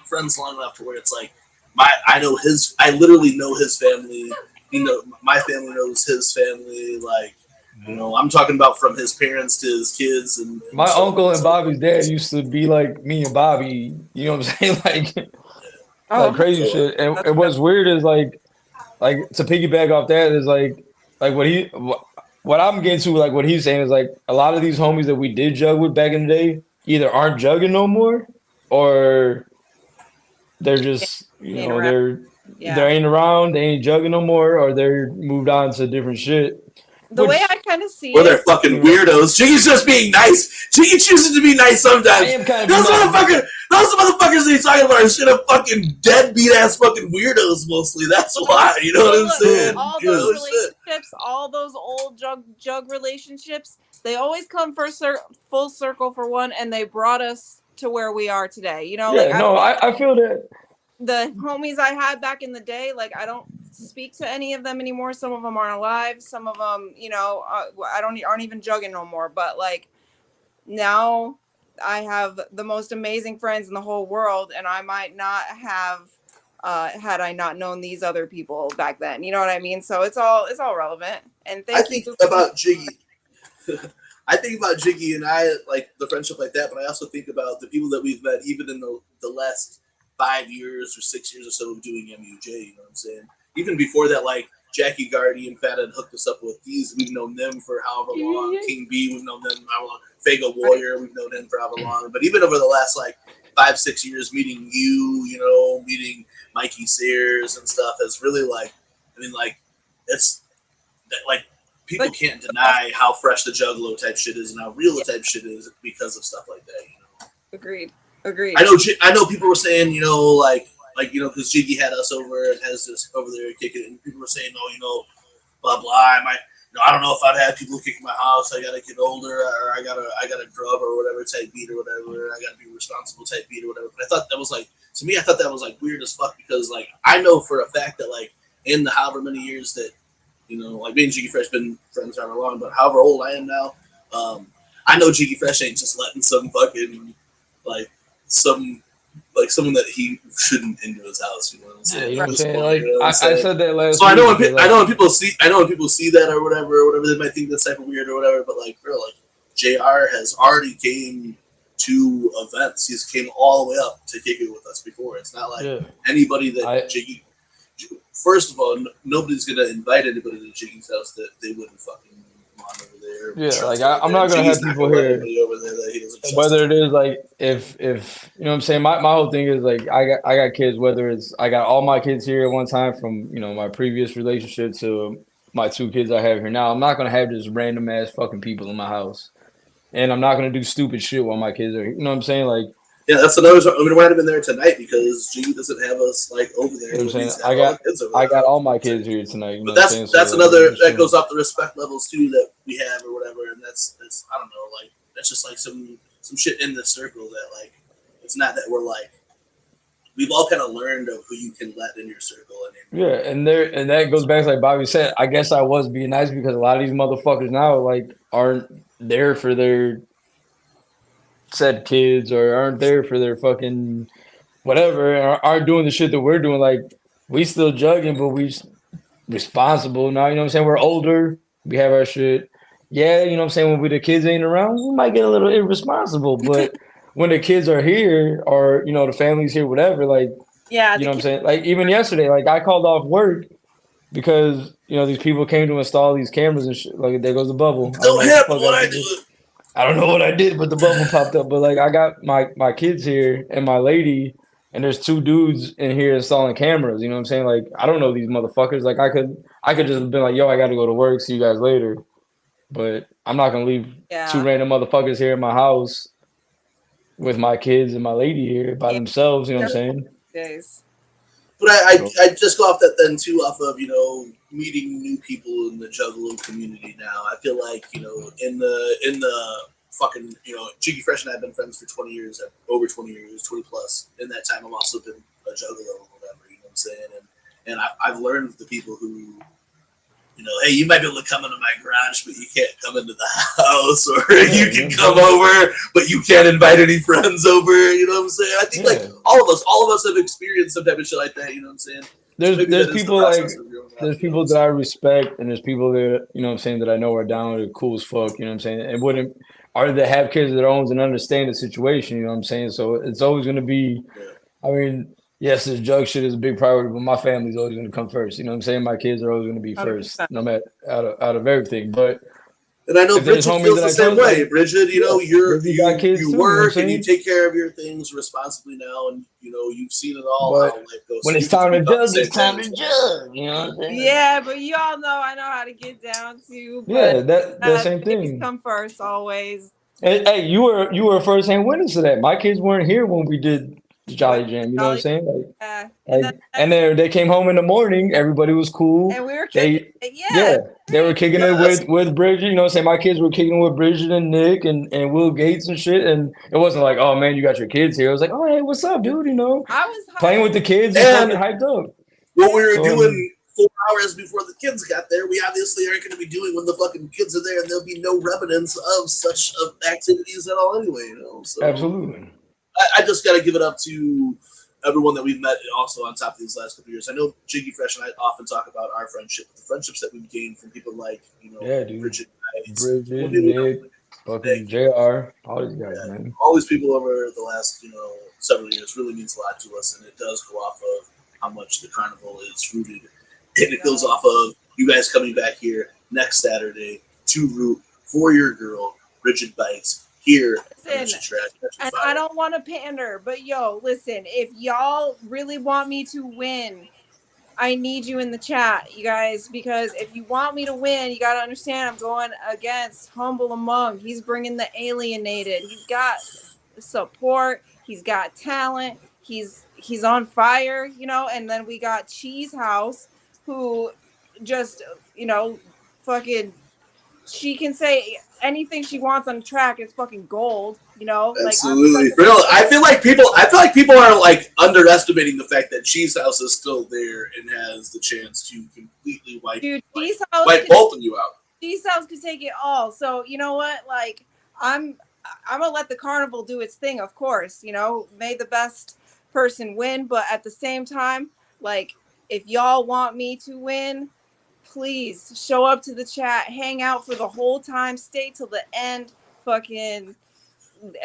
friends long enough to where it's like I literally know his family my family knows his family. Like, you know, I'm talking about from his parents to his kids. And my uncle and Bobby's dad used to be like me and Bobby. You know what I'm saying? Like crazy shit. And what's weird is like to piggyback off that is like what I'm getting to, like what he's saying is like a lot of these homies that we did jug with back in the day either aren't jugging no more or they're just they ain't around, they ain't jugging no more, or they're moved on to different shit. The way I kind of see it, they're fucking weirdos. Jiggy's just being nice. Jiggy chooses to be nice sometimes. Those motherfuckers that he's talking about are shit of fucking deadbeat ass fucking weirdos mostly. That's why, you know what I'm saying? All those relationships, all those old jug relationships, they always come full circle for one, and they brought us to where we are today. You know, I feel that. The homies I had back in the day, like I don't speak to any of them anymore. Some of them aren't alive. Some of them, you know, aren't even jugging no more. But like now, I have the most amazing friends in the whole world, and I might not have had I not known these other people back then. You know what I mean? So it's all relevant. And I think about Jiggy. I think about Jiggy and I like the friendship like that, but I also think about the people that we've met even in the last 5 years or 6 years or so of doing MUJ, you know what I'm saying? Even before that, like Jackie Gardy and Fat had hooked us up with these. We've known them for however long. King B, we've known them for however long. Fago Warrior, we've known him for however long. But even over the last like 5-6 years, meeting you, you know, meeting Mikey Sears and stuff has really like, I mean, like it's like people can't deny how fresh the Juggalo type shit is and how real the type shit is because of stuff like that, you know. Agreed. I know people were saying, you know, like you know, because Jiggy had us over and has this over there kicking it, and people were saying, oh, you know, blah blah. I don't know if I'd have people kicking my house. I gotta get older, or I gotta grub or whatever type beat or whatever. I gotta be responsible type beat or whatever. But I thought that was like, to me, I thought that was like weird as fuck because like I know for a fact that like in the however many years that, you know, like me and Jiggy Fresh been friends however long, but however old I am now, I know Jiggy Fresh ain't just letting some fucking someone that he shouldn't into his house. You know what I'm saying? Yeah, you know what I'm saying? Like I said that last. So I know when people see that or whatever, they might think that's type of weird or whatever. But like, bro, like JR has already came to events. He's came all the way up to kick it with us before. It's not like anybody that Jiggy. First of all, nobody's gonna invite anybody to Jiggy's house that they wouldn't fucking want over there. Yeah, like I'm not gonna have people here. Whether it is like if you know what I'm saying, my whole thing is like I got kids. Whether it's I got all my kids here at one time from, you know, my previous relationship to my 2 kids I have here now. I'm not gonna have just random ass fucking people in my house, and I'm not gonna do stupid shit while my kids are here. You know what I'm saying? Like. Yeah, that's another. I mean, we're not even there tonight because G doesn't have us like over there. You know what I'm saying? I got all my kids here tonight. You know but that's another that goes off the respect levels too that we have or whatever, and that's I don't know, like that's just like some shit in the circle that like it's not that we're like we've all kind of learned of who you can let in your circle. And that goes back to like Bobby said. I guess I was being nice because a lot of these motherfuckers now like aren't there for their said kids or aren't there for their fucking whatever, or aren't doing the shit that we're doing. Like we still jugging, but we responsible now. You know what I'm saying? We're older. We have our shit. Yeah, you know what I'm saying? When the kids ain't around, we might get a little irresponsible. But when the kids are here, or you know the family's here, whatever. Like you know what I'm saying? Like even yesterday, like I called off work because you know these people came to install these cameras and shit. Like there goes the bubble. I don't know what I did, but the bubble popped up. But like I got my kids here and my lady, and there's 2 dudes in here installing cameras. You know what I'm saying? Like I don't know these motherfuckers. Like I could just have been like, yo, I got to go to work. See you guys later. But I'm not gonna leave 2 random motherfuckers here in my house with my kids and my lady here by themselves. You know what I'm saying? But I just go off that then too, off of, you know, meeting new people in the Juggalo community now. I feel like, you know, in the fucking, you know, Jiggy Fresh and I have been friends for 20 years, over 20 years, 20 plus. In that time, I've also been a Juggalo or whatever, you know what I'm saying? And I've learned the people who, you know, hey, you might be able to come into my garage, but you can't come into the house, or you can come over, but you can't invite any friends over. You know what I'm saying? I think like all of us have experienced some type of shit like that. You know what I'm saying? There's people like there's people that I respect, and there's people that, you know what I'm saying, that I know are down with it, cool as fuck, you know what I'm saying, and wouldn't, or that have kids of their own and understand the situation, you know what I'm saying? So it's always going to be, I mean, yes, this jug shit is a big priority, but my family's always going to come first, you know what I'm saying? My kids are always going to be first, 100%. no matter, out of everything, but. And I know If there's Brigid homies feels that the I same trust, way. like, Brigid, you know, Brigid got kids you too, you know what I'm work and you saying? take care of your things responsibly now, and you know you've seen it all. But how life goes. when So it's you can time to speak about the jug, same it's time thing to as well. jug, you know what I'm saying? Yeah, but you all know I know how to get down too. But Yeah, that same babies thing. come first always. Hey, you were a first hand witness to that. My kids weren't here when we did the Jolly Jam. You know what I'm saying? Yeah, And then they came home in the morning. Everybody was cool. and we were kicking it. Yeah, Yeah, they were kicking it with Bridget. You know what I'm saying? My kids were kicking it with Bridget and Nick and Will Gates and shit. And it wasn't like, oh man, you got your kids here. It was like, oh hey, what's up, dude? You know, I was playing with the kids and fucking hyped up. What we were So, doing 4 hours before the kids got there, we obviously aren't going to be doing when the fucking kids are there, and there'll be no remnants of such activities at all anyway. You know, so absolutely. I just got to give it up to everyone that we've met also on top of these last couple of years. I know Jiggy Fresh and I often talk about our friendship, but the friendships that we've gained from people like, you know, Brigid Bites, Bridget, Nick, fucking JR, all these guys, man. all these people over the last, you know, several years really means a lot to us, and it does go off of how much the carnival is rooted, and it goes off of you guys coming back here next Saturday to root for your girl, Brigid Bites, here. Listen, and I don't want to pander, but yo, listen, if y'all really want me to win, I need you in the chat, you guys, because if you want me to win, you got to understand I'm going against Humble Among. He's bringing the alienated. He's got support. He's got talent. He's on fire, you know, and then we got Cheese House, who just, you know, fucking, she can say anything she wants on the track is fucking gold, you know. Absolutely, bro. I feel like people are like underestimating the fact that Cheese House is still there and has the chance to completely wipe both of you out. Cheese House could take it all. So you know what? Like I'm gonna let the carnival do its thing, of course. You know, may the best person win, but at the same time, like if y'all want me to win, please show up to the chat, hang out for the whole time, stay till the end, fucking,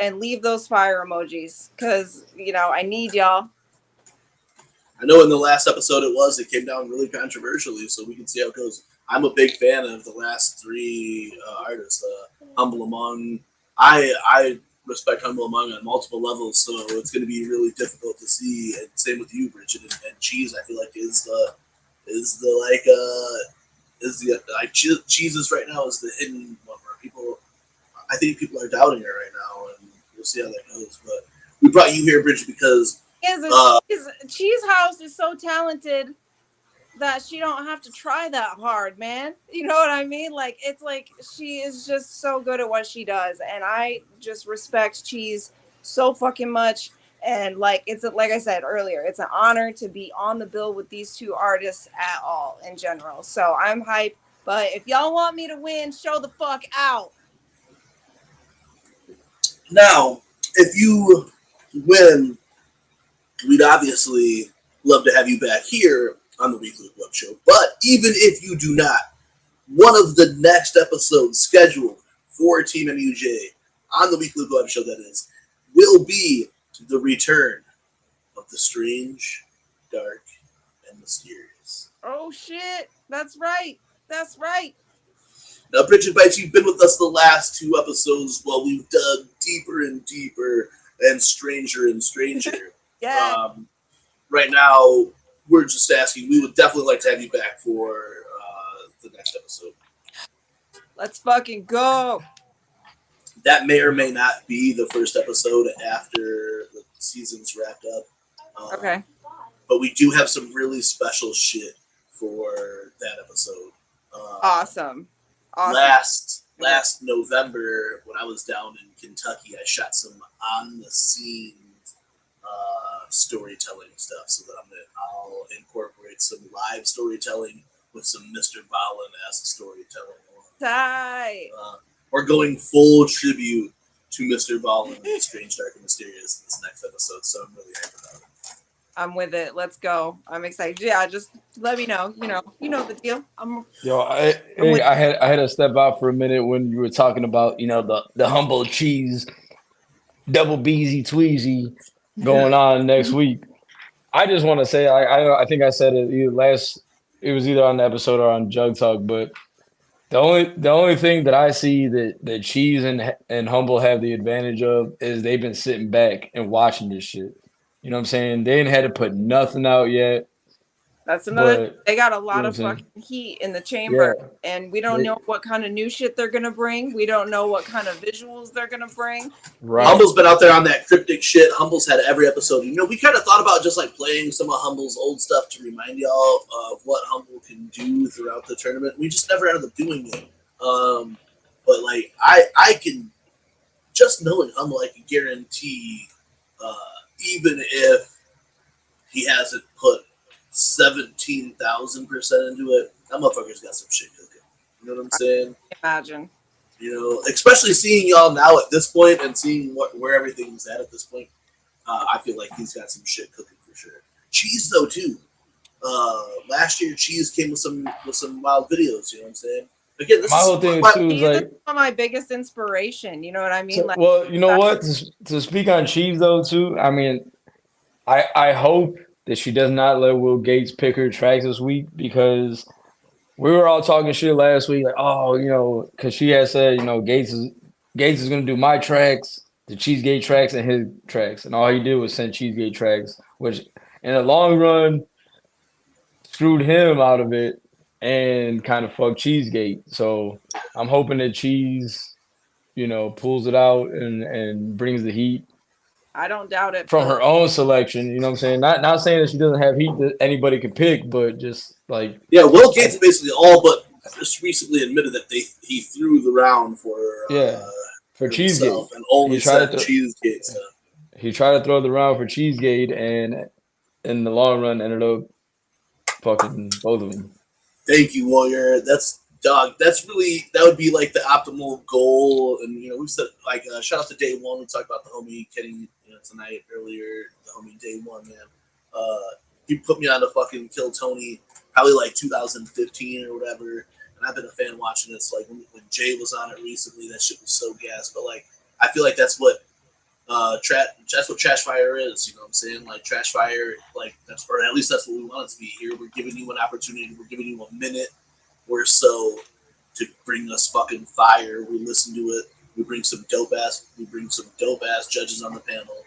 and leave those fire emojis, because, you know, I need y'all. I know in the last episode it came down really controversially, so we can see how it goes. I'm a big fan of the last three artists. Humble Among, I respect Humble Among on multiple levels, so it's going to be really difficult to see. And same with you, Brigid, and Cheese. I feel like Cheeses right now is the hidden one where people, I think people are doubting her right now, and we'll see how that goes. But we brought you here, Brigid, because Cheese House is so talented that she don't have to try that hard, man. You know what I mean? Like, it's like she is just so good at what she does, and I just respect Cheese so fucking much. And like I said earlier, it's an honor to be on the bill with these two artists at all in general. So I'm hyped. But if y'all want me to win, show the fuck out. Now, if you win, we'd obviously love to have you back here on the Weekly Web Show. But even if you do not, one of the next episodes scheduled for TeamMUJ on the Weekly Web Show, that is, will be the return of the strange, dark, and mysterious. Oh shit! That's right. That's right. Now, Brigid Bites, you've been with us the last two episodes while we've dug deeper and deeper and stranger and stranger. Yeah. Right now, we're just asking. We would definitely like to have you back for the next episode. Let's fucking go. That may or may not be the first episode after the season's wrapped up. Okay. But we do have some really special shit for that episode. Awesome. Last November, when I was down in Kentucky, I shot some on-the-scene storytelling stuff, so that I'll incorporate some live storytelling with some Mr. Ballin-esque storytelling. Tight. We're going full tribute to Mr. Ballin and the Strange, Dark, and Mysterious in this next episode, so I'm really hyped about it. I'm with it. Let's go. I'm excited. Yeah, just let me know. You know the deal. Yo, I had to step out for a minute when you were talking about the humble cheese double beezy tweezy going on next week. I just want to say I think I said it it was either on the episode or on Jug Talk, but the only thing that I see that Cheese and Humble have the advantage of is they've been sitting back and watching this shit. You know what I'm saying? They ain't had to put nothing out yet. That's another. But, they got a lot you know of fucking heat in the chamber, and we don't know what kind of new shit they're gonna bring. We don't know what kind of visuals they're gonna bring. Right. Humble's been out there on that cryptic shit. Humble's had every episode. We kind of thought about just like playing some of Humble's old stuff to remind y'all of what Humble can do throughout the tournament. We just never ended up doing it. But like I can, just knowing Humble, I can guarantee, even if he hasn't put 17,000% into it, that motherfucker's got some shit cooking. You know what I'm saying? Imagine. Especially seeing y'all now at this point and seeing where everything's at this point, I feel like he's got some shit cooking for sure. Cheese though too. Last year Cheese came with some wild videos. You know what I'm saying? Again, this my whole thing too is like my biggest inspiration. You know what I mean? So, well, you know what? To speak on Cheese though too, I mean, I hope that she does not let Will Gates pick her tracks this week, because we were all talking shit last week, like, because she had said, Gates is gonna do my tracks, the Cheesegate tracks, and his tracks, and all he did was send Cheesegate tracks, which in the long run screwed him out of it and kind of fucked Cheesegate. So I'm hoping that Cheese, pulls it out and brings the heat. I don't doubt it. From her own selection, you know what I'm saying? Not saying that she doesn't have heat that anybody can pick, but just like Will Gates basically all but just recently admitted that he threw the round for Cheesegate and only said Cheesegate stuff. He tried to throw the round for Cheesegate, and in the long run ended up fucking both of them. Thank you, Warrior. That's that would be like the optimal goal. And we've said like shout out to Day One. We talked about the homie Kenny tonight earlier. The homie Day One, man. He put me on to fucking Kill Tony probably like 2015 or whatever. And I've been a fan watching this. Like when Jay was on it recently, that shit was so gas. But like I feel like that's what Trash Fire is. You know what I'm saying? Like Trash Fire, like or at least that's what we want it to be here. We're giving you an opportunity. We're giving you a minute or so to bring us fucking fire. We listen to it. We bring some dope ass judges on the panel,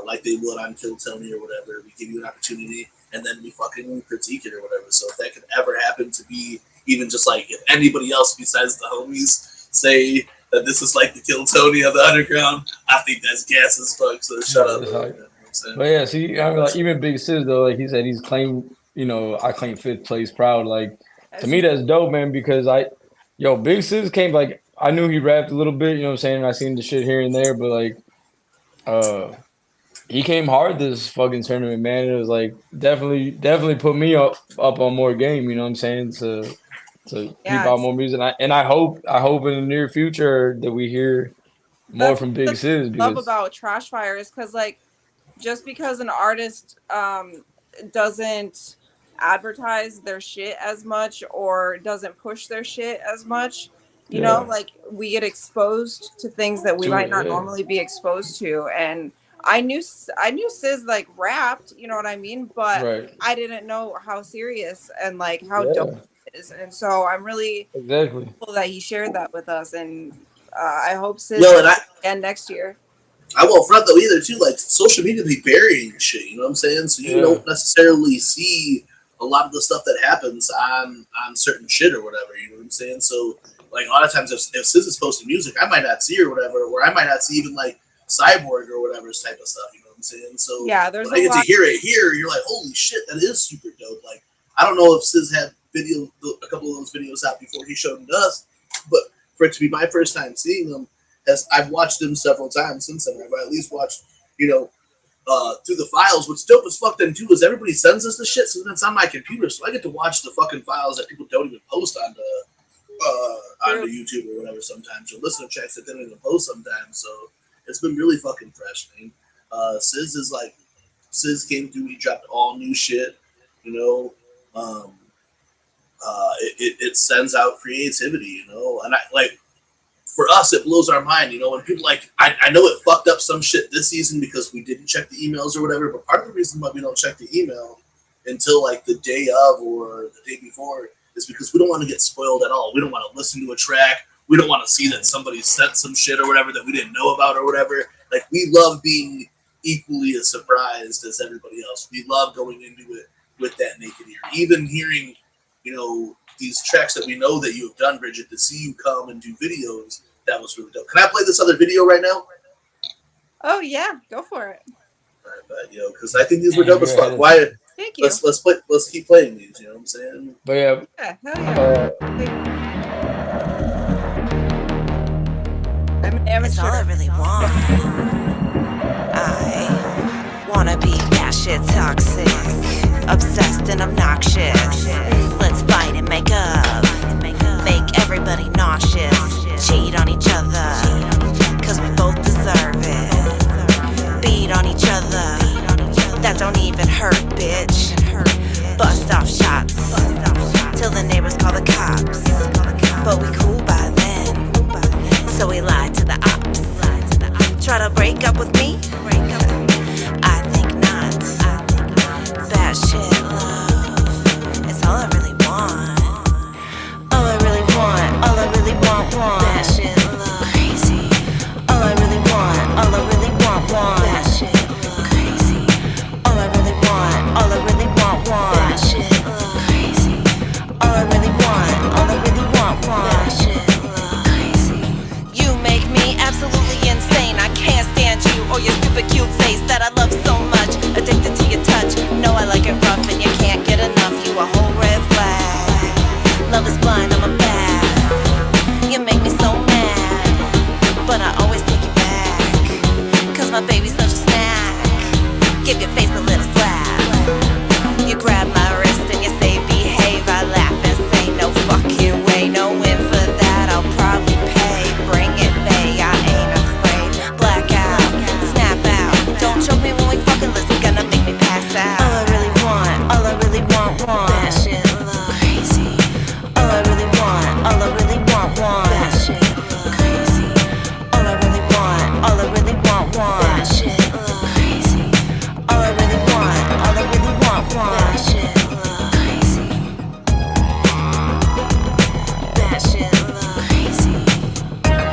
like they would on Kill Tony or whatever. We give you an opportunity, and then we fucking critique it or whatever. So if that could ever happen to be even just like if anybody else besides the homies say that this is like the Kill Tony of the underground, I think that's gas as fuck. So shut up. You know what I'm saying? But yeah, see, I mean, like even Big Sis though, like he said, he's claimed. I claim 5th place proud. Like to me, that's dope, man. Because Big Sis came like I knew he rapped a little bit. You know what I'm saying? I seen the shit here and there, but like, he came hard this fucking tournament, man. It was like definitely put me up on more game. You know what I'm saying? To keep out more music, and I hope in the near future that we hear more from Big Sis. What I love about Trash Fire is because like just because an artist doesn't advertise their shit as much or doesn't push their shit as much, you know, like we get exposed to things that we might not normally be exposed to. And I knew Sis like rapped, you know what I mean, but I didn't know how serious and like how dope it is. And so I'm really thankful that he shared that with us, and I hope Sis again next year. I won't front though either too. Like social media be burying shit, you know what I'm saying? So you don't necessarily see a lot of the stuff that happens on certain shit or whatever, you know what I'm saying? So like a lot of times if Sis is posting music, I might not see or whatever, or I might not see even like Cyborg or whatever type of stuff, you know what I'm saying? So there's when I get to hear it here, you're like, holy shit, that is super dope. Like I don't know if Sis had a couple of those videos out before he showed them to us, but for it to be my first time seeing them, as I've watched them several times since then. I've at least watched, through the files. What's dope as fuck then too is everybody sends us the shit, so then it's on my computer, so I get to watch the fucking files that people don't even post onto YouTube or whatever sometimes, or listen to tracks that they don't even post sometimes. So it's been really fucking fresh, man. Sis is like Sis came through. He dropped all new shit. You know, it sends out creativity. You know, and I like. For us, it blows our mind, you know, when people like, I know it fucked up some shit this season because we didn't check the emails or whatever, but part of the reason why we don't check the email until like the day of or the day before is because we don't want to get spoiled at all. We don't want to listen to a track. We don't want to see that somebody sent some shit or whatever that we didn't know about or whatever. Like, we love being equally as surprised as everybody else. We love going into it with that naked ear. Even hearing, you know, these tracks that we know that you have done, Brigid, to see you come and do videos, that was really dope. Can I play this other video right now? Oh yeah, go for it. All right, but yo, because I think these were dope as fuck. Why? Thank you. Let's keep playing these. You know what I'm saying? But yeah, hell yeah. I'm an amateur. It's all I really want. I wanna be passionate, toxic, obsessed and obnoxious. Let's fight and make up, make everybody nauseous. Cheat on each other, cause we both deserve it. Beat on each other, that don't even hurt, bitch. Bust off shots, till the neighbors call the cops. But we cool by then, so we lied to the ops. Try to break up with me? I think not. Bad shit love, it's all I really want. All I really want, all I really want. Bad shit love, crazy. All I really want, Bad shit love, crazy. All I really want, Bad shit love, crazy. All I really want, Bad shit love, crazy. You make me absolutely insane. I can't stand you or your stupid cute face that I love so much. Addicted to your touch. No, I like it rough and you can't get enough. You a whole red flag. Love is blind, I'm a bad. You make me so mad, but I always take you back. Cause my baby's such a snack. Give your face a little slap. You grab my wrist and you say behave. I laugh and say no fucking way. No win for that, I'll probably pay. Bring it, bae, I ain't afraid. Black out, snap out. Don't choke me when we fucking listen, gonna make me pass out. All I really want, Bad shit love, crazy. All I really want, Bad shit love, crazy. All I really want, Bad shit love, crazy. All I really want, Bad shit love, crazy. Bad shit love, crazy. Bad shit love, crazy. Bad shit love, crazy.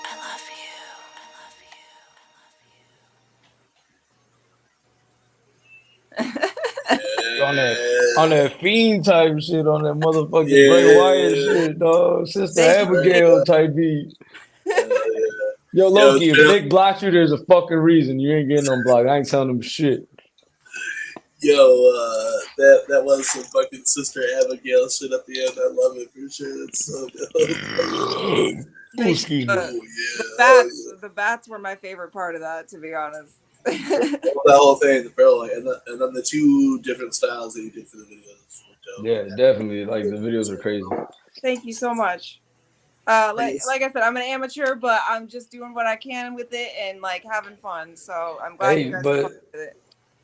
I love you. on that fiend type shit, on that motherfucking Bray Wyatt shit, dog. Sister Abigail type beat. Yo, Loki, if Nick blocks you, there's a fucking reason. You ain't getting unblocked. I ain't telling him shit. Yo, that was some fucking Sister Abigail shit at the end. I love it for sure. It's so good. Excuse me. The bats were my favorite part of that, to be honest. The whole thing, the parallel, and then the two different styles that you did for the videos. Yeah, definitely. Like, the videos are crazy. Thank you so much. Like I said, I'm an amateur, but I'm just doing what I can with it and like having fun. So I'm glad you guys are fun with it.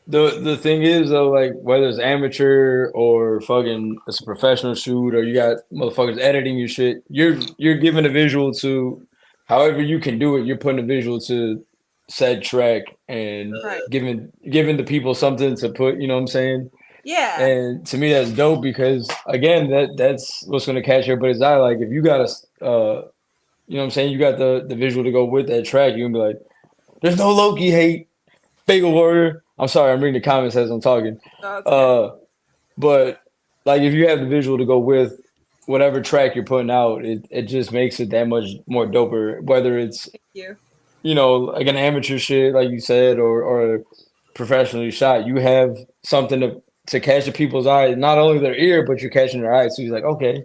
The thing is though, like whether it's amateur or fucking it's a professional shoot or you got motherfuckers editing your shit, you're giving a visual to however you can do it. You're putting a visual to said track and giving the people something to put. You know what I'm saying? Yeah. And to me, that's dope because again, that's what's gonna catch everybody's eye. Like if you got you know what I'm saying, you got the visual to go with that track, you can be like, "There's no Loki hate, Bagel Warrior." I'm sorry, I'm reading the comments as I'm talking. But like if you have the visual to go with whatever track you're putting out, it just makes it that much more doper. Whether it's you know, like an amateur shit, like you said, or professionally shot, you have something to catch the people's eye, not only their ear, but you're catching their eyes. So you're like, okay.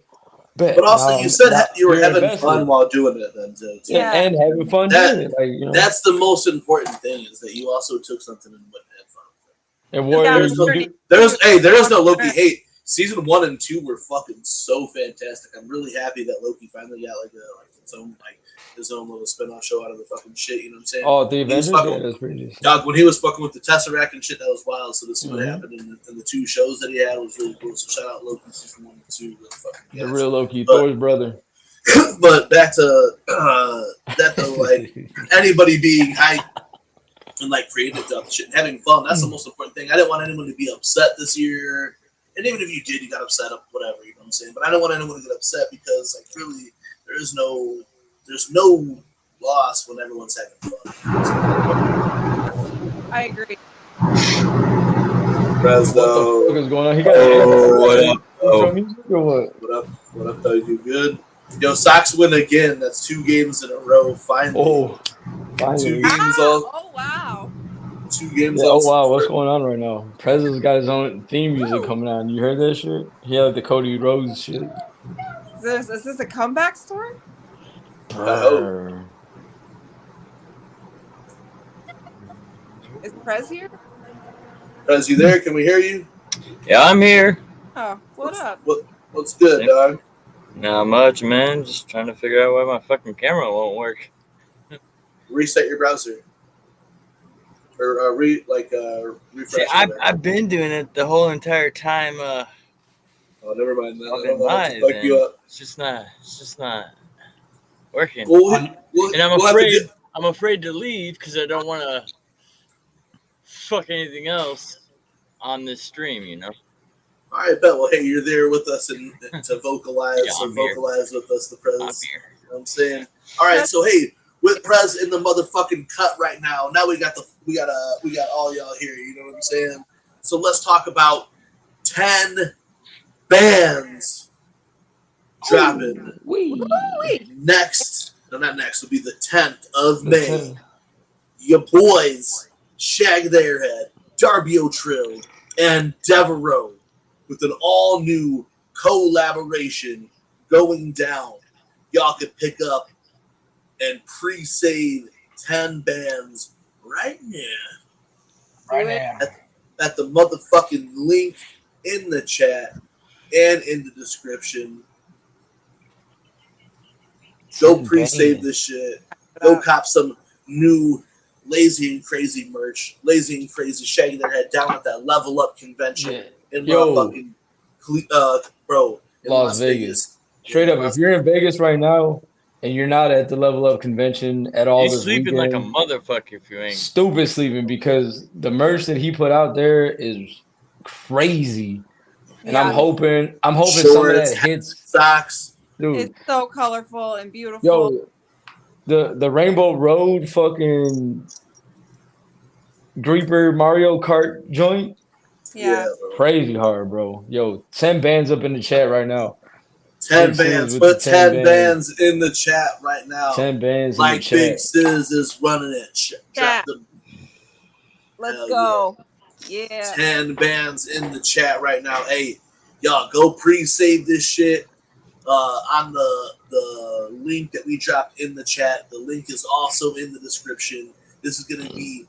Bet. But also, you said you were having fun while doing it, then too. Yeah, and having fun doing it. Like, you know, that's the most important thing is that you also took something and went and had fun. And Warrior, there is no Loki hate. season 1 and 2 were fucking so fantastic. I'm really happy that Loki finally got like his own little spin-off show out of the fucking shit. You know what I'm saying? Oh, the Avengers. Yeah, that's pretty decent. Dog, when he was fucking with the Tesseract and shit, that was wild. So to see what happened in the 2 shows that he had was really cool. So shout out Loki season 1 and 2. Really fucking the real Loki, Thor's brother. But back to like anybody being hype and like creative stuff, shit, and having fun. That's the most important thing. I didn't want anyone to be upset this year. And even if you did, you got upset up whatever, you know what I'm saying? But I don't want anyone to get upset because like really there's no loss when everyone's having fun. I agree. Fresno. What is going on? He got what up? What up, though? You good? Yo, Sox win again. That's 2 games in a row. Finally. Finally. 2 games off. Oh, wow. 2 games yeah, off. Oh, wow. What's going on right now? Prez's got his own theme music coming on. You heard that shit? He had like the Cody Rhodes shit. Is this a comeback story? Is Prez here? Prez, you there? Can we hear you? Yeah, I'm here. Oh, what up? What's good, dog? Not much, man. Just trying to figure out why my fucking camera won't work. Reset your browser. Or refresh. See, I've been doing it the whole entire time. Oh, never mind. I've been live. It's just not working. And I'm afraid to leave because I don't want to fuck anything else on this stream, you know. All right, bet. Well, hey, you're there with us and to vocalize with us, the Prez. You know what I'm saying? All right, so hey, with Prez in the motherfucking cut right now. Now we got all y'all here. You know what I'm saying? So let's talk about 10 bands dropping next. No, not next. Will be the 10th of May. Your boys, Shaggy the Airhead, Darby O'Trill, and Devereaux, with an all-new collaboration going down. Y'all could pick up and pre-save 10 bands right now. At the motherfucking link in the chat and in the description. Go pre-save this shit. Go cop some new Lazy and Crazy merch. Lazy and Crazy shaking their head down at that Level Up convention in motherfucking Las Vegas. Straight up, if you're in Vegas right now and you're not at the Level Up convention at all, you're sleeping like a motherfucker if you ain't. Stupid sleeping, because the merch that he put out there is crazy. And I'm hoping Shorts, some of that hits. Socks. Dude. It's so colorful and beautiful. Yo, the Rainbow Road fucking Greeper Mario Kart joint. Yeah. Crazy hard, bro. Yo, 10 bands up in the chat right now. 10 bands. Put 10 bands in the chat right now. 10 bands in the chat. Big Sizz is running it. Let's go. Yeah. 10 bands in the chat right now. Hey, y'all, go pre-save this shit on the link that we dropped in the chat. The link is also in the description. This is going to be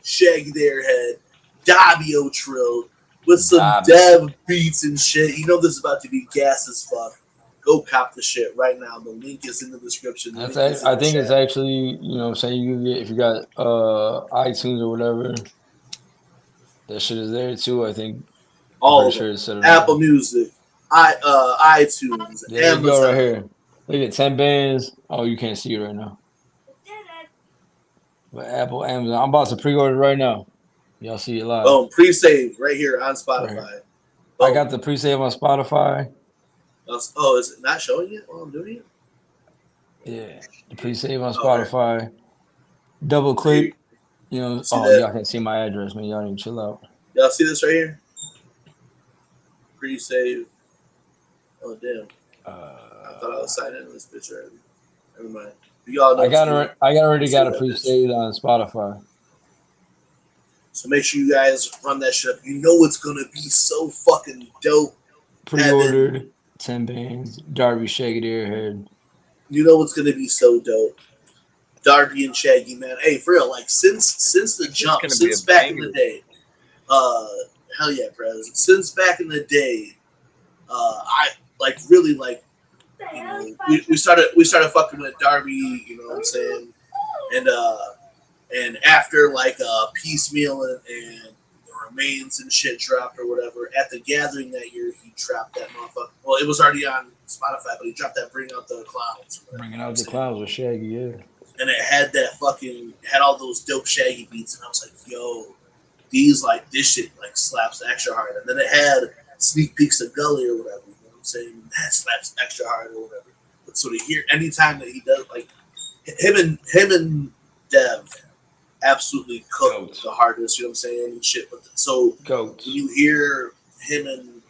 Shaggy the Airhead, Darby O'Trill, with some dev beats and shit. You know this is about to be gas as fuck. Go cop the shit right now. The link is in the description. I think it's actually, you know what I'm saying, you can get, if you got iTunes or whatever, that shit is there too. I think all sure it's Apple Music, iTunes, there Amazon. You go right here. Look at 10 bands. Oh, you can't see it right now. But Apple, Amazon. I'm about to pre-order right now. Y'all see it live. Oh, pre-save right here on Spotify. Right. I got the pre-save on Spotify. Oh, is it not showing it while I'm doing it? Yeah, the pre-save on Spotify. Right. Double click. You know, y'all can see my address, man. Y'all need to chill out. Y'all see this right here? Pre-save. Oh, damn. I thought I was signing in this bitch already. Never mind. Y'all know I already got a pre-saved on Spotify. So make sure you guys run that shit up. You know it's going to be so fucking dope. Pre-ordered 10 bands. Darby, Shaggy, Airhead. You know it's going to be so dope. Darby and Shaggy, man. Hey, for real, like since the jump, since back in the day, Hell yeah, Prez. Since back in the day, I like really like, you know, we started fucking with Darby, you know what I'm saying, and after like Piecemeal and the Remains and shit dropped or whatever, at the gathering that year he dropped that motherfucker. Well, it was already on Spotify, but he dropped that Bring Out the Clowns. Bringing Out the Clowns with Shaggy, yeah. And it had had all those dope Shaggy beats, and I was like, yo, this shit like slaps extra hard. And then it had Sneak Peeks of Gully or whatever, you know what I'm saying? That slaps extra hard or whatever. But so to hear anytime that he does, like him and Dev absolutely cooked the hardest, you know what I'm saying, and shit. But so when you hear when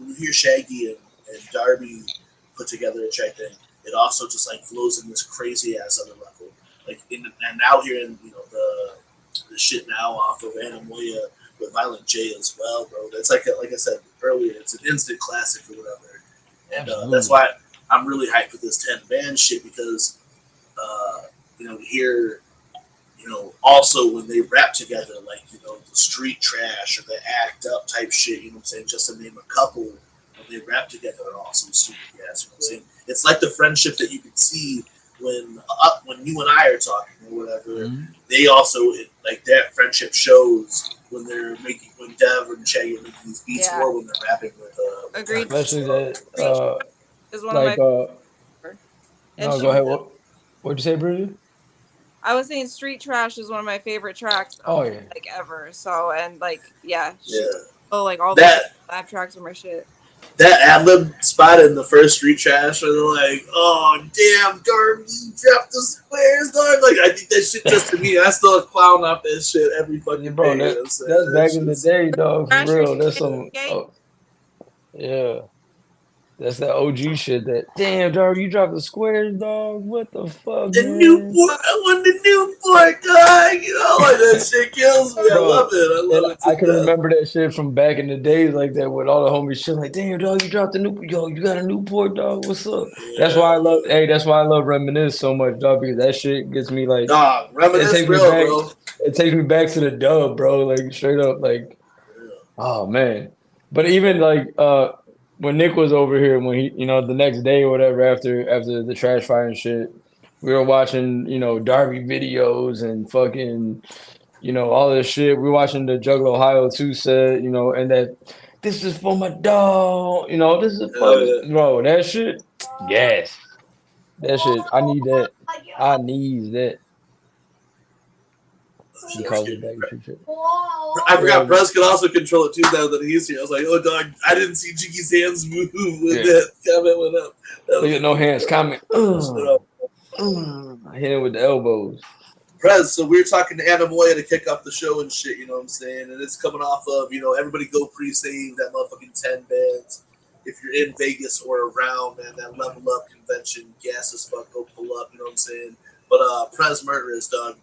you hear Shaggy and Darby put together a track, thing, it also just like flows in this crazy ass other level. Like and now hearing, you know, the shit now off of Anamoya with Violent J as well, bro. That's like I said earlier, it's an instant classic or whatever. And that's why I'm really hyped for this 10-band shit, because you know, here, you know, also when they rap together, like, you know, the Street Trash or the Act Up type shit, you know what I'm saying, just to name a couple, when they rap together are also super gas, you know what I'm saying? It's like the friendship that you can see when you and I are talking or whatever. Mm-hmm. They also, like, that friendship shows when Dev and Shaggy are making these beats, or when they're rapping with agreed. Especially that is one like of my no, go ahead. What'd you say, Brigid? I was saying Street Trash is one of my favorite tracks like ever. So, and like like all the live tracks are my shit. That ad-lib spot in the first Street Trash where they're like, oh damn, Darby, you dropped the squares, dog. Like, I think that shit, just to me, I still clown off that shit every fucking bro, day. That's back in the day, dog, for real. That's some yeah. That's that OG shit. That damn, Darby, you dropped the squares, dog. What the fuck? The Newport, I want the Newport, dog. You know, like that shit kills me. Bro, I love it. I can remember that shit from back in the days, like that, with all the homies shit. Like, damn, dog, you dropped the Newport. Yo, you got a Newport, dog. What's up? Yeah. That's why I love Reminisce so much, dog, because that shit gets me like, Reminisce real, bro. It takes me back to the dub, bro. Like straight up, like, oh man. But even like when Nick was over here, when he, you know, the next day or whatever, after the trash fire and shit, we were watching, you know, Darby videos and fucking, you know, all this shit. We were watching the Juggle Ohio 2 set, you know, and that this is for my dog, you know, this is for bro, that shit. Yes. That shit. I need that. I need that. He calls it back. I forgot Prez can also control it too now that he's here. I was like, oh dog, I didn't see Jiggy's hands move when that comment went up. Look at no hands comment. I hit him with the elbows. Prez, so we were talking to Anamoya to kick off the show and shit, you know what I'm saying? And it's coming off of, you know, everybody go pre-save that motherfucking 10 bands. If you're in Vegas or around, man, that Level Up convention, gas as fuck, go pull up, you know what I'm saying? But Prez Murderers, dog,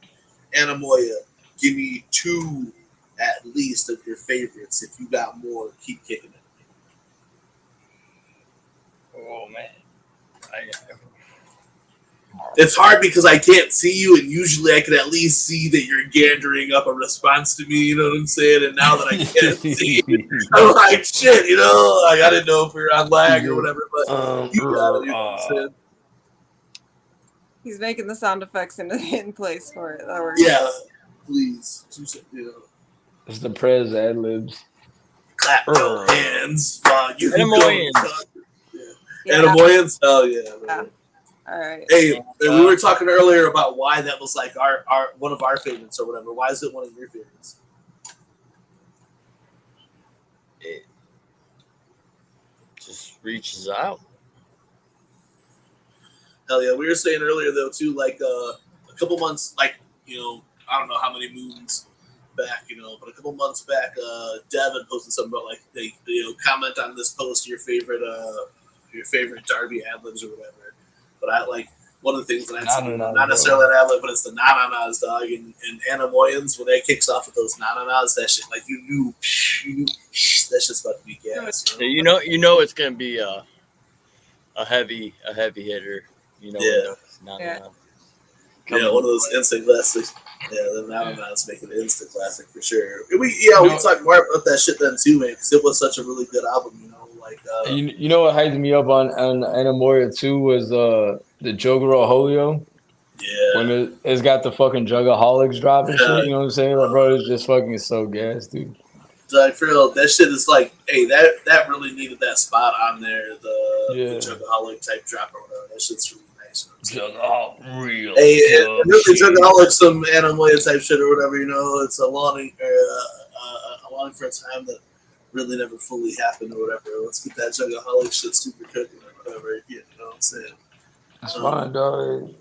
Anamoya, give me 2 at least of your favorites. If you got more, keep kicking it. Oh man, it's hard because I can't see you, and usually I can at least see that you're gandering up a response to me. You know what I'm saying? And now that I can't see, I'm like, shit. You know, like I didn't know if we were on lag or whatever, but you got it. You know what I'm saying? He's making the sound effects in place for it. That works. Yeah, please. You know. It's the Prez ad libs. Clap your hands while you Anamoyans. Anamoyans? Oh yeah. All right. Hey, we were talking earlier about why that was like our one of our favorites or whatever. Why is it one of your favorites? It just reaches out. Hell yeah. We were saying earlier though too, like a couple months, like, you know, I don't know how many moons back, you know, but a couple months back, Devin posted something about like they, you know, comment on this post your favorite Darby ad libs or whatever. But I like one of the things that I see, not necessarily an ad lib, but it's the na-na-nas, dog, and Anamoyans, when that kicks off with those na-na-nas, that shit, like you knew that shit's about to be gas. You know it's gonna be a heavy hitter. You know, Yeah, one of those instant classics. Yeah, the Mountain's making an instant classic for sure. We talked more about that shit then too, man, because it was such a really good album. You know what hyped me up on Anamoria too was the Jogoro Holio. Yeah. When it's got the fucking Juggaholics drop and shit, you know what I'm saying? Like, bro, it's just fucking so gas, dude. Like, for real, that shit is like, hey, that really needed that spot on there, the Juggaholic type drop or whatever. That shit's really nice. Real. Hey, really Juggaholic, some Anamoya type shit or whatever, you know, it's a longing for a time that really never fully happened or whatever. Let's get that Juggaholic shit super cooking or whatever. You know what I'm saying? That's fine, dog.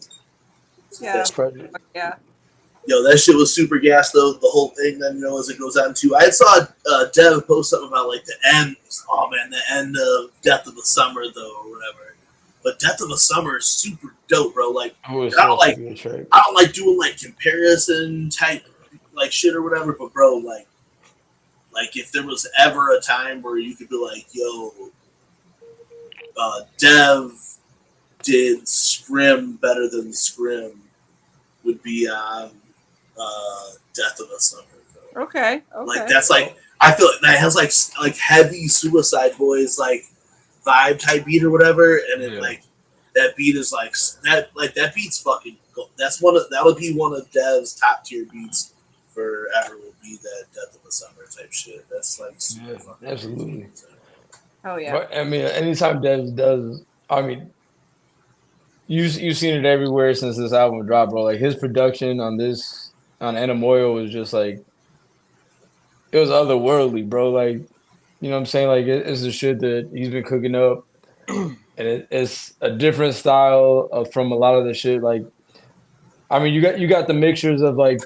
Yeah. Yeah. Yo, that shit was super gas though. The whole thing, then as it goes on too. I saw Dev post something about like the end. Oh man, the end of Death of the Summer though, or whatever. But Death of the Summer is super dope, bro. Like I don't like doing like comparison type like shit or whatever. But bro, like if there was ever a time where you could be like, yo, Dev did Scrim better than Scrim, would be on Death of the Summer. Though. Okay. Like that's like I feel like that has like heavy Suicide Boys like vibe type beat or whatever, and it like that beat is like that beat's fucking cool. That'll be one of Dev's top tier beats forever. Will be that Death of the Summer type shit. That's like super fucking absolutely. Oh yeah. But, I mean, anytime Dev does, I mean. You've seen it everywhere since this album dropped, bro. Like his production on Anamoya was just like it was otherworldly, bro. Like you know what I'm saying? Like it's the shit that he's been cooking up, and it's a different style from a lot of the shit. Like I mean, you got the mixtures of like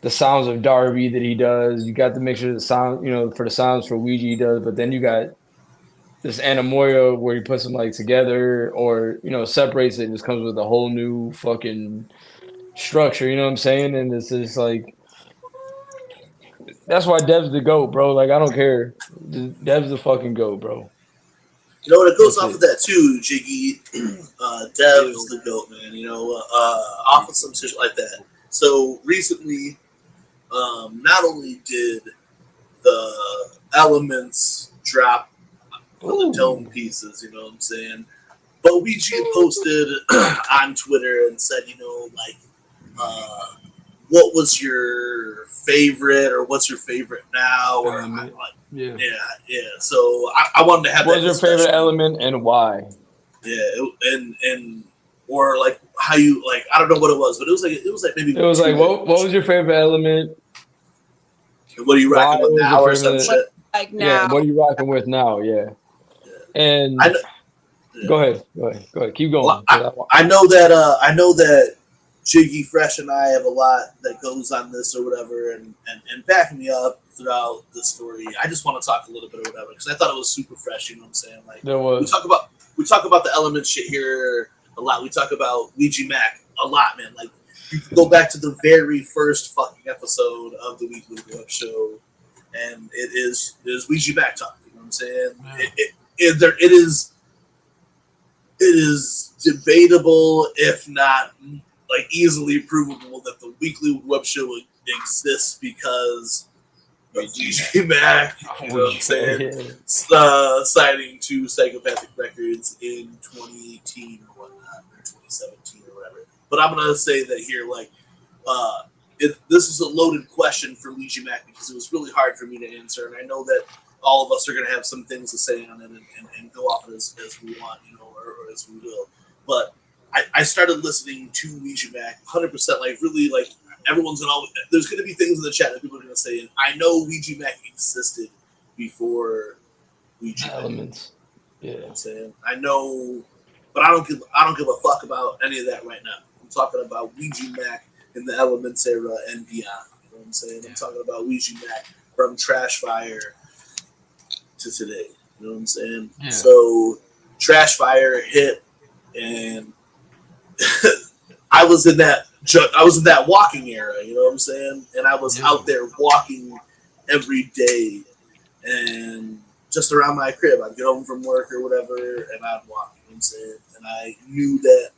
the sounds of Darby that he does. You got the mixture of the sound, for the sounds for Ouija he does, but then you got this Anamoya where he puts them like together or separates it and just comes with a whole new fucking structure, you know what I'm saying? And it's just like that's why Dev's the GOAT, bro. Like I don't care. Dev's the fucking GOAT, bro. You know what, it goes off of that too, Jiggy. Dev's the GOAT, man, off of some shit like that. So recently, not only did the Elements drop the dome pieces, you know what I'm saying? But Ouija posted on Twitter and said, what was your favorite or what's your favorite now? Or yeah. So I wanted to have What's your favorite element and why? Yeah, and or like how you like I don't know what it was, but it was like maybe it was like what was your favorite element? And what are you rocking with now or some shit? Like now. Yeah, what are you rocking with now? Yeah. And go ahead. Keep going. Well, I know that Jiggy Fresh and I have a lot that goes on this or whatever, and backing me up throughout the story. I just want to talk a little bit or whatever because I thought it was super fresh. You know what I'm saying? Like there was. We talk about the element shit here a lot. We talk about Ouija Mac a lot, man. Like you can go back to the very first fucking episode of the Weekly Wicked Webshow, and it is Ouija Mac talk. You know what I'm saying? Yeah. It is debatable, if not like easily provable, that the Weekly Web Show exists because of DJ Mac. You know what I'm saying? Signing to Psychopathic Records in 2018 or whatnot, or 2017 or whatever. But I'm gonna say that here, like, this is a loaded question for Ouija Mac because it was really hard for me to answer, and I know that all of us are going to have some things to say on it and go off as we want, or as we will. But I started listening to Ouija Mac 100%, like really, like everyone's going to always, there's going to be things in the chat that people are going to say, and I know Ouija Mac existed before Ouija Elements. Yeah. You know what I'm saying? I know, but I don't give a fuck about any of that right now. I'm talking about Ouija Mac in the Elements era and beyond. You know what I'm saying? I'm talking about Ouija Mac from Trash Fire to today, you know what I'm saying? Yeah. So Trash Fire hit, and I was in that walking era, you know what I'm saying? And I was out there walking every day, and just around my crib, I'd get home from work or whatever, and I'd walk, you know what I'm saying? And I knew that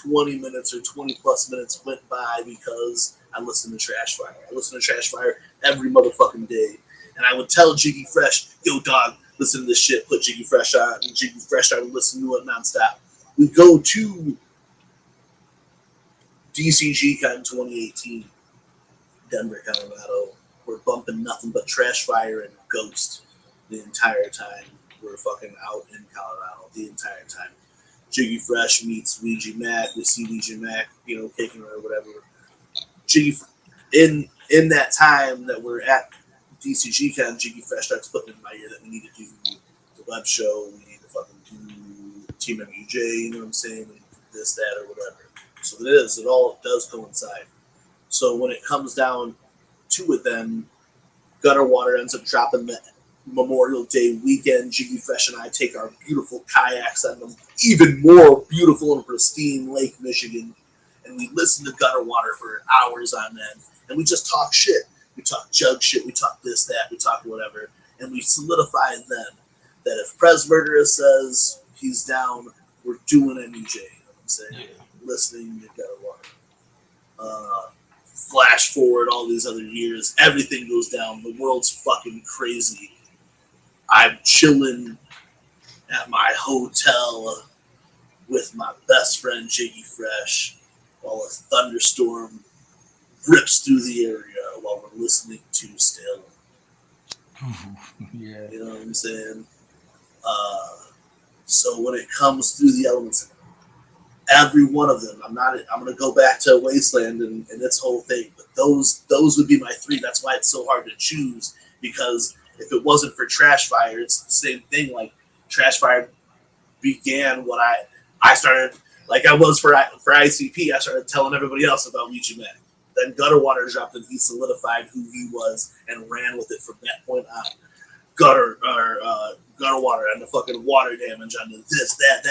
20 minutes or 20 plus minutes went by because I listened to Trash Fire. I listened to Trash Fire every motherfucking day. And I would tell Jiggy Fresh, yo, dog, listen to this shit, put Jiggy Fresh on. And Jiggy Fresh started listening to it nonstop. We go to DCG Con 2018, Denver, Colorado. We're bumping nothing but Trash Fire and Ghost the entire time. We're fucking out in Colorado the entire time. Jiggy Fresh meets Ouija Mac. We see Ouija Mac, kicking or whatever. Jiggy, in that time that we're at DCG Con, Jiggy Fresh starts putting in my ear that we need to do the web show. We need to fucking do TeamMUJ, you know what I'm saying? And this, that, or whatever. So it all does coincide. So when it comes down to it, then Gutter Water ends up dropping the Memorial Day weekend. Jiggy Fresh and I take our beautiful kayaks on the even more beautiful and pristine Lake Michigan, and we listen to Gutter Water for hours on end, and we just talk shit. We talk jug shit, we talk this, that, we talk whatever, and we solidify then that if Prez Murderous says he's down, we're doing MUJ, you know what I'm saying? Yeah. Listening to Gutter Water. Flash forward all these other years, everything goes down, the world's fucking crazy. I'm chilling at my hotel with my best friend Jiggy Fresh while a thunderstorm rips through the area while we're listening to Still. Yeah. You know what I'm saying? So when it comes through the elements, every one of them, I'm going to go back to Wasteland and its whole thing, but those would be my three. That's why it's so hard to choose, because if it wasn't for Trash Fire, it's the same thing. Like, Trash Fire began what I started, like I was for ICP, I started telling everybody else about Ouija Mac. Then Gutter Water dropped and he solidified who he was and ran with it from that point on. Gutter Water and the fucking water damage on this, that,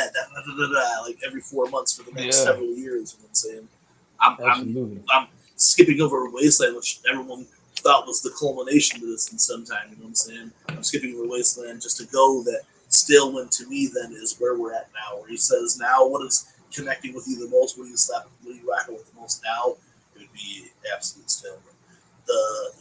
like every 4 months for the next several years. You know what I'm saying? I'm skipping over Wasteland, which everyone thought was the culmination to this in some time. You know what I'm saying? I'm skipping over Wasteland just to go that Still Win to me then is where we're at now, where he says now what is connecting with you the most, what are you rocking with the most now? It would be absolute Still Win.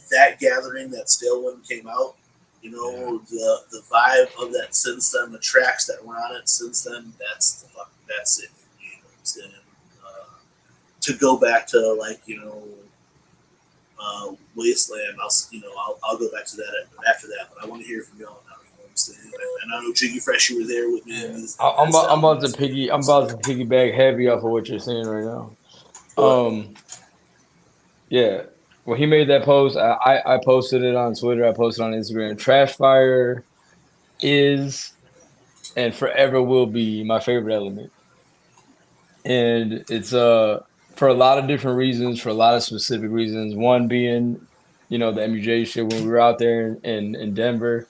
That gathering that Still Win came out, the vibe of that since then, the tracks that were on it since then, that's it for me. You know what I'm saying? To go back to Wasteland, I'll go back to that after that, but I want to hear from y'all now. You know what I'm saying? And I know Jiggy Fresh, you were there with me. Yeah. I'm about to piggyback heavy off of what you're saying right now. Yeah. When he made that post, I posted it on Twitter. I posted on Instagram. Trash Fire is and forever will be my favorite element, and it's for a lot of different reasons, for a lot of specific reasons. One being, the MUJ shit when we were out there in Denver,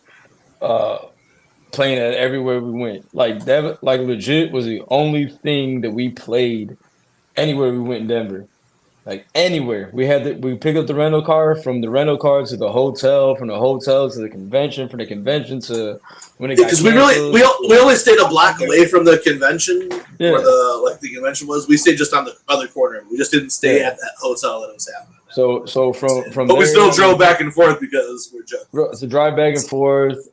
playing it everywhere we went. Like that, like legit was the only thing that we played anywhere we went in Denver. Like anywhere. We pick up the rental car, from the rental car to the hotel, from the hotel to the convention, from the convention to when it got canceled. We only stayed a block away from the convention where the convention was. We stayed just on the other corner. We just didn't stay at that hotel that it was happening. So from but we still drove back and forth because we're just to drive back and forth.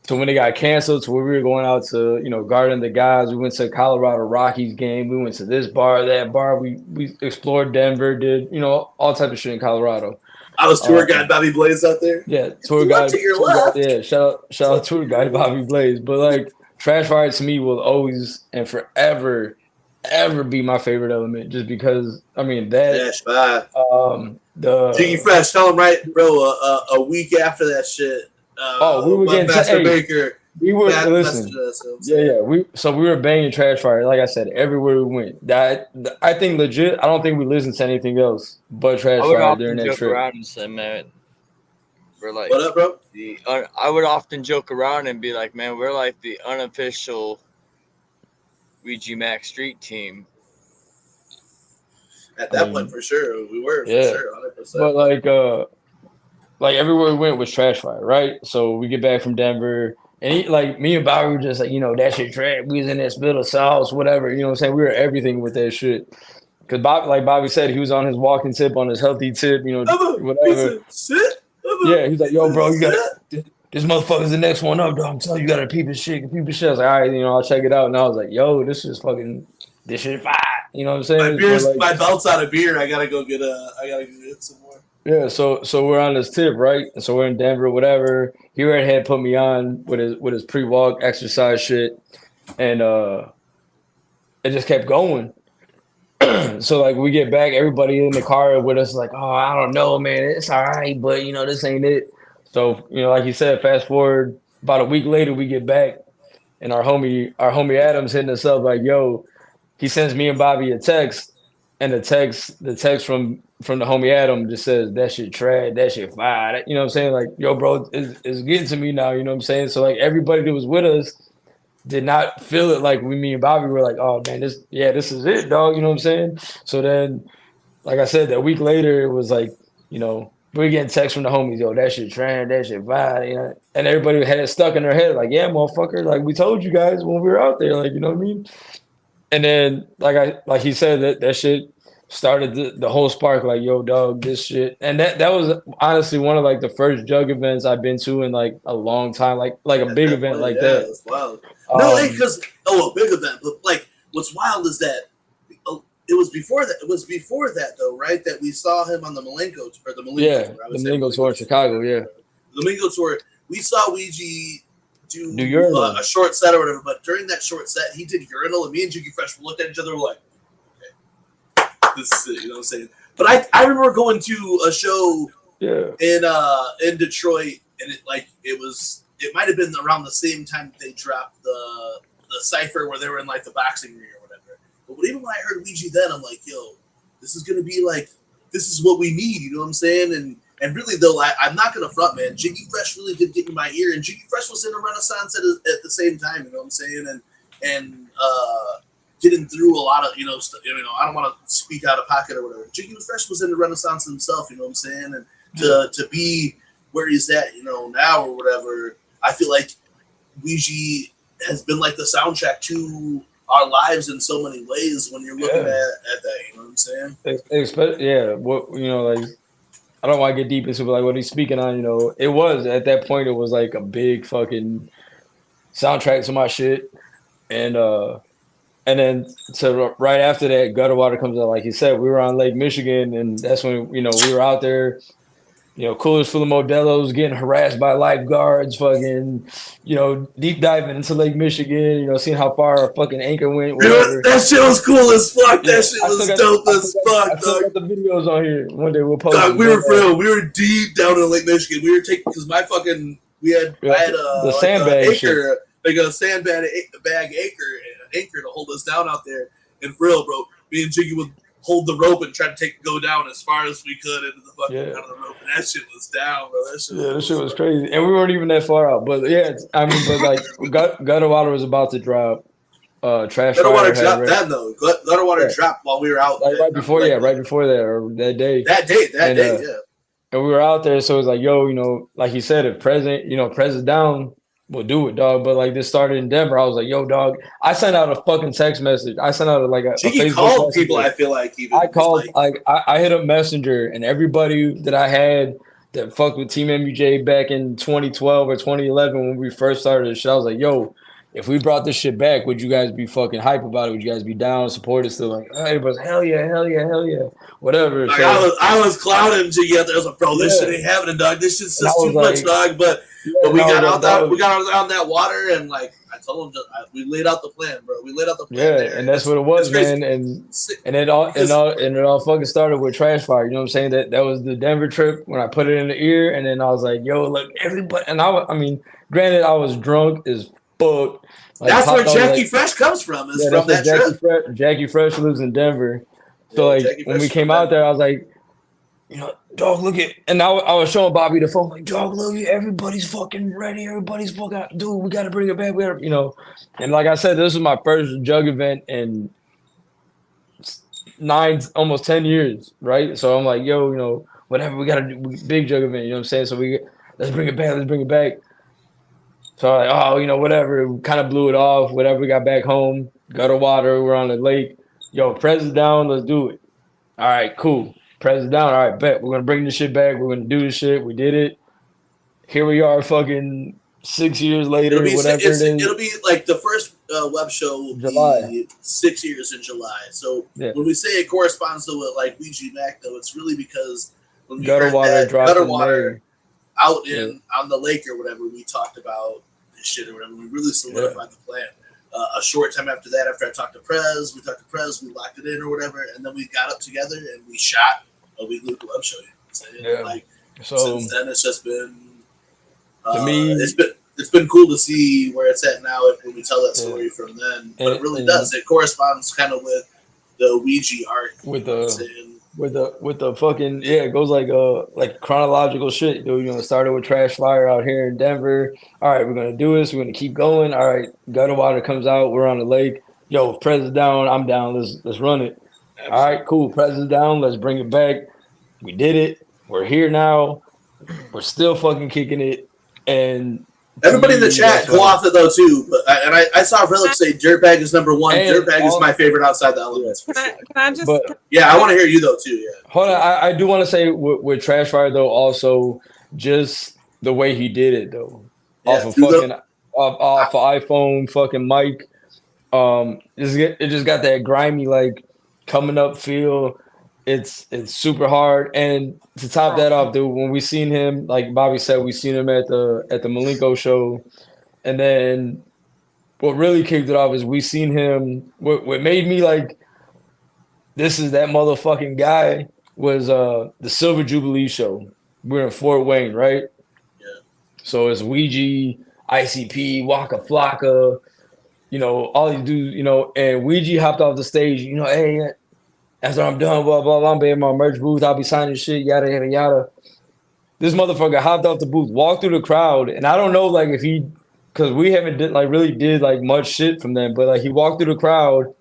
So when it got canceled, to where we were going out to, Garden the Guys, we went to Colorado Rockies game. We went to this bar, that bar. We explored Denver, did, all type of shit in Colorado. I was tour guide Bobby Blaze out there. Yeah, tour guide. Yeah, shout out tour guide Bobby Blaze. But like Trash Fire to me will always and forever ever be my favorite element, just because Trash Fire. The Jiggy Fresh, tell him right, bro. A week after that shit. We were getting Master Baker. We were listen. We were banging Trash Fire, like I said, everywhere we went. I think legit. I don't think we listened to anything else but Trash Fire during that trip. Around and say, man, we're like, what up, bro? I would often joke around and be like, man, we're like the unofficial Ouija Mac street team. At that point, for sure, we were. For sure, 100%. But like everywhere we went was Trash Fire, right? So we get back from Denver, And he, like me and Bobby were just like, you know, that shit trash. We was in that spill of sauce, whatever. You know what I'm saying? We were everything with that shit. Because like Bobby said, he was on his walking tip, on his healthy tip, you know, whatever. Yeah, he's like, yo, bro, you got this motherfucker's the next one up, dog. I'm telling you, you gotta peep his shit. I was like, all right, you know, I'll check it out. And I was like, yo, this shit fire. You know what I'm saying? My belt's out of beer. I gotta go get some more. Yeah, so we're on this tip, right? And so we're in Denver, whatever. Airhead put me on with his pre-walk exercise shit, and it just kept going. So like we get back, everybody in the car with us like, oh, I don't know, man, it's all right, but you know, this ain't it. So, you know, like you said, fast forward about a week later, we get back, and our homie Adam's hitting us up like, yo, he sends me and Bobby a text, and the text from the homie Adam just says, that shit trash, that shit fire. You know what I'm saying? Like, yo, bro, it's getting to me now, you know what I'm saying? So like everybody that was with us did not feel it like me and Bobby were like, oh man, this is it, dog. You know what I'm saying? So then, like I said, that week later, it was like, you know, we're getting texts from the homies, yo, that shit trend, that shit vibe, you know? And everybody had it stuck in their head, like, yeah, motherfucker, like we told you guys when we were out there, like, you know what I mean? And then, like he said, that shit started the whole spark, like, yo, dog, this shit. And that was honestly one of like the first jug events I've been to in like a long time, like a big event like that. That's wild. No, because a big event, but like what's wild is that it was before that though, right? That we saw him on the Malenko tour, tour. The Malenko tour in Chicago, yeah. The Malenko tour. We saw Ouija do a short set or whatever, but during that short set, he did Urinal, and me and Jiggy Fresh looked at each other, were like, okay, this is it, you know what I'm saying? But I remember going to a show in Detroit, and it might have been around the same time that they dropped the Cypher where they were in like the boxing ring or whatever. But even when I heard Ouija then, I'm like, yo, this is gonna be like, this is what we need, you know what I'm saying? And really though, I'm not gonna front, man. Jiggy Fresh really did get in my ear, and Jiggy Fresh was in a renaissance at the same time, you know what I'm saying? And getting through a lot of, you know, I don't want to speak out of pocket or whatever. Jiggy Fresh was in the renaissance himself, you know what I'm saying? And to be where he's at, you know, now or whatever, I feel like Ouija has been like the soundtrack to our lives in so many ways when you're looking at that, you know what I'm saying? Yeah, what, you know, like, I don't want to get deep into it, but like what he's speaking on, you know, it was at that point, it was like a big fucking soundtrack to my shit. And then right after that, Gutter Water comes out, like he said, we were on Lake Michigan, and that's when, you know, we were out there, you know, coolers full of Modelos, getting harassed by lifeguards, fucking, you know, deep diving into Lake Michigan, you know, seeing how far our fucking anchor went. Dude, that shit was cool as fuck. That shit was dope as fuck. I still got the videos on here. One day we'll post them. We were deep down in Lake Michigan. We were taking, because I had the sandbag anchor, like a sandbag anchor to hold us down out there. And for real, bro, me and Jiggy would hold the rope and try to go down as far as we could into the fucking out of the rope. And that shit was down, bro. That shit was crazy. And we weren't even that far out. But yeah, I mean, but like Gutter Water was about to drop. Trash Gutter Water dropped that though. Gutter Water dropped while we were out. Like right before that, or that day. That day, yeah. And we were out there, so it was like, yo, you know, like he said, if Pres's down, we'll do it, dog. But like this started in Denver. I was like, yo, dog. I sent out a fucking text message. I sent out a Facebook called people. I feel like even I called. I hit up Messenger, and everybody that I had that fucked with TeamMUJ back in 2012 or 2011 when we first started the show, I was like, yo, if we brought this shit back, would you guys be fucking hype about it? Would you guys be down, support it? Still like, everybody's hell yeah, whatever. Like, so, I was clouding Jiggy out there. I was like, bro, this shit ain't happening, dog. This shit's just too much, dog. But we got out that water, and like I told him, we laid out the plan, bro. We laid out the plan. Yeah, there. and that's what it was, man. And it all fucking started with Trash Fire. You know what I'm saying? That was the Denver trip when I put it in the ear, and then I was like, yo, look, everybody. And I mean, granted, I was drunk as fuck. Like, that's where Jackie Fresh comes from. Is from that trip. Jackie Fresh lives in Denver. So like when we came out there, I was like, you know, dog, look at, and I was showing Bobby the phone, like, dog, look, everybody's fucking ready. Everybody's fucking out. Dude, we got to bring it back. We gotta, you know, and like I said, this was my first jug event in almost 10 years, right? So I'm like, yo, you know, whatever, we got to do big jug event, you know what I'm saying? So let's bring it back. So like, oh, whatever. We kind of blew it off. Whatever. We got back home, gutter water. We're on the lake. Yo, press is down. Let's do it. All right, cool. Press is down. All right, bet. We're gonna bring this shit back. We're gonna do this shit. We did it. Here we are, fucking 6 years later. Whatever it is. It'll be like the first web show will be 6 years in July. So when we say it corresponds to what like Ouija Mac, though, it's really because when we gutter water dropped gutter water out on the lake or whatever, we talked about this shit or whatever. We really solidified the plan. A short time after that, after I talked to Prez, we locked it in or whatever, and then we got up together and we shot a Weekly Wicked Web Show. So since then, it's just been to me. It's been cool to see where it's at now when we tell that story from then. But it really does. It corresponds kind of with the Ouija arc with the fucking it goes like chronological shit, dude. It started with Trash Fire out here in Denver. All right, we're gonna do this. We're gonna keep going. All right, gutter water comes out. We're on the lake. Yo, if Prez is down, I'm down. Let's run it. Absolutely. All right, cool. Prez is down. Let's bring it back. We did it. We're here now. We're still fucking kicking it. And everybody in the chat co-opted though too. But I saw Relic say Dirtbag is number one. Dirtbag is my favorite outside the elements. For sure. Can I just? I want to hear you though too. Yeah. Hold on, I do want to say with Trash Fire though, also just the way he did it though, off of iPhone fucking mic. It just got that grimy like coming up feel. It's super hard, and to top that off, dude, when we seen him, like Bobby said, we seen him at the Malenko show, and then what really kicked it off is we seen him. What made me like, this is that motherfucking guy was the Silver Jubilee show. We're in Fort Wayne, right? Yeah. So it's Ouija, ICP, Waka Flocka, all these dudes, and Ouija hopped off the stage. Hey. After I'm done, blah, blah, blah, I'm in my merch booth. I'll be signing shit, yada, yada, yada. This motherfucker hopped off the booth, walked through the crowd, and I don't know, like, if he, because we haven't really did, like, much shit from them, but, like, he walked through the crowd,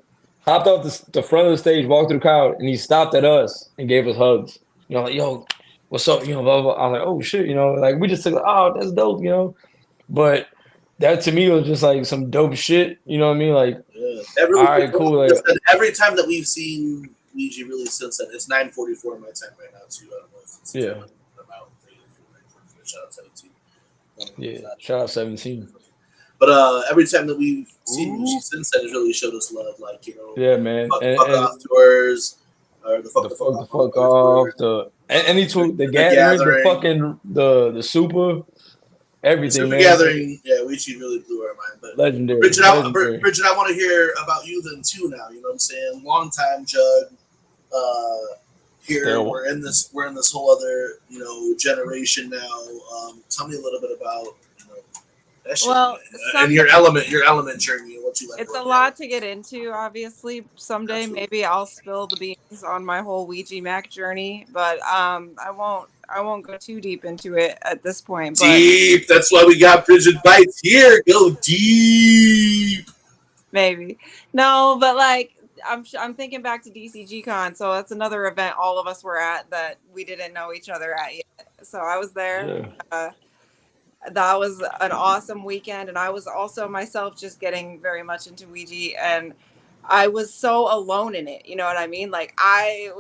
hopped off the front of the stage, walked through the crowd, and he stopped at us and gave us hugs. Like, yo, what's up, blah, blah, blah. I was like, oh, shit, like, we just took, oh, that's dope, But that, to me, was just, like, some dope shit, you know what I mean? Like, all right, cool. Like, every time that we've seen Ouija really since then, it's 9:44 my time right now too. I don't know if it's I'm out. Shout out 17. Shout out 17. But every time that we've seen Ouija since then, has really showed us love. Like man. Fuck off tours, or the fuck off, any tour, the gathering, the fucking the super. Everything, Super Gathering, Ouija really blew our mind. But legendary. Brigid, I want to hear about you then too. Now, you know what I'm saying? Long time Jug. Here we're in this whole other generation now. Tell me a little bit about that shit, and your element journey and what you like. It's a lot to get into. Obviously, someday maybe I'll spill the beans on my whole Ouija Mac journey, but I won't go too deep into it at this point. But deep. That's why we got Brigid Bites here. Go deep. Maybe no, but like I'm thinking back to DCG Con, so that's another event all of us were at that we didn't know each other at yet. So I was there. Yeah. That was an awesome weekend, and I was also myself just getting very much into Ouija, and I was so alone in it. You know what I mean? Like I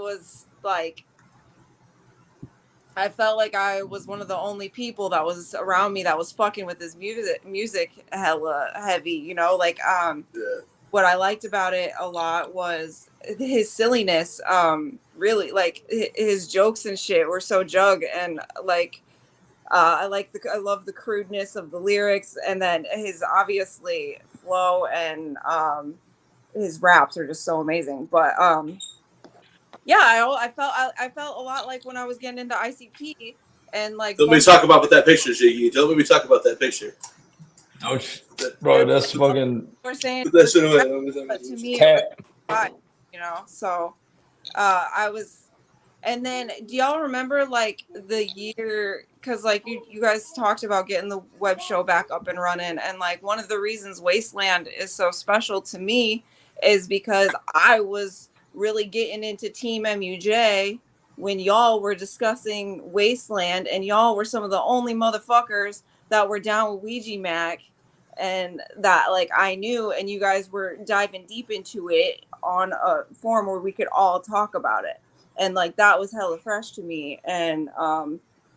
felt like I was one of the only people that was around me that was fucking with this music hella heavy, What I liked about it a lot was his silliness. Really, like his jokes and shit were so Jug, and like I love the crudeness of the lyrics, and then his obviously flow and his raps are just so amazing. But I felt a lot like when I was getting into ICP and like. Let me talk about that picture, Shaggy. Let me talk about that picture. Bro, that's fucking. We're saying that shit away. To me, so I was, and then do y'all remember like the year? Because like you guys talked about getting the web show back up and running, and like one of the reasons Wasteland is so special to me is because I was really getting into TeamMUJ when y'all were discussing Wasteland, and y'all were some of the only motherfuckers that were down with Ouija Mac, and that like I knew, and you guys were diving deep into it on a forum where we could all talk about it, and like that was hella fresh to me, and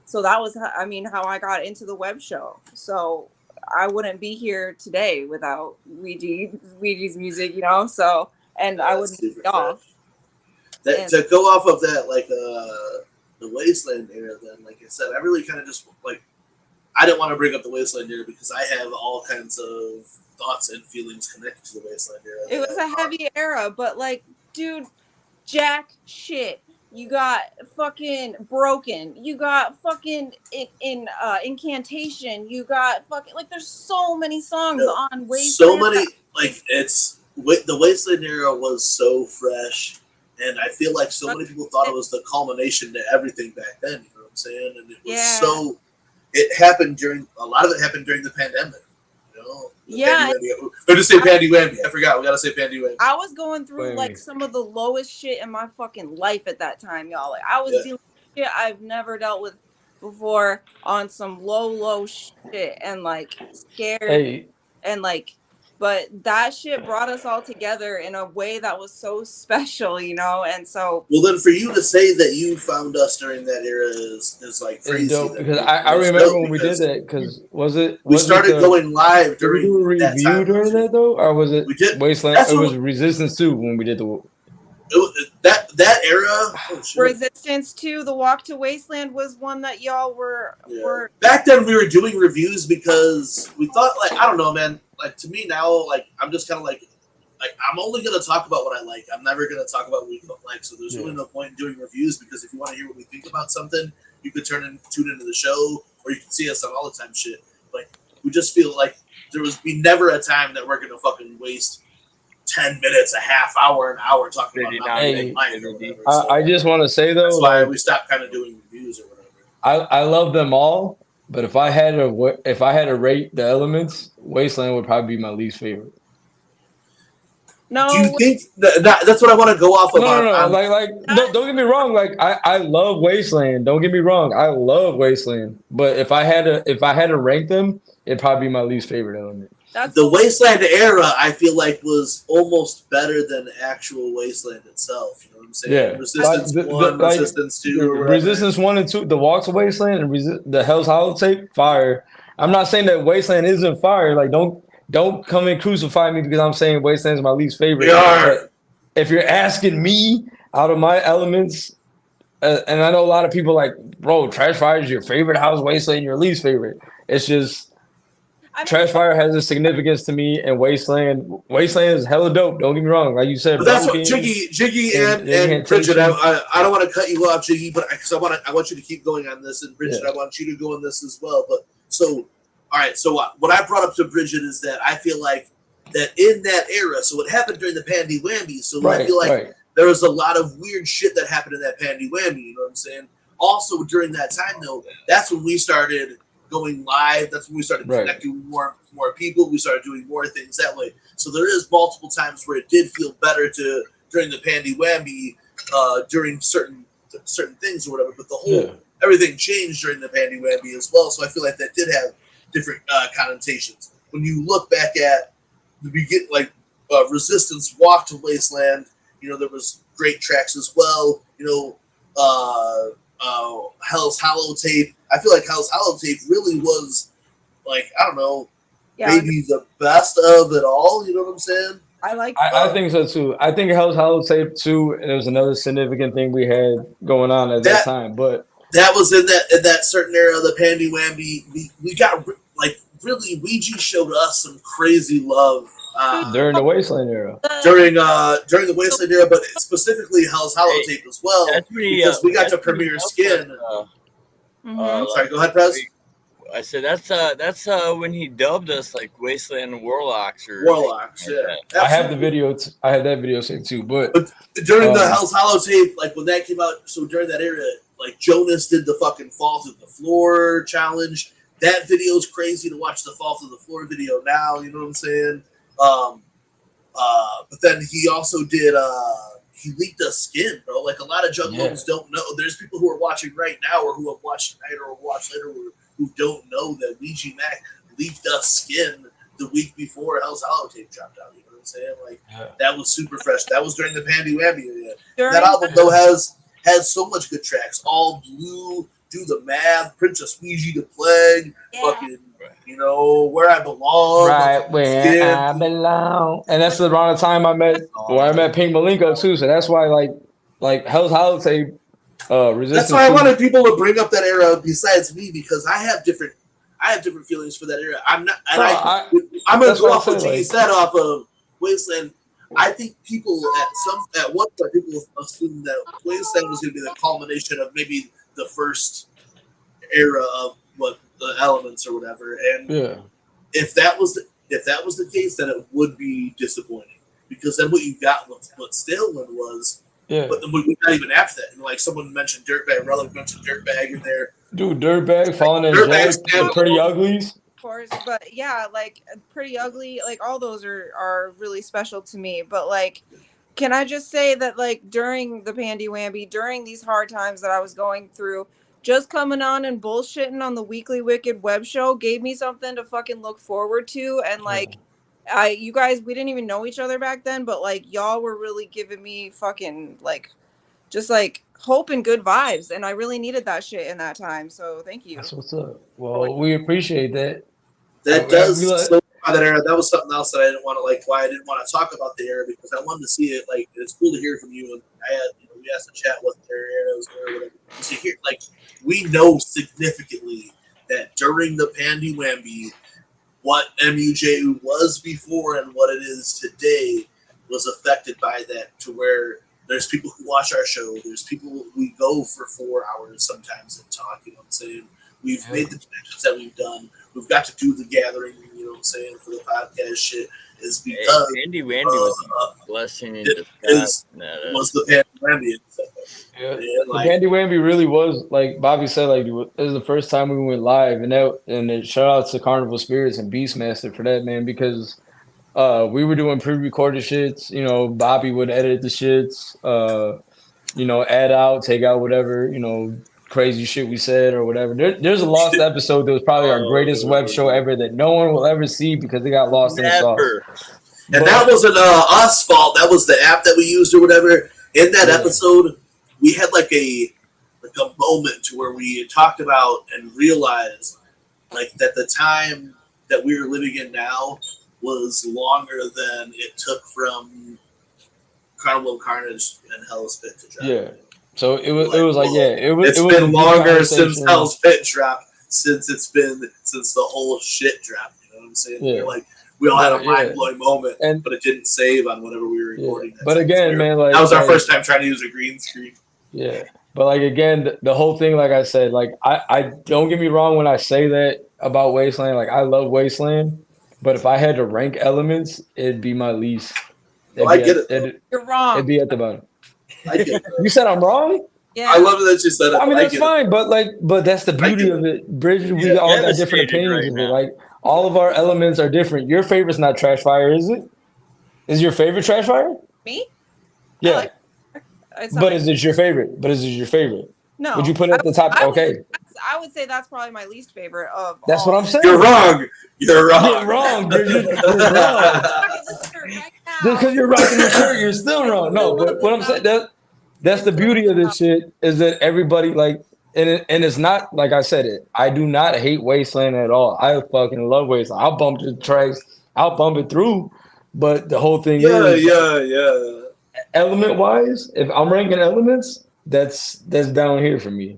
so that was how I got into the web show. So I wouldn't be here today without Ouija's music, you know. So and I wouldn't be off. To go off of that, like the Wasteland era, then, like I said, I really kind of just like I didn't want to bring up the Wasteland era because I have all kinds of thoughts and feelings connected to the Wasteland era. It was a heavy era, but like, dude, jack shit. You got fucking Broken. You got fucking Incantation. You got fucking like. There's so many songs on Wasteland. So many, like the Wasteland era was so fresh, and I feel like so many people thought it was the culmination to everything back then. You know what I'm saying? And it was so. It happened a lot of it happened during the pandemic. You know? Or just say Pandy Whammy. I forgot. We gotta say Pandy Whammy. I was going through like some of the lowest shit in my fucking life at that time, y'all. Like I was dealing with shit I've never dealt with before on some low shit and like scared and like, but that shit brought us all together in a way that was so special, you know. And so, well, then for you to say that you found us during that era is like crazy. Dope, because I remember when we did that. Because we started going live during did we do a review during that though, or was it Wasteland? It was Resistance 2 when we did the. That era. Resistance 2, the Walk to Wasteland was one that y'all were. Back then we were doing reviews because we thought, like, I don't know, man. Like, to me now, like, I'm just kind of like I'm only gonna talk about what I like. I'm never gonna talk about what we don't like. So there's really no point in doing reviews, because if you want to hear what we think about something, you could tune into the show, or you can see us on all the time shit. Like, we just feel like there was never a time that we're gonna fucking waste 10 minutes, a half hour, an hour talking about I just want to say though, that's why we stopped kind of doing reviews or whatever. I love them all, but if I had to rate the elements, Wasteland would probably be my least favorite. No, do you think that's what I want to go off of? No, don't get me wrong. Like I love Wasteland. Don't get me wrong. I love Wasteland. But if I had to rank them, it'd probably be my least favorite element. The Wasteland era, I feel like, was almost better than actual Wasteland itself. You know what I'm saying? Yeah. Resistance 1, Resistance 2. Resistance 1 and 2, the Walk to Wasteland and the Hell's Hollow tape, fire. I'm not saying that Wasteland isn't fire. Like, don't come and crucify me because I'm saying Wasteland is my least favorite. But if you're asking me out of my elements, and I know a lot of people like, bro, Trash Fire is your favorite house, Wasteland your least favorite. It's just Trash Fire has a significance to me, and Wasteland is hella dope. Don't get me wrong, like you said. But that's what Jiggy and Brigid. I don't want to cut you off, Jiggy, but I want you to keep going on this, and Brigid, I want you to go on this as well. But so, all right. So what I brought up to Brigid is that I feel like that in that era. So what happened during the Pandy Whammy? So I feel like there was a lot of weird shit that happened in that Pandy Whammy. You know what I'm saying? Also during that time, though, that's when we started going live. That's when we started connecting with more people. We started doing more things that way. So there is multiple times where it did feel better during the Pandy Whammy, during certain things or whatever. But the whole everything changed during the Pandy Whammy as well. So I feel like that did have different connotations. When you look back at the beginning, like Resistance, Walk to Wasteland, you know, there was great tracks as well. You know, Hell's Hollow tape. I feel like Hell's Hollow tape really was, like, I don't know, maybe the best of it all. You know what I'm saying? I think so too. I think Hell's Hollow tape too. It was another significant thing we had going on at that time. But that was in that certain era of the Pandy Whammy. We got like really Ouija showed us some crazy love during the Wasteland era. During the Wasteland era, but specifically Hell's Hollow tape as well, because we got to premiere Skin. Sorry, go ahead, Prez. I said that's when he dubbed us like Wasteland Warlocks or Warlocks. I have the video. I had that video saved too. But during the Hell's Hollow tape, like when that came out, so during that era, like Jonas did the fucking fall through the floor challenge. That video is crazy to watch the fall through the floor video now. You know what I'm saying? But then he also did. He leaked us Skin, bro. Like a lot of juggalos don't know. There's people who are watching right now, or who have watched tonight, or will watch later, who don't know that Ouija Mac leaked us skin the week before Hell's Holotape dropped out. You know what I'm saying? Like that was super fresh. That was during the Pandy Whammy. That album though has so much good tracks. All Blue, Do the Math, Princess Ouija, The Plague, fucking, you know, Where I Belong, right where I belong, and that's around the time I met Pink Malenko too. So that's why like Hell's Holotape, Resistance. That's why I wanted people to bring up that era besides me, because I have different feelings for that era. I'm not, and I'm gonna go off what Jiggy said off of Wasteland. I think people at one point people assumed that Wasteland was gonna be the culmination of maybe the first era of what the Elements or whatever. And if that was the case, then it would be disappointing, because then what you got, what Stalewind was. Yeah. But not even after that. And like someone mentioned Dirtbag, Relic mentioned Dirtbag in there. Dude, Dirtbag, Fallen Angelic, Pretty Uglies. Of course, but yeah, like Pretty Ugly, like all those are really special to me. But like, can I just say that like during the Pandy Whammy, during these hard times that I was going through, just coming on and bullshitting on the Weekly Wicked Web Show gave me something to fucking look forward to. And like, you guys, we didn't even know each other back then, but like y'all were really giving me fucking like, just like hope and good vibes, and I really needed that shit in that time. So thank you. That's what's up. Well, we appreciate that. That does slow down that era. That was something else that I didn't want to why I didn't want to talk about the era, because I wanted to see it. Like, it's cool to hear from you. And I had, we asked the chat what their era was or whatever. So here, like, we know significantly that during the Pandy Whammy, what MUJ was before and what it is today was affected by that, to where there's people who watch our show. There's people we go for 4 hours sometimes and talk. You know what I'm saying? We've made the connections that we've done. We've got to do the gathering. You know what I'm saying, for the podcast shit. Is because Pandy Whammy was a blessing in disguise. Was the Pandy Whammy? The Pandy Whammy really was, like Bobby said, like it was the first time we went live, and shout out to Carnival Spirits and Beastmaster for that, man, because we were doing pre-recorded shits. You know, Bobby would edit the shits, add out, take out whatever, crazy shit we said or whatever. There's a lost episode that was probably our greatest web show ever that no one will ever see because it got lost in the sauce. And that wasn't us fault. That was the app that we used or whatever. In that episode, we had like a moment to where we talked about and realized like that the time that we were living in now was longer than it took from Carnival of Carnage and Hell's Pit to drop. Yeah. So it was like it was been longer since Hell's Pit dropped, since the whole shit dropped. You know what I'm saying? Yeah. We all had a mind blowing moment, but it didn't save on whatever we were recording. Yeah. But again, man, that was our first time trying to use a green screen. Yeah. But like again, the whole thing, like I said, like I don't get me wrong when I say that about Wasteland. Like I love Wasteland, but if I had to rank Elements, it'd be my least. I get it. You're wrong. It'd be at the bottom. I get it. You said I'm wrong? Yeah. I love that you said it. I mean, that's fine, but that's the beauty of it. Bridget, we all got different opinions of it. Like all of our elements are different. Your favorite's not Trash Fire, is it? Is your favorite Trash Fire? Me? Yeah. But is it your favorite? No. Would you put it at the top? I would say that's probably my least favorite of. That's what I'm saying. You're wrong. You're wrong. You're wrong. Just because you're rocking the shirt, you're still wrong. No, but what I'm saying, that's the beauty of this shit, is that everybody and it's not like I said it. I do not hate Wasteland at all. I fucking love Wasteland. I'll bump the tracks. I'll bump it through. But the whole thing is element wise, if I'm ranking elements, that's down here for me.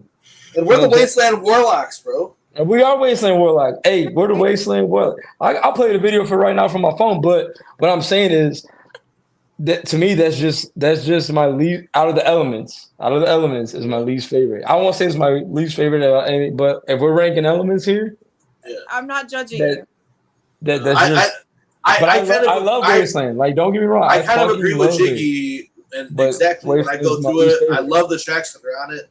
And we're the Wasteland Warlocks, bro. And we are Wasteland Warlocks. Hey, we're the Wasteland Warlocks. I'll play the video for right now from my phone, but what I'm saying is that to me, that's just my least out of the elements. Out of the elements is my least favorite. I won't say it's my least favorite, but if we're ranking elements here, I'm not judging you. I love Wasteland. Like, don't get me wrong. I kind of agree with Jiggy, and exactly when I go through it, I love the tracks that are on it.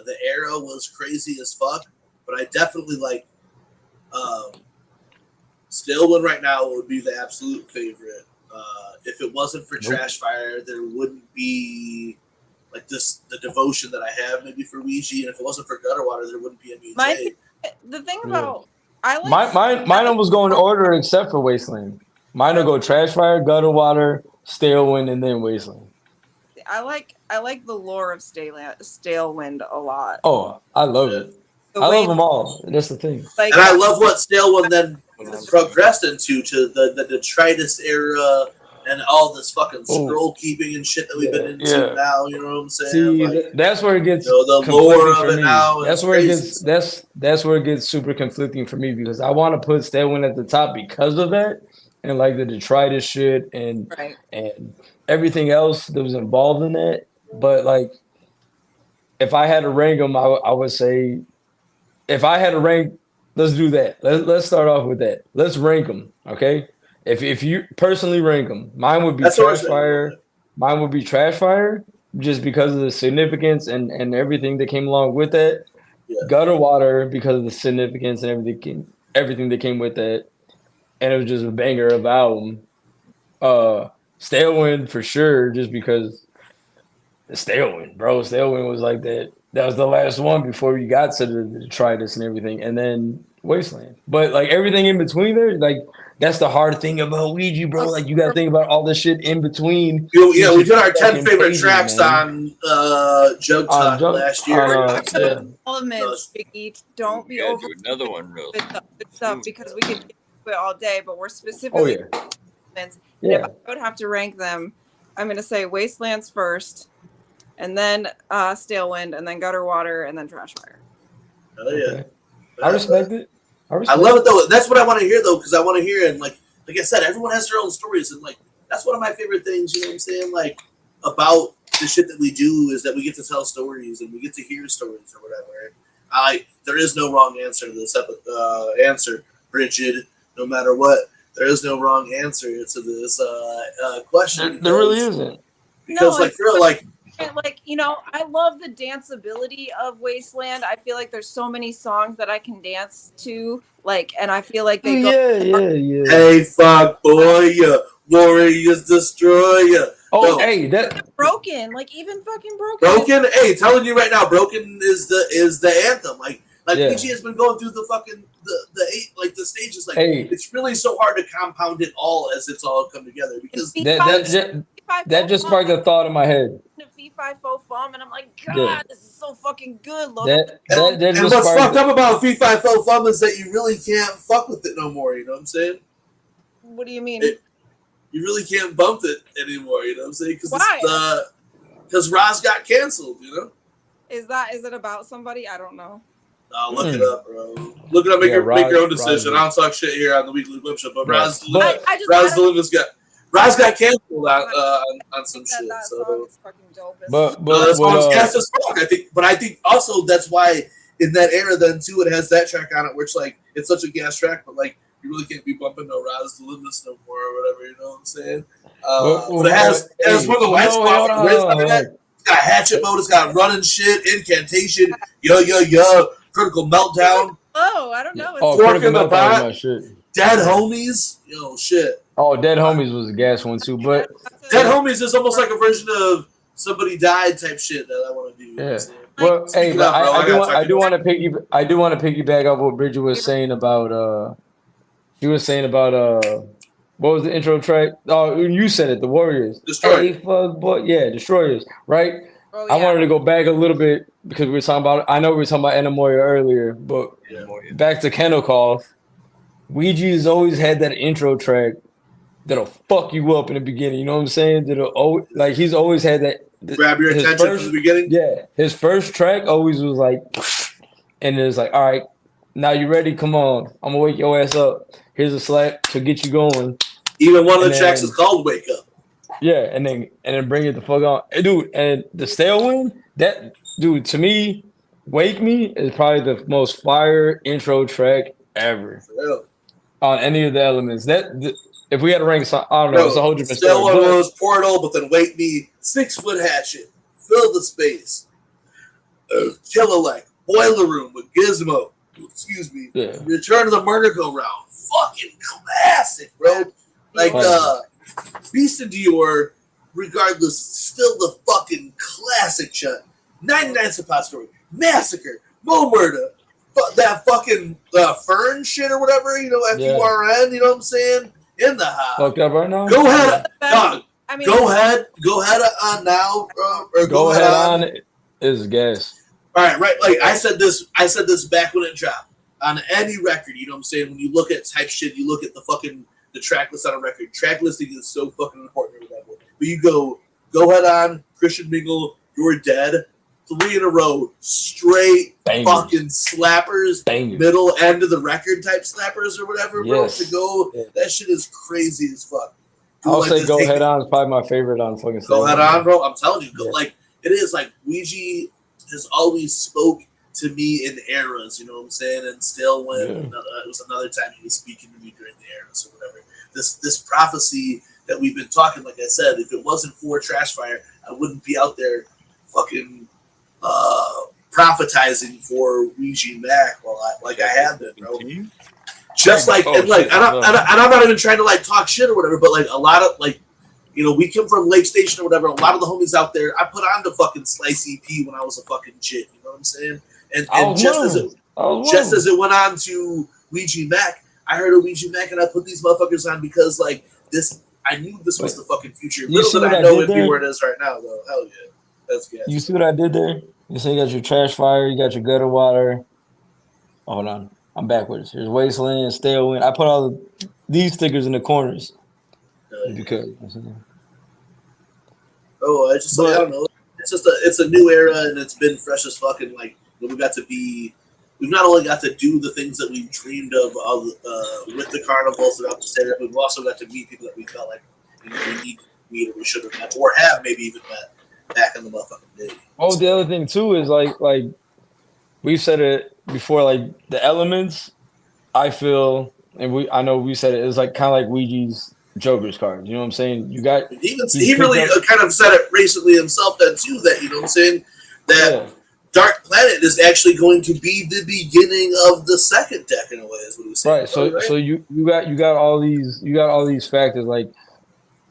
The era was crazy as fuck, but I definitely like. Still, one right now would be the absolute favorite. If it wasn't for Trash Fire, there wouldn't be like the devotion that I have maybe for Ouija, and if it wasn't for Gutter Water, there wouldn't be a MUJ. The thing about I like mine almost go in order except for Wasteland. Mine will go Trash Fire, Gutter Water, Stale Wind, and then Wasteland. I like the lore of Stale Wind a lot. Oh, I love it. I love them all. That's the thing. And I love what Stale One then progressed into to the detritus era and all this fucking scroll keeping and shit that we've been into now. You know what I'm saying? See, that's where it gets the lore of it now. That's where it gets that's where it gets super conflicting for me because I want to put Stale Wind at the top because of that and like the detritus shit and everything else that was involved in that. But like, if I had to rank them, I would say. If I had to rank, let's do that. Let's start off with that. Let's rank them, okay? If you personally rank them, mine would be Trash Fire. Mine would be Trash Fire, just because of the significance and everything that came along with that. Yeah. Gutter Water because of the significance and everything that came with that, and it was just a banger of album. Stale Wind for sure, just because Stale Wind, bro. Stale Wind was like that. That was the last one before you got to the detritus and everything, and then Wasteland. But like everything in between there, like that's the hard thing about Ouija, bro. Like you got to think about all the shit in between. Yeah, we did our 10 favorite tracks on JuggTalk last year. Elements, Biggie. Don't be over. Another one, real good stuff because we could do it all day, but we're specifically. Elements. If I would have to rank them, I'm gonna say Wastelands first. And then Stale Wind, and then Gutter Water, and then Trash Fire. Oh yeah, I respect it. I love it though. That's what I want to hear though, because I want to hear and like I said, everyone has their own stories, and like that's one of my favorite things. You know what I'm saying? Like about the shit that we do is that we get to tell stories and we get to hear stories or whatever. There is no wrong answer to this answer, Brigid. No matter what, there is no wrong answer to this question. There really isn't. Because like real like. And like, you know, I love the danceability of Wasteland. I feel like there's so many songs that I can dance to, like, and I feel like they go. Yeah. Hey, fuck boy, ya, Warriors Destroyer. Oh, hey, that Broken, like even fucking Broken. Broken, hey, telling you right now, Broken is the anthem. Like PG has been going through the fucking the stages. Like it's really so hard to compound it all as it's all come together because that just sparked a thought in my head. Fee-fi-fo-fum, and I'm like, God, this is so fucking good. And what's fucked up about Fee-fi-fo-fum is that you really can't fuck with it no more. You know what I'm saying? What do you mean? You really can't bump it anymore. You know what I'm saying? Because Roz got canceled. You know? Is it about somebody? I don't know. No, look it up, bro. Look it up. Make your own decision. I don't talk shit here on the Weekly Webshow, but Roz got canceled on some shit. So, but that song's cast as fuck. I think also that's why in that era then too it has that track on it, which like it's such a gas track, but like you really can't be bumping no Roz Delimnus no more or whatever. You know what I'm saying? But it has one of the lights it's got hatchet mode. It's got running shit, incantation, yo, critical meltdown. Oh, I don't know. Critical meltdown. Dead Homies, shit. Oh, Dead Homies was a gas one too, but Dead Homies is almost like a version of Somebody Died type shit that I want to do. Yeah. Well, hey, but I do want to piggyback off what Brigid was saying about. She was saying about what was the intro track? Oh, you said it. The Warriors. Destroyers. Hey, fuck, boy. Yeah, Destroyers. Right. Oh, yeah. I wanted to go back a little bit because we were talking about. I know we were talking about Anamoya earlier, but back to Kennel Cough. Ouija's always had that intro track that'll fuck you up in the beginning. You know what I'm saying? He's always had that. Grab your attention from the beginning? Yeah. His first track always was like, and it's like, all right, now you ready? Come on. I'm going to wake your ass up. Here's a slap to get you going. Even one of the tracks is called Wake Up. Yeah, and then bring it the fuck on. And dude, and the Stale Wind, that, dude, to me, Wake Me is probably the most fire intro track ever. Yeah. On any of the elements. If we had to rank, I don't know, it's a whole different story. Still one of those Portal, but then Wake Me, 6-foot hatchet, Fill the Space, Killer Like, Boiler Room with Gizmo, excuse me, Return to the Murder Go Round, fucking classic, bro. Like, Beast of Dior, regardless, still the fucking classic shot. 99 Support Story, Massacre, Mo Murder, that fucking Fern shit or whatever, you know, FURN, you know what I'm saying? In the house. Fucked up right now? Go ahead, dog. Go ahead on now, or Go ahead on is gas. All right, right. Like I said this back when it dropped on any record. You know what I'm saying? When you look at type shit, you look at the track list on a record. Track listing is so fucking important or whatever. But you go ahead on Christian Mingle, You're Dead, 3 in a row, straight fucking slappers, middle end of the record type slappers or whatever, bro. To go, that shit is crazy as fuck. I'll say Go Ahead On is probably my favorite on fucking Go Ahead On, bro. I'm telling you, like it is like Ouija has always spoke to me in eras, you know what I'm saying? And still when it was another time he was speaking to me during the eras or whatever. This prophecy that we've been talking, like I said, if it wasn't for Trash Fire, I wouldn't be out there fucking prophetizing for Ouija Mac like I have been, bro. Just like and I'm not even trying to like talk shit or whatever, but like a lot of like, you know, we come from Lake Station or whatever. A lot of the homies out there, I put on the fucking Slice EP when I was a fucking chick. You know what I'm saying? And just as it went on to Ouija Mac, I heard of Ouija Mac and I put these motherfuckers on because like this, I knew this was the fucking future. Little did I know it'd be where it is right now, though. Hell yeah, that's good. You see what I did there? You say you got your Trash Fire, you got your Gutter Water. Oh, hold on. I'm backwards. Here's Wasteland, Stailwind. I put all these stickers in the corners. Because I don't know. It's a new era and it's been fresh as fuck. And like we've not only got to do the things that we dreamed of with the carnival throughout the state, but we've also got to meet people that we felt like we need to meet or we should have met or have maybe even met back in the motherfucking day. Oh, the other thing too is like we've said it before, like the elements, I feel, and I know we said it, it's like kind of like Ouija's Joker's card. You know what I'm saying? You got he really kind of said it recently himself then too, that you know what I'm saying, that Dark Planet is actually going to be the beginning of the second deck in a way, is what he was saying. Right. So you got all these factors. Like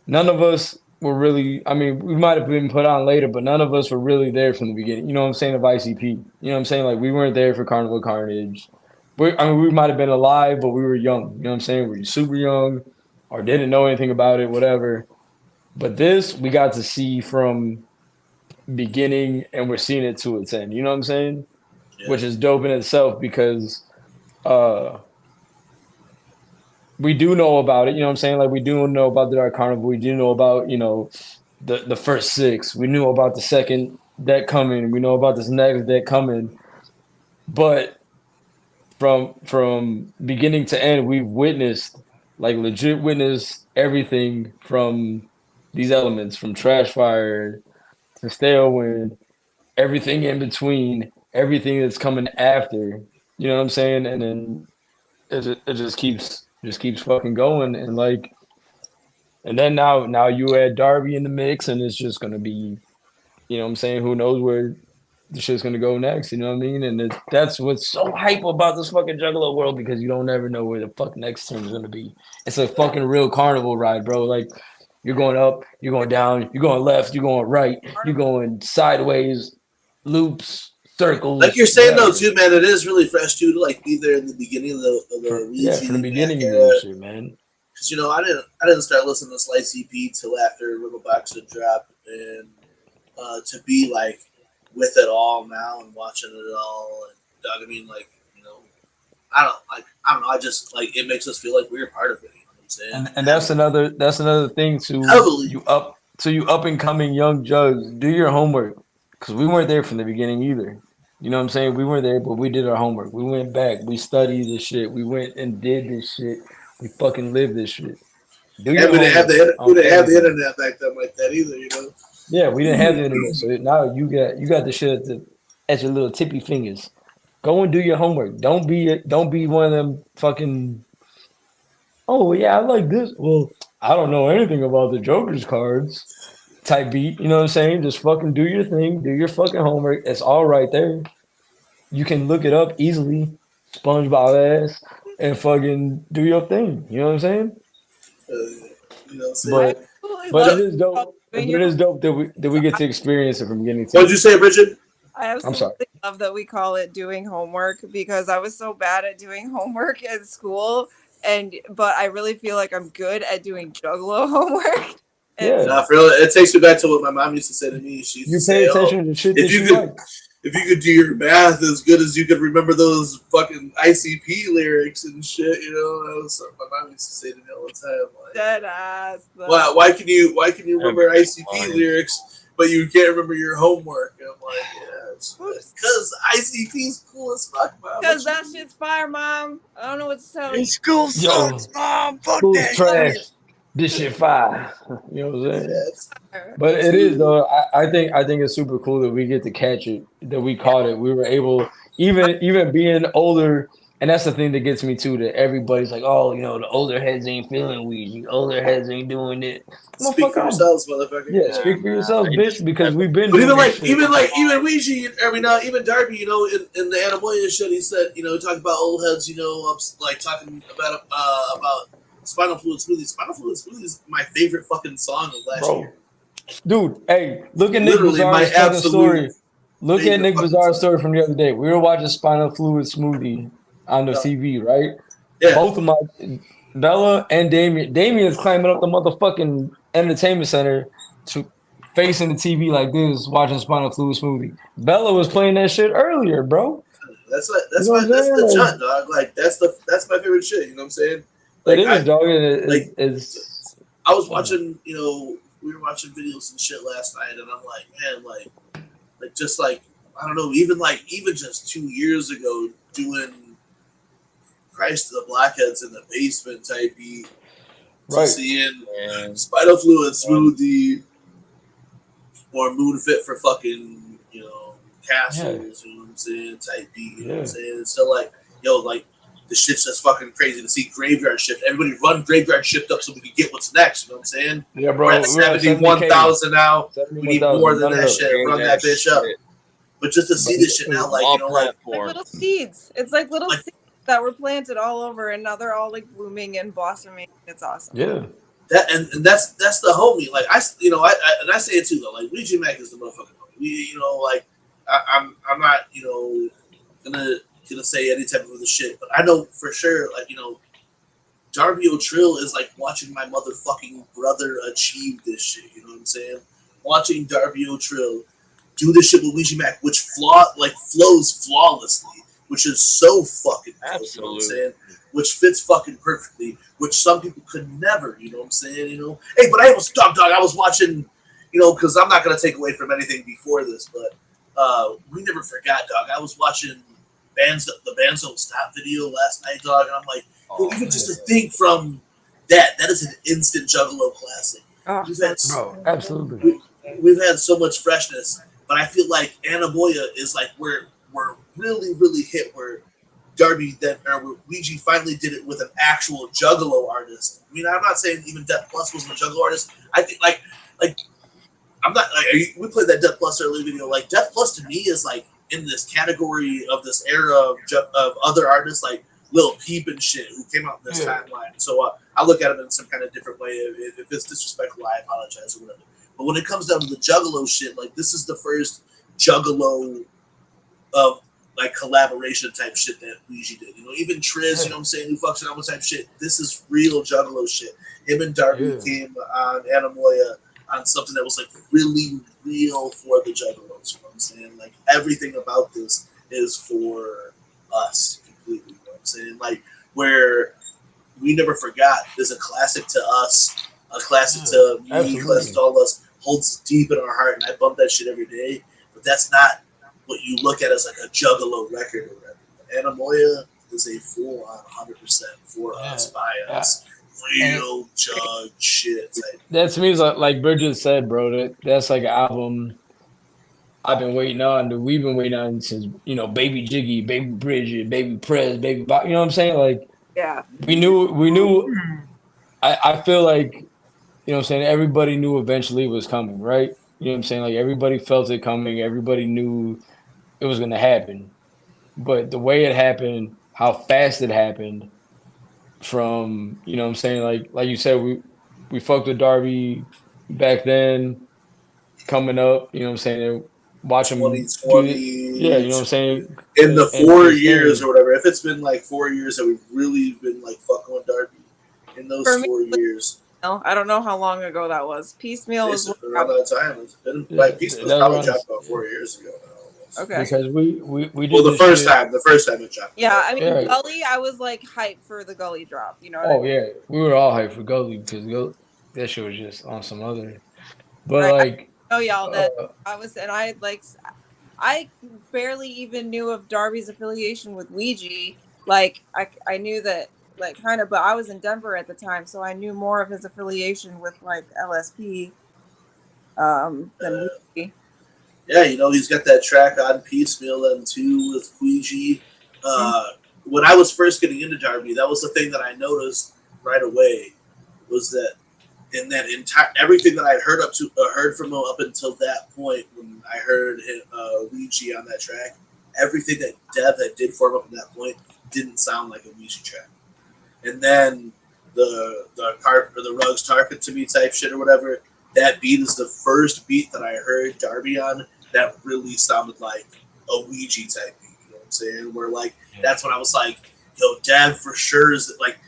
none of us were really, I mean, we might have been put on later, but none of us were really there from the beginning. You know what I'm saying? Of ICP. You know what I'm saying? Like we weren't there for Carnival Carnage. We might have been alive, but we were young. You know what I'm saying? We were super young or didn't know anything about it, whatever. But this we got to see from beginning and we're seeing it to its end. You know what I'm saying? Yeah. Which is dope in itself because we do know about it, you know what I'm saying? Like we do know about the Dark Carnival. We do know about, you know, the first 6. We knew about the second deck coming. We know about this next deck coming. But from beginning to end, we've witnessed, like legit witnessed everything from these elements, from Trash Fire to Stailwind, everything in between, everything that's coming after. You know what I'm saying? And then it just keeps fucking going, and then now you add Darby in the mix, and it's just gonna be, you know what I'm saying, who knows where the shit's gonna go next, you know what I mean? And that's what's so hype about this fucking Juggalo world, because you don't ever know where the fuck next turn is gonna be. It's a fucking real carnival ride, bro. Like you're going up, you're going down, you're going left, you're going right, you're going sideways, loops, circles. Like you're saying though, too, man, it is really fresh too to like be there in the beginning of the from the beginning of the shit, man. Because you know, I didn't start listening to Slice EP till after Little Box had dropped, and to be like with it all now and watching it all, and dog, I mean, like, you know, I don't know, I just like it makes us feel like we're part of it. You know what I'm saying? And that's another thing to you up and coming young jugs. Do your homework, because we weren't there from the beginning either. You know what I'm saying? We weren't there, but we did our homework. We went back. We studied this shit. We went and did this shit. We fucking lived this shit. We didn't have the internet back then like that either, you know? Yeah, we didn't have the internet. So now you got the shit at your little tippy fingers. Go and do your homework. Don't be one of them fucking, oh yeah, I like this. Well, I don't know anything about the Joker's cards type beat. You know what I'm saying? Just fucking do your thing. Do your fucking homework. It's all right there. You can look it up easily. SpongeBob ass. And fucking do your thing. You know what I'm saying? You know what I'm saying? But it is dope. It is dope that we get to experience it from beginning to end. What'd you say, Brigid? I absolutely love that we call it doing homework because I was so bad at doing homework at school, but I really feel like I'm good at doing Juggalo homework. Nah, for real, it takes me back to what my mom used to say to me. She used to say, attention to shit if you could do your math as good as you could remember those fucking ICP lyrics and shit, you know, that was something my mom used to say to me all the time. Like, dead ass. Why can you remember ICP lyrics, but you can't remember your homework? And I'm like, yeah, it's because ICP's cool as fuck, mom. Because that shit's fire, mom. I don't know what to tell you. School sucks, mom. Fuck School's that trash. shit. This shit fire. You know what I'm saying? But it is though. I think it's super cool that we get to catch it. That we caught it. We were able, even being older, and that's the thing that gets me too. That everybody's like, oh, you know, the older heads ain't feeling Ouija. Older heads ain't doing it. Speak for yourselves, motherfucker. Yeah, speak for yourself, bitch. Because we've been. But even Ouija, even Darby, you know, in the Anamoya shit, he said, you know, talking about old heads, you know, like talking about Spinal Fluid Smoothie. Spinal Fluid Smoothie is my favorite fucking song of last year. Dude, hey, look at Nick Bizarre's fucking story. Look at Nick Bizarre's story from the other day. We were watching Spinal Fluid Smoothie on the TV, right? Yeah. Both of my Bella and Damien. Damien's climbing up the motherfucking entertainment center to facing the TV like this, watching Spinal Fluid Smoothie. Bella was playing that shit earlier, bro. That's the chut, dog. Like that's my favorite shit. You know what I'm saying? Like, it is, dog. I was watching, you know, we were watching videos and shit last night, and I'm like, man, like just like I don't know, even just 2 years ago, doing Christ to the Blackheads in the basement type beat, right? Seeing Spinal Fluid Smoothie or Moon Fit for fucking, you know, castles, you know what I'm saying, type beat, you know what I'm saying. It's still like, yo, like. The shit's just fucking crazy to see Graveyard Shift. Everybody run Graveyard Shift up so we can get what's next. You know what I'm saying? Yeah, bro. We're at 71,000 now. We need more than that shit. Run that bitch up. But just to see this shit now, like, you know, like little seeds. It's like little seeds that were planted all over, and now they're all like blooming and blossoming. It's awesome. Yeah. That and that's the homie. Like I say it too though. Like Weezy Mac is the motherfucking homie. You know, like I'm not, you know, gonna say any type of other shit, but I know for sure, like, you know, Darby O'Trill is like watching my motherfucking brother achieve this shit. You know what I'm saying? Watching Darby O'Trill do this shit with Weezy Mac, which flows flawlessly, which is so fucking cool, you know what I'm saying? Which fits fucking perfectly, which some people could never, you know what I'm saying? You know, hey, but I was dog. I was watching, you know, because I'm not gonna take away from anything before this, but we never forgot, dog. I was watching the Bands Don't Stop video last night, dog, and I'm like, even just to think from that is an instant Juggalo classic. Absolutely. We've had so much freshness, but I feel like Anamoya is like we're really, really hit where Darby where Ouija finally did it with an actual Juggalo artist. I mean, I'm not saying even Death Plus wasn't a Juggalo artist. I think like I'm not like we played that Death Plus early video. Like Death Plus to me is like in this category of this era of other artists like Lil Peep and shit who came out in this timeline. So I look at him in some kind of different way. If it's disrespectful, I apologize or whatever. But when it comes down to the Juggalo shit, like this is the first Juggalo of like collaboration type shit that Ouija did. You know, even Triz, you know what I'm saying, who fucks around with type shit. This is real Juggalo shit. Him and Darby came on Anamoya on something that was like really real for the Juggalos. You know what I'm saying? Like everything about this is for us completely. You know what I'm saying? Like where We Never Forgot is a classic to us, a classic to me, a classic to all of us, holds deep in our heart, and I bump that shit every day. But that's not what you look at as like a Juggalo record or whatever. Anamoya is a full on 100% for us, by us. Real jug shit. That to me is like Brigid said, bro. That's like an album I've been waiting on. We've been waiting on since, you know, Baby Jiggy, Baby Brigid, Baby Prez, Baby Bob. You know what I'm saying? Like, yeah, we knew. I feel like, you know what I'm saying, everybody knew eventually it was coming, right? You know what I'm saying? Like everybody felt it coming. Everybody knew it was gonna happen. But the way it happened, how fast it happened. From, you know what I'm saying, like you said, we fucked with Darby back then, coming up, you know what I'm saying, watch them. 2020. Yeah, you know what I'm saying. In the 4 years or whatever, if it's been like 4 years that we've really been like fucking with Darby, in those 4 years. I don't know how long ago that was. Piecemeal was around that time. It's been like Piecemeal's probably dropped about 4 years ago now. Okay. Because we did the first time it dropped. Yeah, I mean Gully, I was like hyped for the Gully drop. You know what I mean? Yeah, we were all hyped for Gully because that shit was just on some other. But I y'all that I barely even knew of Darby's affiliation with Ouija. Like I knew that like kind of, but I was in Denver at the time, so I knew more of his affiliation with like LSP than Ouija. Yeah, you know, he's got that track on Piecemeal and too with Ouija. When I was first getting into Darby, that was the thing that I noticed right away was that in that entire everything that I'd heard from him up until that point when I heard him, Ouija on that track, everything that Dev had did for him up to that point didn't sound like a Ouija track. And then the Rugs Tarpon to me type shit or whatever, that beat is the first beat that I heard Darby on that really sounded like a Ouija type beat. You know what I'm saying? Where like that's when I was like, yo, Dev for sure is like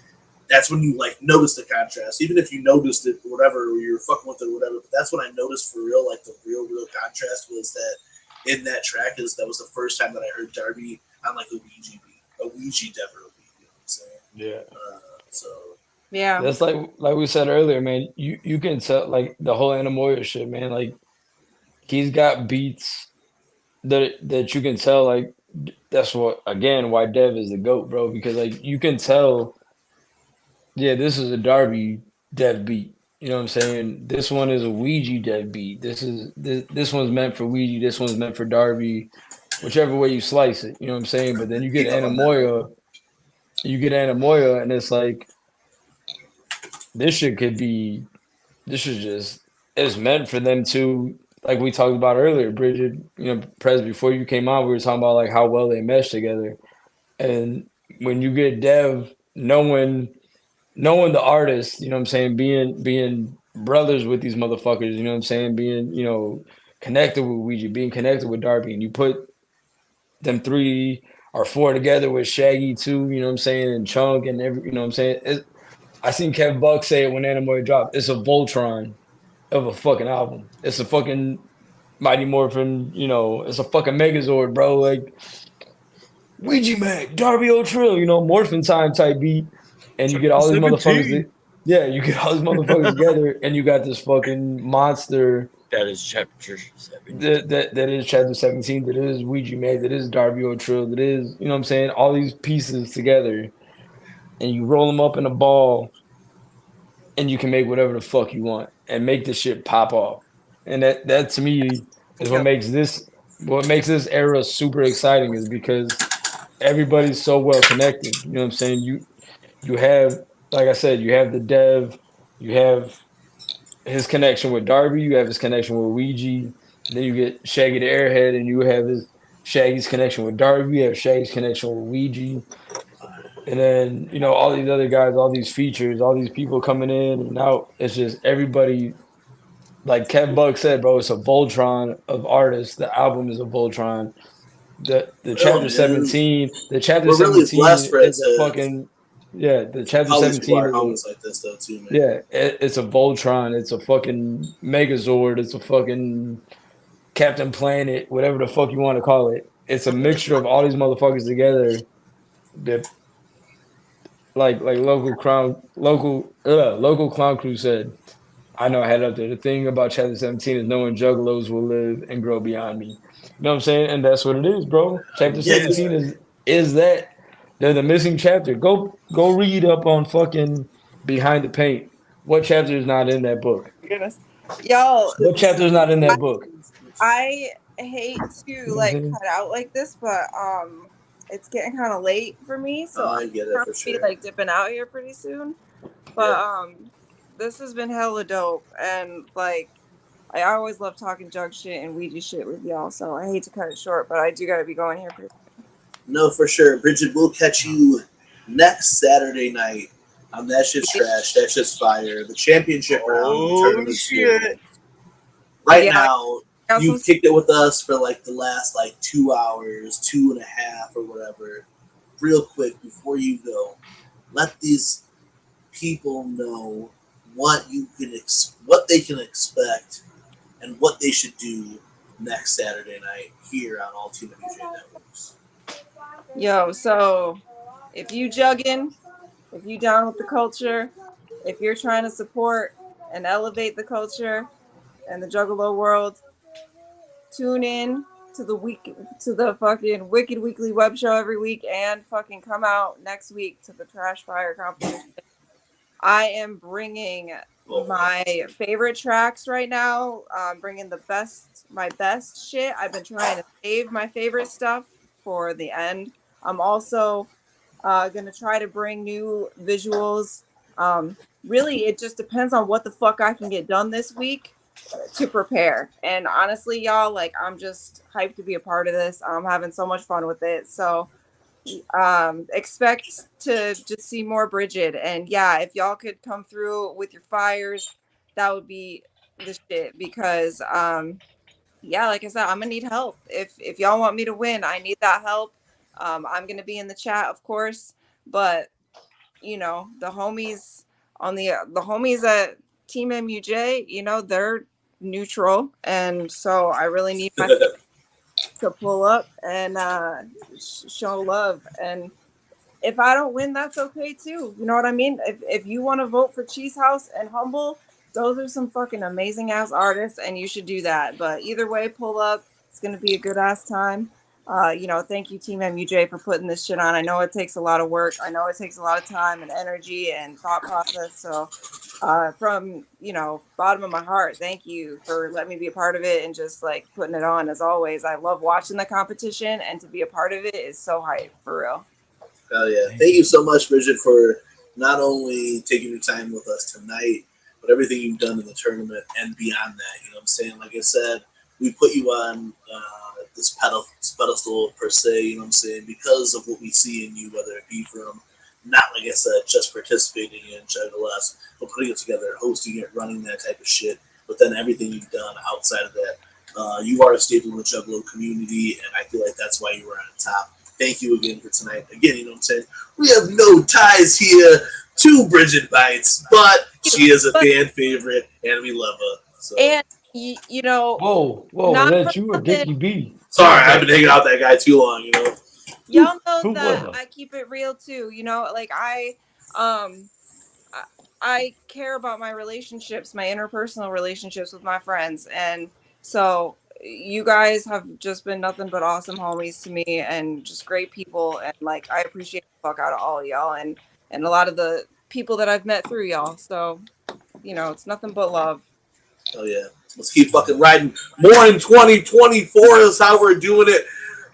that's when you like notice the contrast. Even if you noticed it or whatever, or you're fucking with it or whatever, but that's when I noticed for real, like the real contrast was that in that track that was the first time that I heard Darby on like a Ouija beat. A Ouija Devereaux beat, you know what I'm saying? Yeah. Yeah. That's like we said earlier, man. You can tell like the whole Anamoya shit, man. Like he's got beats that you can tell like that's what again why Dev is the GOAT, bro, because like you can tell this is a Darby Dev beat. You know what I'm saying? This one is a Ouija Dev beat. This one's meant for Ouija, this one's meant for Darby, whichever way you slice it, you know what I'm saying? But then you get Anamoya, and it's like this is it's meant for them to, like we talked about earlier, Brigid, you know, Prez, before you came on, we were talking about like how well they mesh together. And when you get Dev knowing the artist, you know what I'm saying, being brothers with these motherfuckers, you know what I'm saying, being, you know, connected with Ouija, being connected with Darby, and you put them 3 or 4 together with Shaggy too, you know what I'm saying, and Chunk and you know what I'm saying. I seen Kev Buck say it when Anamoya dropped. It's a Voltron of a fucking album. It's a fucking Mighty Morphin, you know, it's a fucking Megazord, bro. Like Ouija Mac, Darby O'Trill, you know, Morphin Time type beat. And you get all these motherfuckers. You get all these motherfuckers together, and you got this fucking monster. That is chapter 17. That is chapter 17. That is Ouija Mac. That is Darby O'Trill. That is, you know what I'm saying, all these pieces together, and you roll them up in a ball, and you can make whatever the fuck you want and make this shit pop off. And that to me is what makes this era super exciting, is because everybody's so well connected. You know what I'm saying? You have, like I said, you have the Dev, you have his connection with Darby, you have his connection with Ouija, then you get Shaggy the Airhead, and you have Shaggy's connection with Darby, you have Shaggy's connection with Ouija, and then, you know, all these other guys, all these features, all these people coming in and out. It's just everybody, like Kev Buck said, bro, it's a Voltron of artists. The album is a Voltron. The chapter 17, the chapter 17 is a fucking... Yeah, the chapter 17 is like this though too, man. Yeah, it's a Voltron, it's a fucking Megazord, it's a fucking Captain Planet, whatever the fuck you want to call it. It's a mixture of all these motherfuckers together. That, like local clown crew said, I know I had it up there. The thing about chapter 17 is knowing juggalos will live and grow beyond me. You know what I'm saying? And that's what it is, bro. Chapter 17 is that. They're the missing chapter. Go read up on fucking Behind the Paint. What chapter is not in that book? Goodness. Y'all. What chapter is not in that book? I hate to like cut out like this, but it's getting kind of late for me, so I get it for sure. Be like dipping out here pretty soon. But this has been hella dope, and like I always love talking jug shit and Ouija shit with y'all, so I hate to cut it short, but I do gotta be going here pretty soon. No, for sure. Brigid, we'll catch you next Saturday night on That Shit's Trash, That Shit's Fire, the championship round. Oh, shit. Right now, you kicked it with us for like the last like 2 hours, 2.5 or whatever. Real quick before you go, let these people know what they can expect and what they should do next Saturday night here on all TeamMUJ networks. Yo, so if you jugging, if you down with the culture, if you're trying to support and elevate the culture and the Juggalo world, tune in to the fucking Wicked Weekly Web Show every week and fucking come out next week to the Trash Fire competition. I am bringing my favorite tracks right now. I'm bringing my best shit. I've been trying to save my favorite stuff for the end. I'm also gonna try to bring new visuals. Really, it just depends on what the fuck I can get done this week to prepare. And honestly, y'all, like, I'm just hyped to be a part of this. I'm having so much fun with it. So expect to just see more Brigid. And yeah, if y'all could come through with your fires, that would be the shit. Because yeah, like I said, I'm gonna need help. If y'all want me to win, I need that help. I'm gonna be in the chat, of course, but you know, the homies at TeamMUJ, you know, they're neutral, and so I really need my to pull up and show love. And if I don't win, that's okay too. You know what I mean? If you want to vote for Cheese House and Humble, those are some fucking amazing ass artists, and you should do that. But either way, pull up. It's gonna be a good ass time. You know, thank you, TeamMUJ, for putting this shit on. I know it takes a lot of work. I know it takes a lot of time and energy and thought process. So from, you know, bottom of my heart, thank you for letting me be a part of it and just like putting it on. As always, I love watching the competition, and to be a part of it is so hype, for real. Hell yeah. Thank you so much, Brigid, for not only taking your time with us tonight, but everything you've done in the tournament and beyond that. You know what I'm saying? Like I said, we put you on this pedestal per se, you know what I'm saying, because of what we see in you, whether it be from, not like I said, just participating in Juggalo, but putting it together, hosting it, running that type of shit, but then everything you've done outside of that. You are a staple in the Juggalo community, and I feel like that's why you were on top. Thank you again for tonight. Again, you know what I'm saying? We have no ties here to Brigid Bites, but she is a fan favorite, and we love her. So. And, you know... Whoa, is that you or Dickie B? Sorry, I've been hanging out with that guy too long, you know? Y'all know that I keep it real too, you know? Like, I care about my relationships, my interpersonal relationships with my friends, and so you guys have just been nothing but awesome homies to me, and just great people, and like I appreciate the fuck out of all of y'all, and a lot of the people that I've met through y'all. So, you know, it's nothing but love. Oh yeah, let's keep fucking riding. More in 2024 is how we're doing it.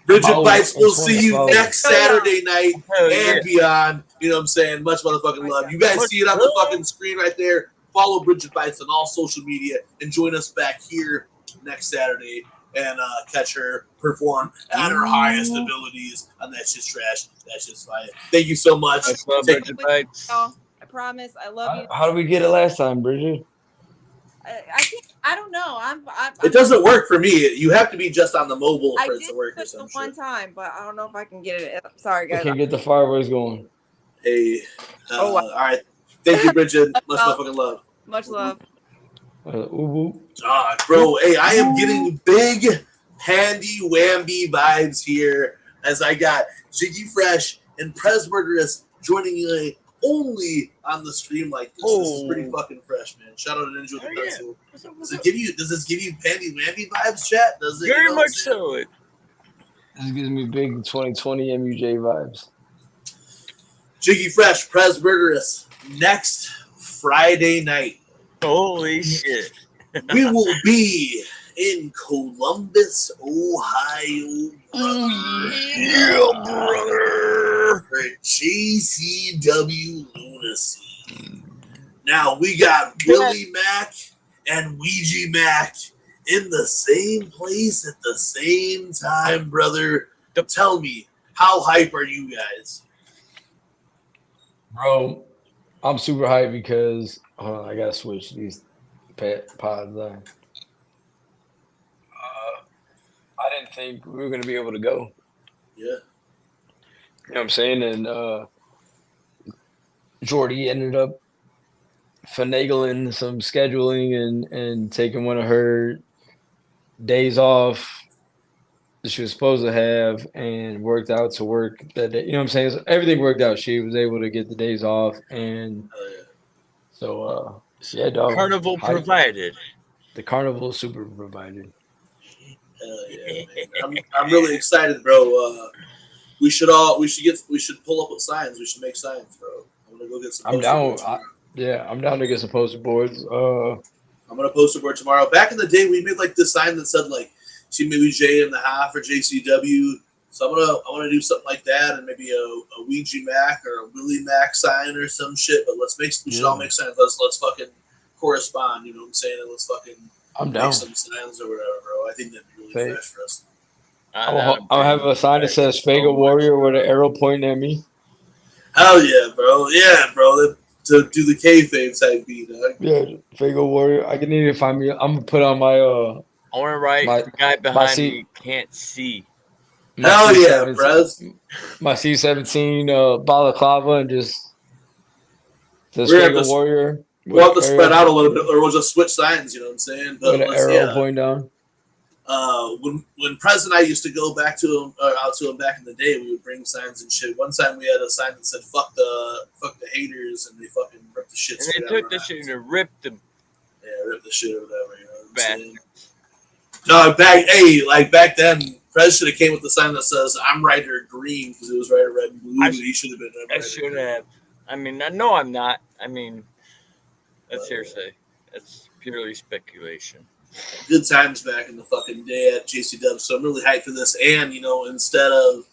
Brigid Bites, we'll see you next Saturday night and beyond. You know what I'm saying? Much motherfucking love. You guys see it on the fucking screen right there. Follow Brigid Bites on all social media and join us back here next Saturday and catch her perform at her highest abilities on That Shit's Trash. That Shit's Fire. Thank you so much. Brigid Bites. I promise. I love you. How did we get it last time, Brigid? I don't know. It doesn't work for me. You have to be just on the mobile for it to work or something. One time, but I don't know if I can get it. Sorry, guys. I can't get the fireworks going. Hey. All right. Thank you, Brigid. Much motherfucking love. Much love. Bro, hey, I am getting big, handy, whammy vibes here as I got Jiggy Fresh and Presburgerus joining me only on the stream like this. This is pretty fucking fresh, man. Shout out to Ninja with the pencil. Does this give you pandy whammy vibes, chat? Does it? Very much so. This gives me big 2020 MUJ vibes. Jiggy Fresh, Presburgerus, next Friday night. Holy shit. We will be in Columbus, Ohio. Yeah, brother. For JCW Lunacy. Now we got Willie Mac and Ouija Mac in the same place at the same time, brother. Tell me, how hype are you guys? Bro, I'm super hyped because I gotta switch these pods on. I didn't think we were going to be able to go. Yeah. You know what I'm saying? And Jordy ended up finagling some scheduling and taking one of her days off that she was supposed to have and worked out to work that day. You know what I'm saying? So everything worked out. She was able to get the days off. And so, yeah, dog. Carnival provided. The Carnival super provided. Hell yeah, man. I'm really excited, bro. We should pull up with signs. We should make signs, bro. I'm gonna go get some. I'm down to get some poster boards. I'm gonna poster board tomorrow. Back in the day, we made like this sign that said like TeamMUJ in the half or JCW. So I want to do something like that, and maybe a Ouija Mac or a Willie Mac sign or some shit. But we should all make signs. Let's fucking correspond. You know what I'm saying? And let's fucking make some signs or whatever, bro. I think that'd be really fresh for us. I'll have a sign that says "Fago Warrior" with an arrow pointing at me. Hell yeah, bro! Yeah, bro. To do the kayfabe type beat, dog. Yeah, Fago Warrior. I can need to find me. I'm gonna put on my I want to write the guy behind me can't see. Hell yeah, bro. My C17 balaclava and just says Fago Warrior. We'll have to spread out a little bit, or we'll just switch signs. You know what I'm saying? But with an arrow pointing down. When Prez and I used to go back to him, out to him back in the day, we would bring signs and shit. One time we had a sign that said "fuck the haters," and they fucking ripped the shit. And they took the shit and ripped them. Yeah, ripped the shit or whatever. You know what I'm saying? No, back then, Prez should have came with the sign that says "I'm Rider Green" because it was Rider Red and Blue. He should have been. I should have. I mean, I know I'm not. I mean, that's hearsay. That's purely speculation. Good times back in the fucking day at JCW, so I'm really hyped for this. And instead of,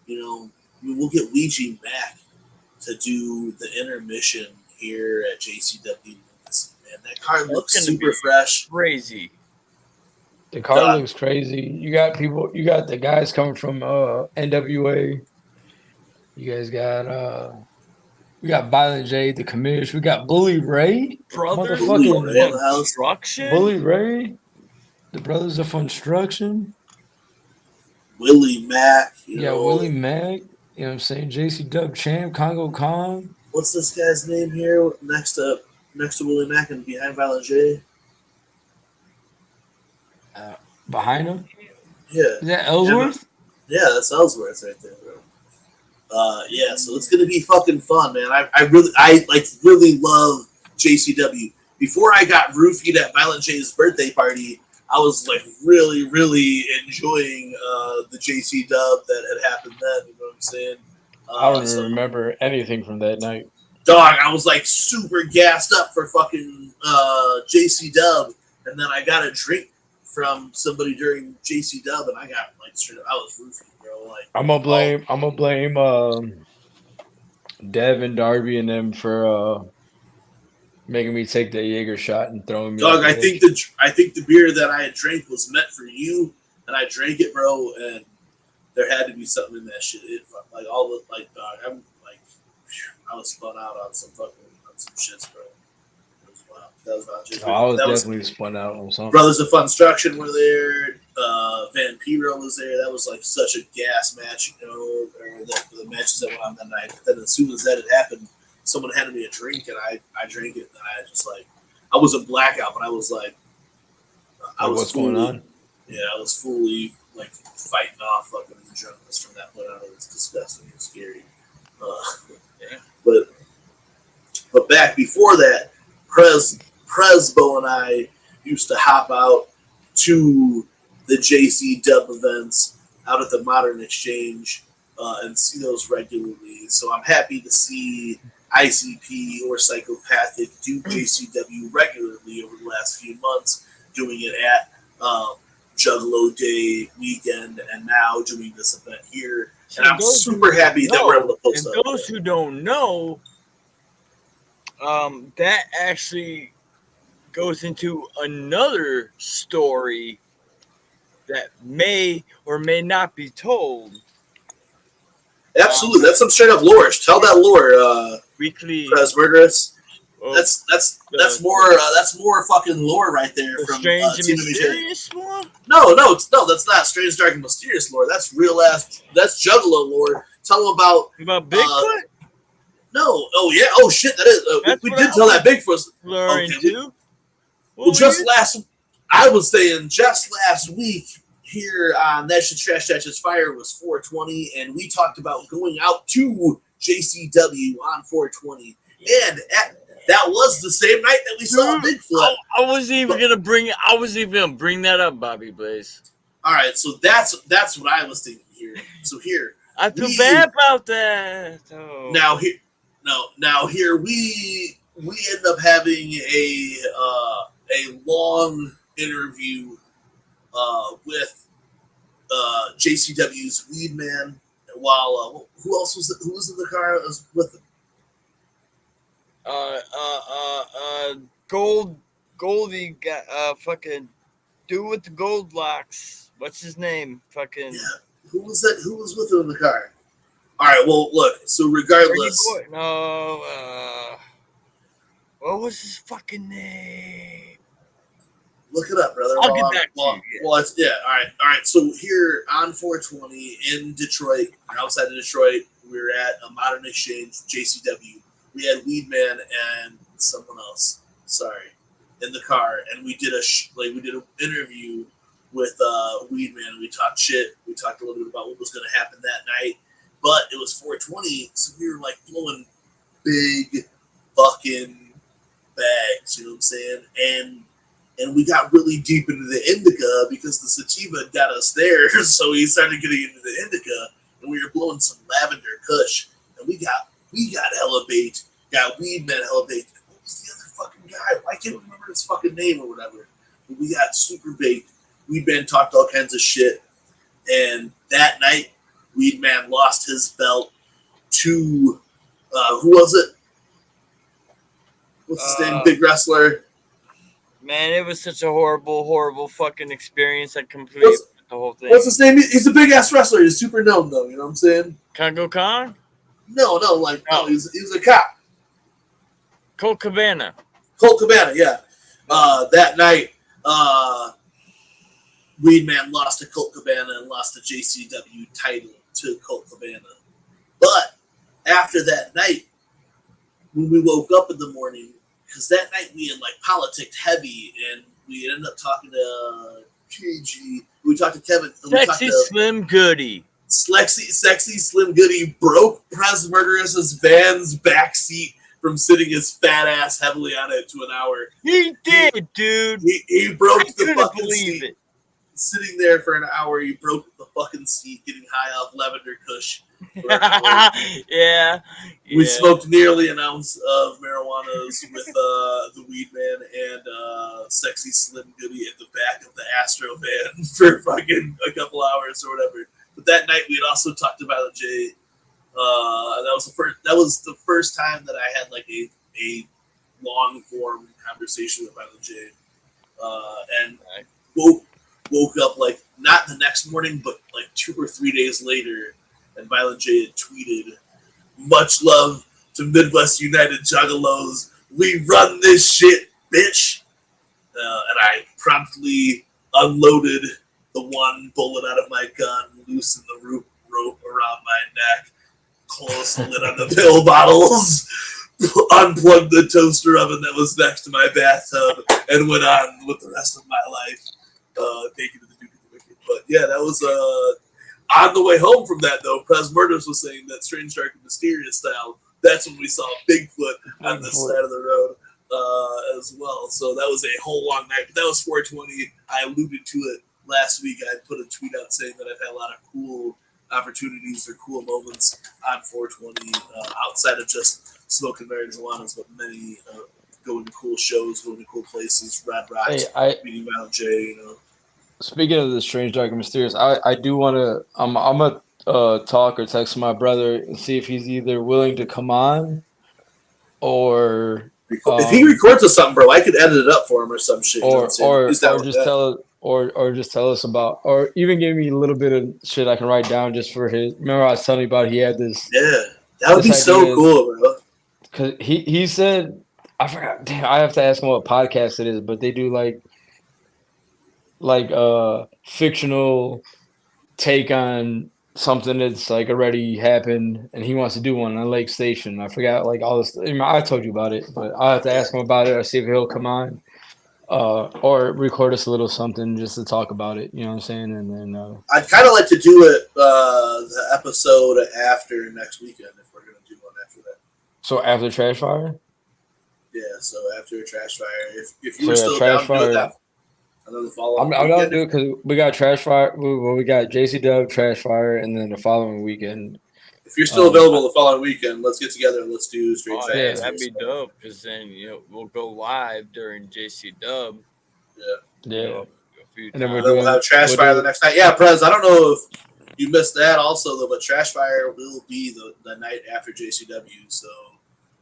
we'll get Ouija back to do the intermission here at JCW. Man, that card looks super fresh, crazy. The card looks crazy. You got the guys coming from NWA. You guys got we got Violent J, the Commish. We got Bully Ray. Motherfucking Construction. Bully Ray. The Brothers of Construction. Willie Mac. Willie Mac. You know what I'm saying? JCW Champ, Congo Khan. What's this guy's name here next to Willie Mac and behind Violent J? Behind him? Yeah. Is that Ellsworth? Yeah, that's Ellsworth right there, bro. So it's gonna be fucking fun, man. I really love JCW. Before I got roofied at Violent J's birthday party, I was like really, really enjoying the JC dub that had happened then. You know what I'm saying? I don't even remember anything from that night. Dog, I was like super gassed up for fucking JC dub, and then I got a drink from somebody during JC dub, and I got like straight up. I was roofied. Like, I'm gonna blame Dev and Darby and them for making me take the Jaeger shot and throwing me. Dog, I think the beer that I had drank was meant for you, and I drank it, bro. And there had to be something in that shit. Dog, I'm like, I was spun out on some shits, bro. It was wild. That was wild. I was definitely spun out on something. Brothers of Funstruction were there. Van Piro was there. That was like such a gas match, or the matches that went on that night. But then as soon as that had happened, someone handed me a drink, and I drank it, and I just like, I wasn't blackout, but I was like, what's going on? Yeah, I was fully like fighting off fucking the adrenaline from that point on. It was disgusting and scary. But back before that, Presbo and I used to hop out to the JC dub events out at the Modern Exchange and see those regularly. So I'm happy to see ICP or Psychopathic do JCW regularly over the last few months, doing it at Juggalo Day weekend, and now doing this event here. And I'm super happy that we're able to post up. And those who don't know, that actually goes into another story that may or may not be told. Absolutely, that's some straight up lore. Tell that lore, Weekly Prez Murderous. That's more fucking lore right there from Strange and TeamMUJ. Mysterious lore. No, that's not Strange, Dark, and Mysterious lore. That's real ass. That's Juggalo lore. Tell them about Bigfoot. No, oh yeah, oh shit, that is. We did tell that Bigfoot. Okay, well, I was saying just last week here on That Shit Trash That Shit's Fire was 420, and we talked about going out to JCW on 420, and that was the same night that we saw Bigfoot. I wasn't even gonna bring that up, BobeBlaze. All right, so that's what I was thinking here. So here, I feel bad about that. Oh. Now here we end up having a long interview with JCW's Weed Man. While who else was in the car with him? Goldie got fucking dude with the gold locks. What's his name? Fucking who was that? Who was with him in the car? All right. Well, look. So regardless, what was his fucking name? Look it up, brother. I'll get back to you. Well, all right. So here on 420 in Detroit, outside of Detroit, we were at a Modern Exchange, JCW. We had Weed Man and someone else, in the car, and we did an interview with Weed Man. We talked shit. We talked a little bit about what was going to happen that night, but it was 420, so we were like blowing big fucking bags. You know what I'm saying? And we got really deep into the indica because the sativa got us there. So we started getting into the indica, and we were blowing some lavender kush, and we got hella bait, got Weed Man hella bait. What was the other fucking guy? I can't remember his fucking name or whatever. But we got super bait. Weed Man talked all kinds of shit, and that night, Weed Man lost his belt to who was it? What's his name? Big wrestler. Man, it was such a horrible fucking experience. I completely the whole thing. What's his name? He's a big ass wrestler. He's super known though. You know what I'm saying? Congo Khan? No, he was a cop. Colt Cabana, yeah. That night, Weed Man lost to Colt Cabana and lost the JCW title to Colt Cabana. But after that night, when we woke up in the morning, because that night we had politicked heavy, and we ended up talking to KG. We talked to Kevin. Sexy Slim Goody. Sexy Slim Goody broke Prez Murderous's van's back seat from sitting his fat ass heavily on it to an hour. He did, dude. He broke the fucking seat. It. Sitting there for an hour, he broke the fucking seat, getting high off lavender kush. Yeah. We smoked nearly an ounce of marijuanas with the Weed Man and Sexy Slim Goody at the back of the Astro van for fucking a couple hours or whatever. But that night we had also talked about Jay. That was the first time that I had a long form conversation with Violent J. And woke up not the next morning, but 2 or 3 days later, and Violent J had tweeted, "Much love to Midwest United Juggalos. We run this shit, bitch." And I promptly unloaded the one bullet out of my gun, loosened the rope around my neck, closed the lid on the pill bottles, unplugged the toaster oven that was next to my bathtub, and went on with the rest of my life. Taking to the Duke of the Wicked. But yeah, that was on the way home from that though. Prez Murders was saying that Strange, Dark, and Mysterious style. That's when we saw Bigfoot on the side of the road as well. So that was a whole long night. But that was 420. I alluded to it last week. I put a tweet out saying that I've had a lot of cool opportunities or cool moments on 420 outside of just smoking marijuana, but many going to cool shows, going to cool places, Red Rocks, meeting Violent J, you know. Speaking of the Strange, Dark, and Mysterious, I do want to. I'm gonna talk or text my brother and see if he's either willing to come on or if he records us something, bro, I could edit it up for him or some shit. Or just tell us about, or even give me a little bit of shit I can write down just for his. Remember, I was telling you about he had this. Yeah, that would be so cool, bro. Because he said I forgot. Damn, I have to ask them what podcast it is, but they do like fictional take on something that's like already happened, and he wants to do one on Lake Station. I forgot like all this. I told you about it, but I have to ask him about it or see if he'll come on, or record us a little something just to talk about it. You know what I'm saying? And then I'd kind of like to do it the episode after next weekend if we're gonna do one after that. So after Trash Fire. Yeah, so after Trash Fire, if you were still down to do that, and then the following I'm not doing it because we got Trash Fire. We got JCW, Trash Fire, and then the following weekend. If you're still available the following weekend, let's get together and let's do straight. Yeah, that'd be dope. Because then we'll go live during JCW. Yeah. And then we'll have Trash Fire the next night. Yeah, Prez, I don't know if you missed that also though, but Trash Fire will be the night after JCW. So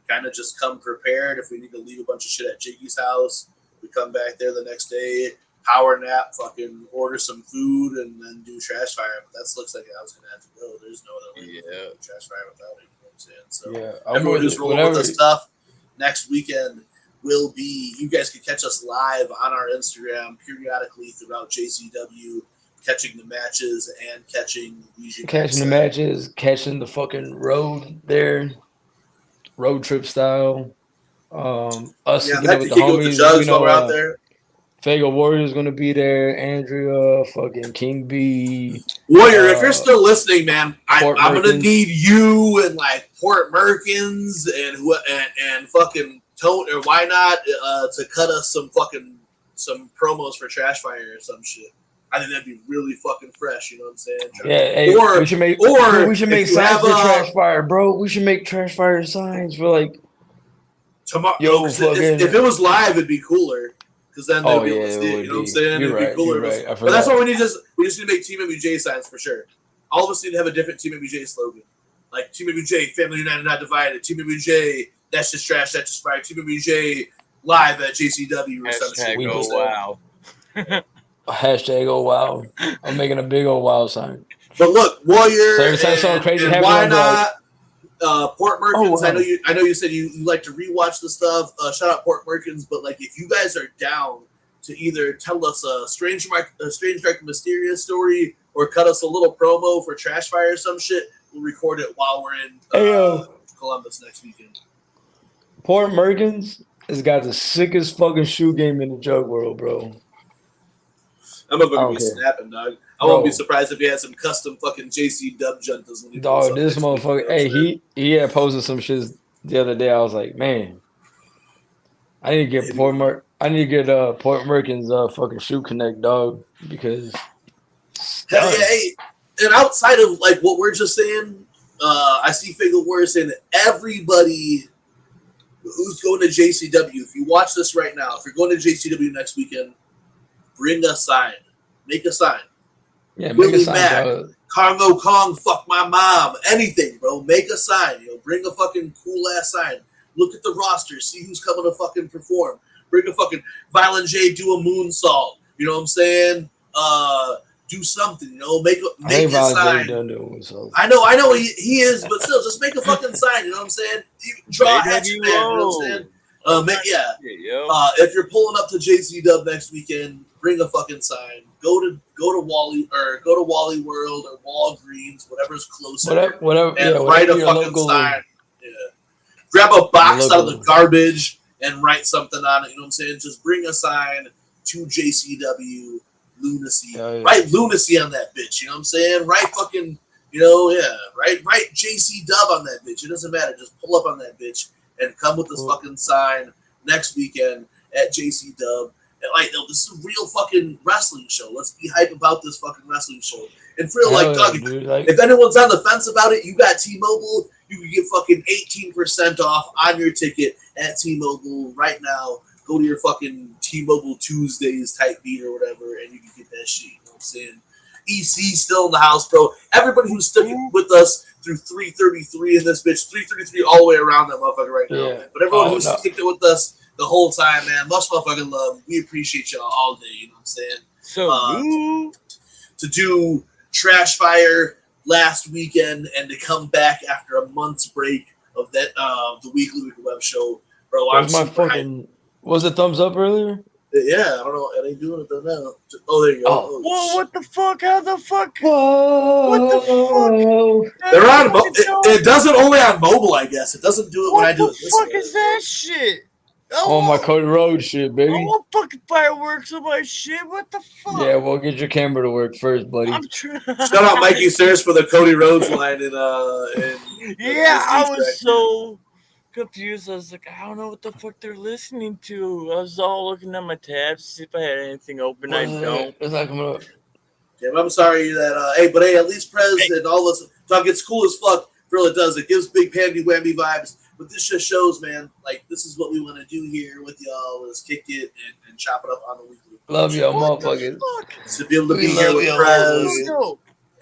kind of just come prepared. If we need to leave a bunch of shit at Jiggy's house, we come back there the next day, power nap, fucking order some food, and then do Trash Fire. But that looks like I was going to have to go. There's no other way to do Trash Fire without it. You know what I'm saying? So everyone who's rolling with us stuff next weekend will be, you guys can catch us live on our Instagram periodically throughout JCW, catching the matches and catching the matches, catching the fucking road there. Road trip style. Us together with the homies. Jugs while we're out there. Fago Warrior's gonna be there. Andrea, fucking King B. Warrior, if you're still listening, man, I'm gonna need you and like Port Merkins and fucking Tote or why not to cut us some promos for Trash Fire or some shit. I think that'd be really fucking fresh. You know what I'm saying? Yeah. Hey, we should make signs for Trash Fire, bro. We should make Trash Fire signs for like tomorrow. If it was live, it'd be cooler because then they'd be able to see it. You know what I'm saying? It'd be cooler. But that's why we need to. We just need to make TeamMUJ signs for sure. All of us need to have a different TeamMUJ slogan, like TeamMUJ, Family United, Not Divided. TeamMUJ, that's just trash, that's just fire. TeamMUJ live at JCW or some shit. Wow. Hashtag oh wow. I'm making a big old wow sign. But look, Warrior, so every time something crazy happens, why not? Port Merkins. Oh, wow. I know you said you like to rewatch the stuff. Shout out Port Merkins, but like if you guys are down to either tell us a strange dark mysterious story or cut us a little promo for Trash Fire or some shit, we'll record it while we're in Columbus next weekend. Port Merkins has got the sickest fucking shoe game in the jug world, bro. I'm not going to be snapping, dog. I won't be surprised if he had some custom fucking JCW juntas. Dog, this motherfucker. Hey, he had posted some shit the other day. I was like, man, I need to get Port Merkins fucking shoe connect, dog, because. Hell yeah, hey. And outside of like what we're just saying, I see Fatal Warrior saying that everybody who's going to JCW, if you watch this right now, if you're going to JCW next weekend, bring a sign. Make a sign. Yeah, Willie make a sign. Mac, Congo Kong, fuck my mom. Anything, bro. Make a sign. Bring a fucking cool ass sign. Look at the roster. See who's coming to fucking perform. Bring a fucking Violent J. Do a moonsault. You know what I'm saying? Do something. Make a sign. I know he is, but still, just make a fucking sign. You know what I'm saying? Draw a hatchet man. You know what I'm saying? If you're pulling up to JCW next weekend, bring a fucking sign. Go to Wally World or Walgreens, whatever's closer. Whatever. And write a fucking sign. Yeah. Grab a box out of the garbage and write something on it. You know what I'm saying? Just bring a sign to JCW Lunacy. Write Lunacy on that bitch. You know what I'm saying? Write fucking, write JC Dub on that bitch. It doesn't matter. Just pull up on that bitch and come with this fucking sign next weekend at JC Dub. And like, this is a real fucking wrestling show. Let's be hype about this fucking wrestling show. And for dog, if anyone's on the fence about it, you got T-Mobile. You can get fucking 18% off on your ticket at T-Mobile right now. Go to your fucking T-Mobile Tuesdays type beat or whatever, and you can get that shit. You know what I'm saying? EC still in the house, bro. Everybody who's sticking with us through 333 in this bitch, 333 all the way around that motherfucker right now. Yeah. But everyone who's sticking with us the whole time, man, much motherfucking love. We appreciate y'all all day. You know what I'm saying? So to do Trash Fire last weekend and to come back after a month's break of that the Weekly Wicked Web Show Bro, Where's my fucking... Was it thumbs up earlier? Yeah, I don't know. Are they doing it though now? Oh, there you go. Oh. Whoa, what the fuck? How the fuck? Whoa. What the fuck? They're on it does it only on mobile, I guess. It doesn't do it when I do it this way. What the fuck is that shit? Oh, my Cody Road shit, baby. I want fucking fireworks on my shit. What the fuck? Yeah, well, get your camera to work first, buddy. Shout out Mikey Sears for the Cody Rhodes line in yeah, I was so confused. I was like, I don't know what the fuck they're listening to. I was all looking at my tabs to see if I had anything open. I don't. It's like yeah, I'm sorry that hey, at least Prez and all this talk gets cool as fuck for all it does. It gives big pandy whammy vibes. But this just shows, man, like this is what we want to do here with y'all. Let's kick it and chop it up on the weekly. Love y'all, motherfuckers. To be able to be here with Prez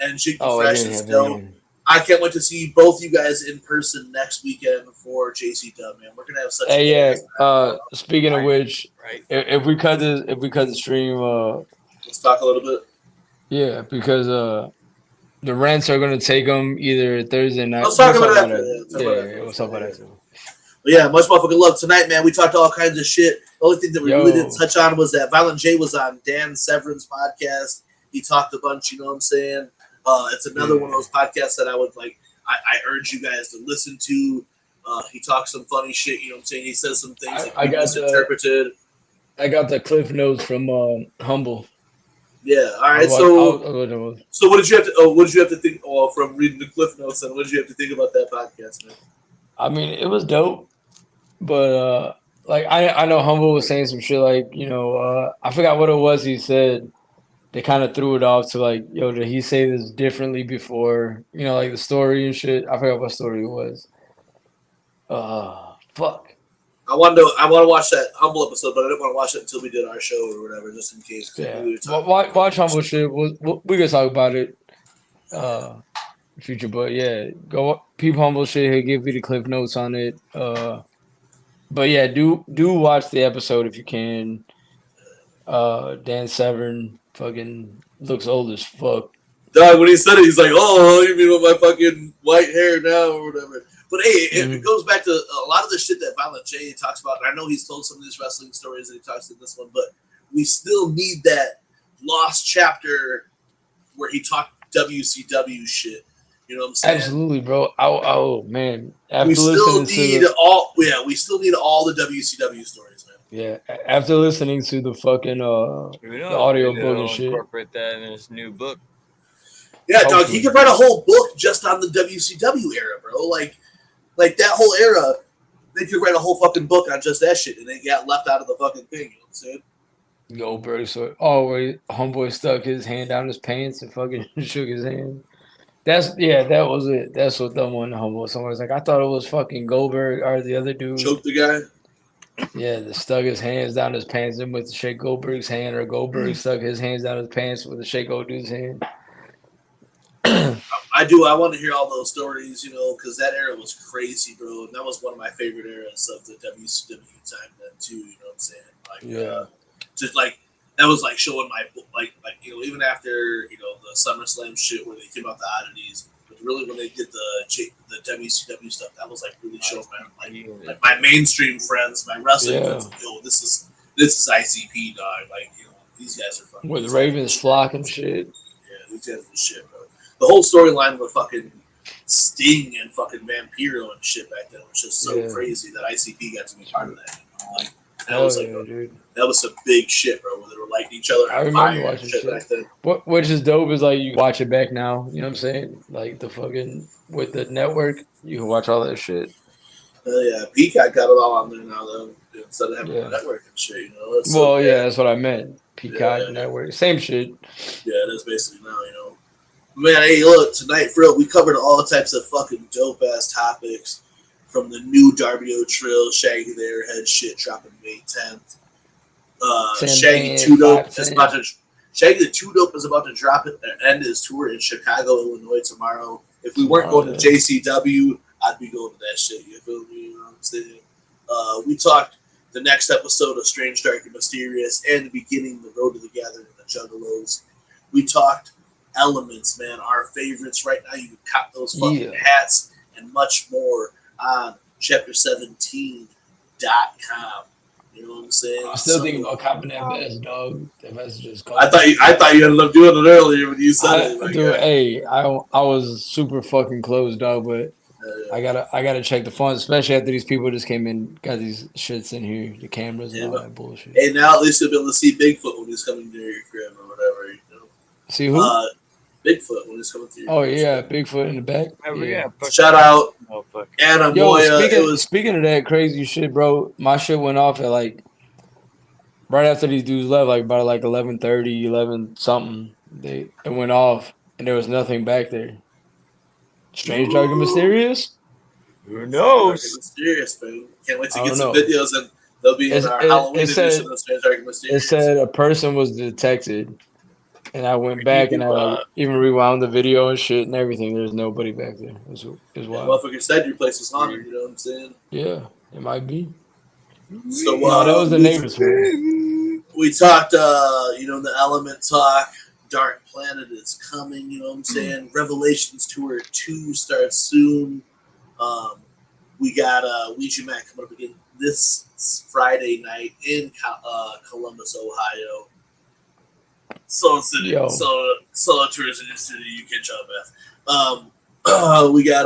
and Shaggy Fresh is dope. I can't wait to see both you guys in person next weekend for JCW, man. We're gonna have such. Hey, speaking of which, if we cut the stream, let's talk a little bit. Yeah, because the rents are gonna take them either Thursday night. Let's talk about that. We'll talk about that. But yeah, much motherfucking love tonight, man. We talked all kinds of shit. The only thing that we really didn't touch on was that Violent J was on Dan Severin's podcast. He talked a bunch, you know what I'm saying? It's another one of those podcasts that I would like. I urge you guys to listen to. He talks some funny shit, you know what I'm saying? He says some things that I got misinterpreted. I got the cliff notes from Humble. Yeah. All right. So what did you have to? What did you have to think? From reading the cliff notes, and what did you have to think about that podcast, man? I mean, it was dope, but like I know Humble was saying some shit like, you know, I forgot what it was he said. They kind of threw it off to like, yo, did he say this differently before? You know, like the story and shit. I forgot what story it was. Fuck. I want to watch that Humble episode, but I didn't want to watch it until we did our show or whatever, just in case. Yeah. Watch Humble shit. We can talk about it future, but yeah, go peep Humble shit. He'll give you the cliff notes on it. But yeah, do watch the episode if you can. Dan Severn fucking looks old as fuck. Dog, when he said it, he's like, "Oh, you mean with my fucking white hair now or whatever?" But hey, it goes back to a lot of the shit that Violent J talks about. And I know he's told some of these wrestling stories that he talks in this one, but we still need that lost chapter where he talked WCW shit. You know what I'm saying? Absolutely, bro. Oh man. We still need all the WCW stories, man. Yeah. After listening to the fucking the audio book and shit. Incorporate that in his new book. Yeah, dog, he could write a whole book just on the WCW era, bro. Like that whole era, they could write a whole fucking book on just that shit, and they got left out of the fucking thing. You know what I'm saying? Goldberg, so always homeboy stuck his hand down his pants and fucking shook his hand. That was it. That's what that one homeboy. Someone's like, I thought it was fucking Goldberg or the other dude. Choked the guy. Yeah, they stuck his hands down his pants and with to shake Goldberg's hand, or Goldberg stuck his hands down his pants with to shake old dude's hand. I want to hear all those stories, you know, because that era was crazy, bro. And that was one of my favorite eras of the WCW time then too. You know what I'm saying? Like, just like that was like showing my like you know, even after, you know, the SummerSlam shit where they came out the oddities, but really when they did the WCW stuff, that was like really showing like my mainstream friends, my wrestling friends, yo, this is ICP, dog. Like, you know, these guys are fucking with Ravens flock and shit. Yeah, these guys are shit, bro. The whole storyline with fucking Sting and fucking Vampiro and shit back then was just so crazy that ICP got to be part of that. You know? Like, that was like that was some big shit, bro. Where they were lighting each other. I remember watching shit back then. Which is dope is like you watch it back now. You know what I'm saying? Like the fucking with the network, you can watch all that shit. Yeah, Peacock got it all on there now though, instead of having a network and shit. You know. That's what I meant. Peacock network, same shit. Yeah, it is basically now. You know. Man, hey, look, tonight, for real, we covered all types of fucking dope-ass topics, from the new Darby Trill, Shaggy the Airhead shit dropping May 10th. Shaggy the Two Dope is about to drop it and end his tour in Chicago, Illinois tomorrow. If we weren't going to JCW, I'd be going to that shit. You feel me? You know what I'm saying? We talked the next episode of Strange, Dark, and Mysterious, and the beginning, the Road to the Gathering, the Juggalos. We talked Elements, man, our favorites right now. You can cop those fucking hats and much more on Chapter 17 You know what I'm saying? I'm still thinking about copping that vest, dog. That vest just cold. I thought you ended up doing it earlier when you said it. Dude, hey, I was super fucking close, dog, but I gotta check the phones, especially after these people just came in, got these shits in here, the cameras and all that bullshit. Hey, now at least you'll be able to see Bigfoot when he's coming near your crib or whatever. You know? See who? Bigfoot when he's coming through. Oh yeah, Bigfoot in the back. Yeah. Shout out, Anna Moya. Speaking of that crazy shit, bro, my shit went off at like right after these dudes left, like about like 11:30, 11 something. It went off, and there was nothing back there. Strange, dark, and mysterious. Who knows? Mysterious, man. Can't wait to get some videos, and they'll be in our Halloween edition of Strange, Dark, and Mysterious. It said a person was detected. And I went back and I like, even rewound the video and shit and everything. There's nobody back there. It was wild. Motherfucker said your place was haunted. You know what I'm saying? Yeah, it might be. So no, that was the neighbors. We talked, the Element talk. Dark Planet is coming. You know what I'm saying? Revelations Tour 2 starts soon. We got Ouija Mac coming up again this Friday night in Columbus, Ohio. Soul City, Soul Tours in the city. You can jump at. We got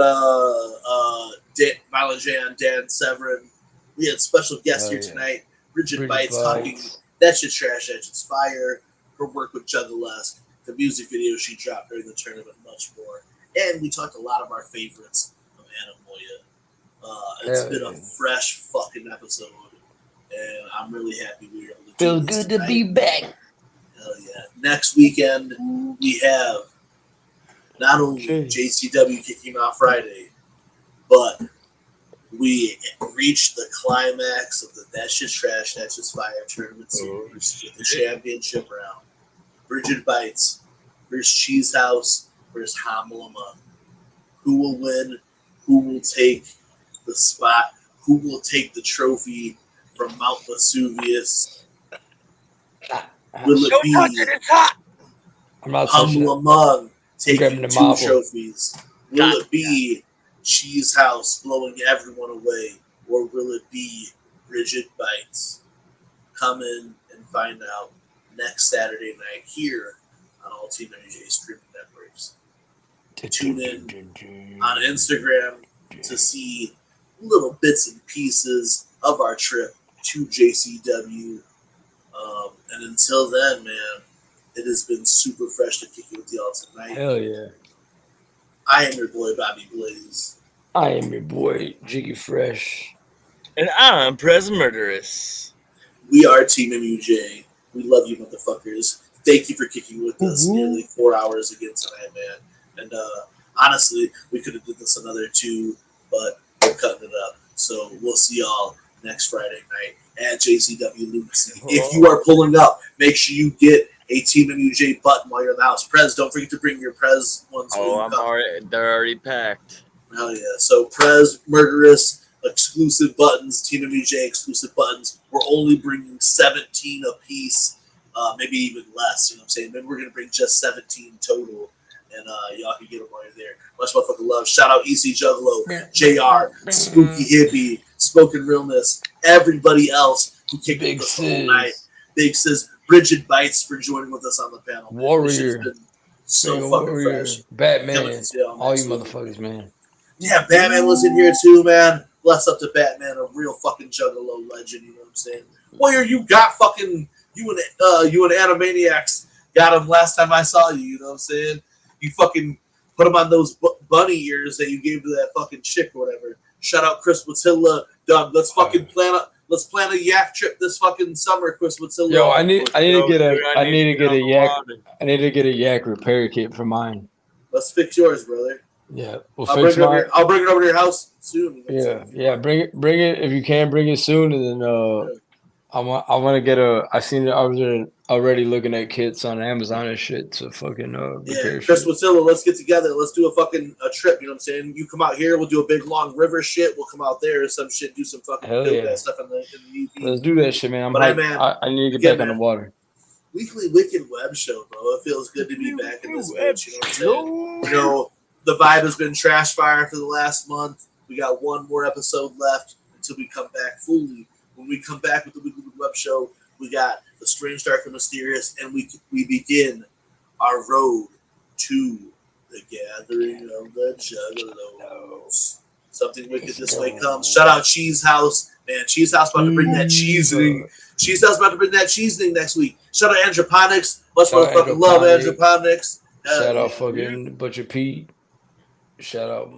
Milo J and Dan Severin. We had special guests here tonight. Brigid Bites talking that shit trash, that shit's fire. Her work with Juggalesk, the music video she dropped during the tournament, much more. And we talked a lot of our favorites of Anna Moya. It's been a fresh fucking episode, and I'm really happy we were able to feel good to be back. Hell yeah. Next weekend, we have not only JCW kicking off Friday, but we reached the climax of the That Shit's Trash, That Shit's Fire tournament series with the championship round. Brigid Bites versus Cheese House versus Hamalama. Who will win? Who will take the spot? Who will take the trophy from Mount Vesuvius? Will it be Hamalama taking 2 trophies? Will it be Cheese House blowing everyone away? Or will it be Brigid Bites? Come in and find out next Saturday night here on all TeamMUJ's streaming networks. Tune in on Instagram to see little bits and pieces of our trip to JCW. And until then, man, it has been super fresh to kick it with y'all tonight. Hell yeah. I am your boy, Bobby Blaze. I am your boy, Jiggy Fresh. And I'm Prez Murderous. We are TeamMUJ. We love you, motherfuckers. Thank you for kicking with us nearly 4 hours again tonight, man. And honestly, we could have did this another 2, but we're cutting it up. So we'll see y'all next Friday night at JCW Lunacy. If you are pulling up, make sure you get a TeamMUJ button while you're in the house. Prez, don't forget to bring your Prez ones. They're already packed. Hell yeah. So Prez, Murderous, exclusive buttons, TeamMUJ exclusive buttons. We're only bringing 17 a piece, maybe even less. You know what I'm saying? Maybe we're going to bring just 17 total. And y'all can get them while you're there. Much motherfucking love. Shout out EC Juggalo, JR, Spooky Hippie, Spoken Realness, everybody else who kicked with us all night. Big Sis, Brigid Bites for joining with us on the panel. Warrior. So fucking fresh. Batman. All you motherfuckers, man. Yeah, Batman was in here too, man. Bless up to Batman, a real fucking Juggalo legend, you know what I'm saying? Warrior, you got fucking, you and Animaniacs got him last time I saw you, you know what I'm saying? You fucking put him on those bunny ears that you gave to that fucking chick or whatever. Shout out Chris Watilla, Doug. Let's fucking plan a yak trip this fucking summer, Chris Watilla. Yo, I need to get a yak repair kit for mine. Let's fix yours, brother. Yeah, I'll bring it over to your house soon. Yeah. Bring it if you can. Bring it soon, and then I want to get I seen it. I was already looking at kits on Amazon and shit to fucking repair Chris Wasilla, let's get together. Let's do a trip. You know what I'm saying? You come out here, we'll do a big long river shit. We'll come out there or some shit, do some fucking stuff in the UP. Let's do that shit, man. I need to get back on the water. Weekly Wicked Webshow, bro. It feels good to be back in this bitch. You know what I'm saying? You know, the vibe has been trash fire for the last month. We got one more episode left. until we come back fully. When we come back with the Weekly Wicked Web Show, we got the Strange, Dark, and Mysterious, and we begin our road to the gathering of the Juggalos. Something wicked this way comes. Shout out Cheese House. Man, Cheese House about to bring that cheesing. Cheese House about to bring that cheesing next week. Shout out Androponics. Much motherfucking love, Androponics. Shout out fucking Butcher Pete. Shout out.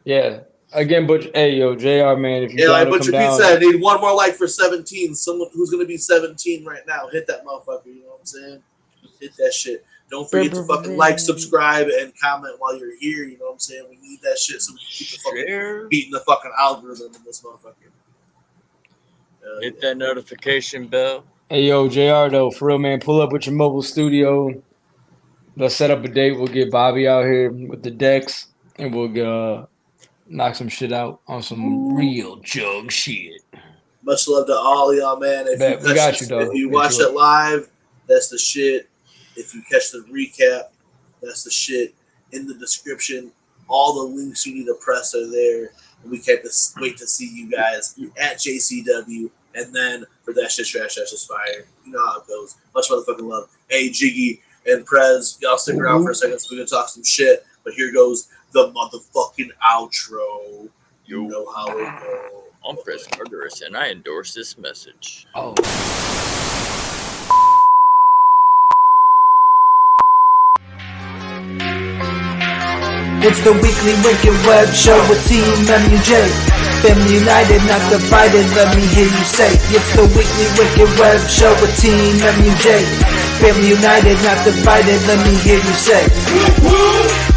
Yeah. Again, Butcher. Hey, yo, JR, man. If you like Butcher Pete said, I need one more like for 17. Someone who's going to be 17 right now. Hit that motherfucker. You know what I'm saying? Hit that shit. Don't forget to fucking like, subscribe, and comment while you're here. You know what I'm saying? We need that shit so we can keep the fucking beating the fucking algorithm in this motherfucker. Hit that notification bell. Hey, yo, JR, though, for real, man, pull up with your mobile studio. Let's set up a date. We'll get Bobby out here with the decks, and we'll knock some shit out on some real jug shit. Much love to all y'all, man. If you watch it live, that's the shit. If you catch the recap, that's the shit. In the description, all the links you need to press are there. And we can't wait to see you guys at JCW. And then for That Shit Trash, That's Just Fire. You know how it goes. Much motherfucking love. Hey, Jiggy and Prez, y'all stick around for a second so we can talk some shit. But here goes the motherfucking outro. You know how it goes. I'm Prez Murderous, and I endorse this message. Oh. It's the Weekly Wicked Web Show with TeamMUJ. Family united, not divided, let me hear you say. It's the Weekly Wicked Web Show with TeamMUJ. Family united, not divided, let me hear you say.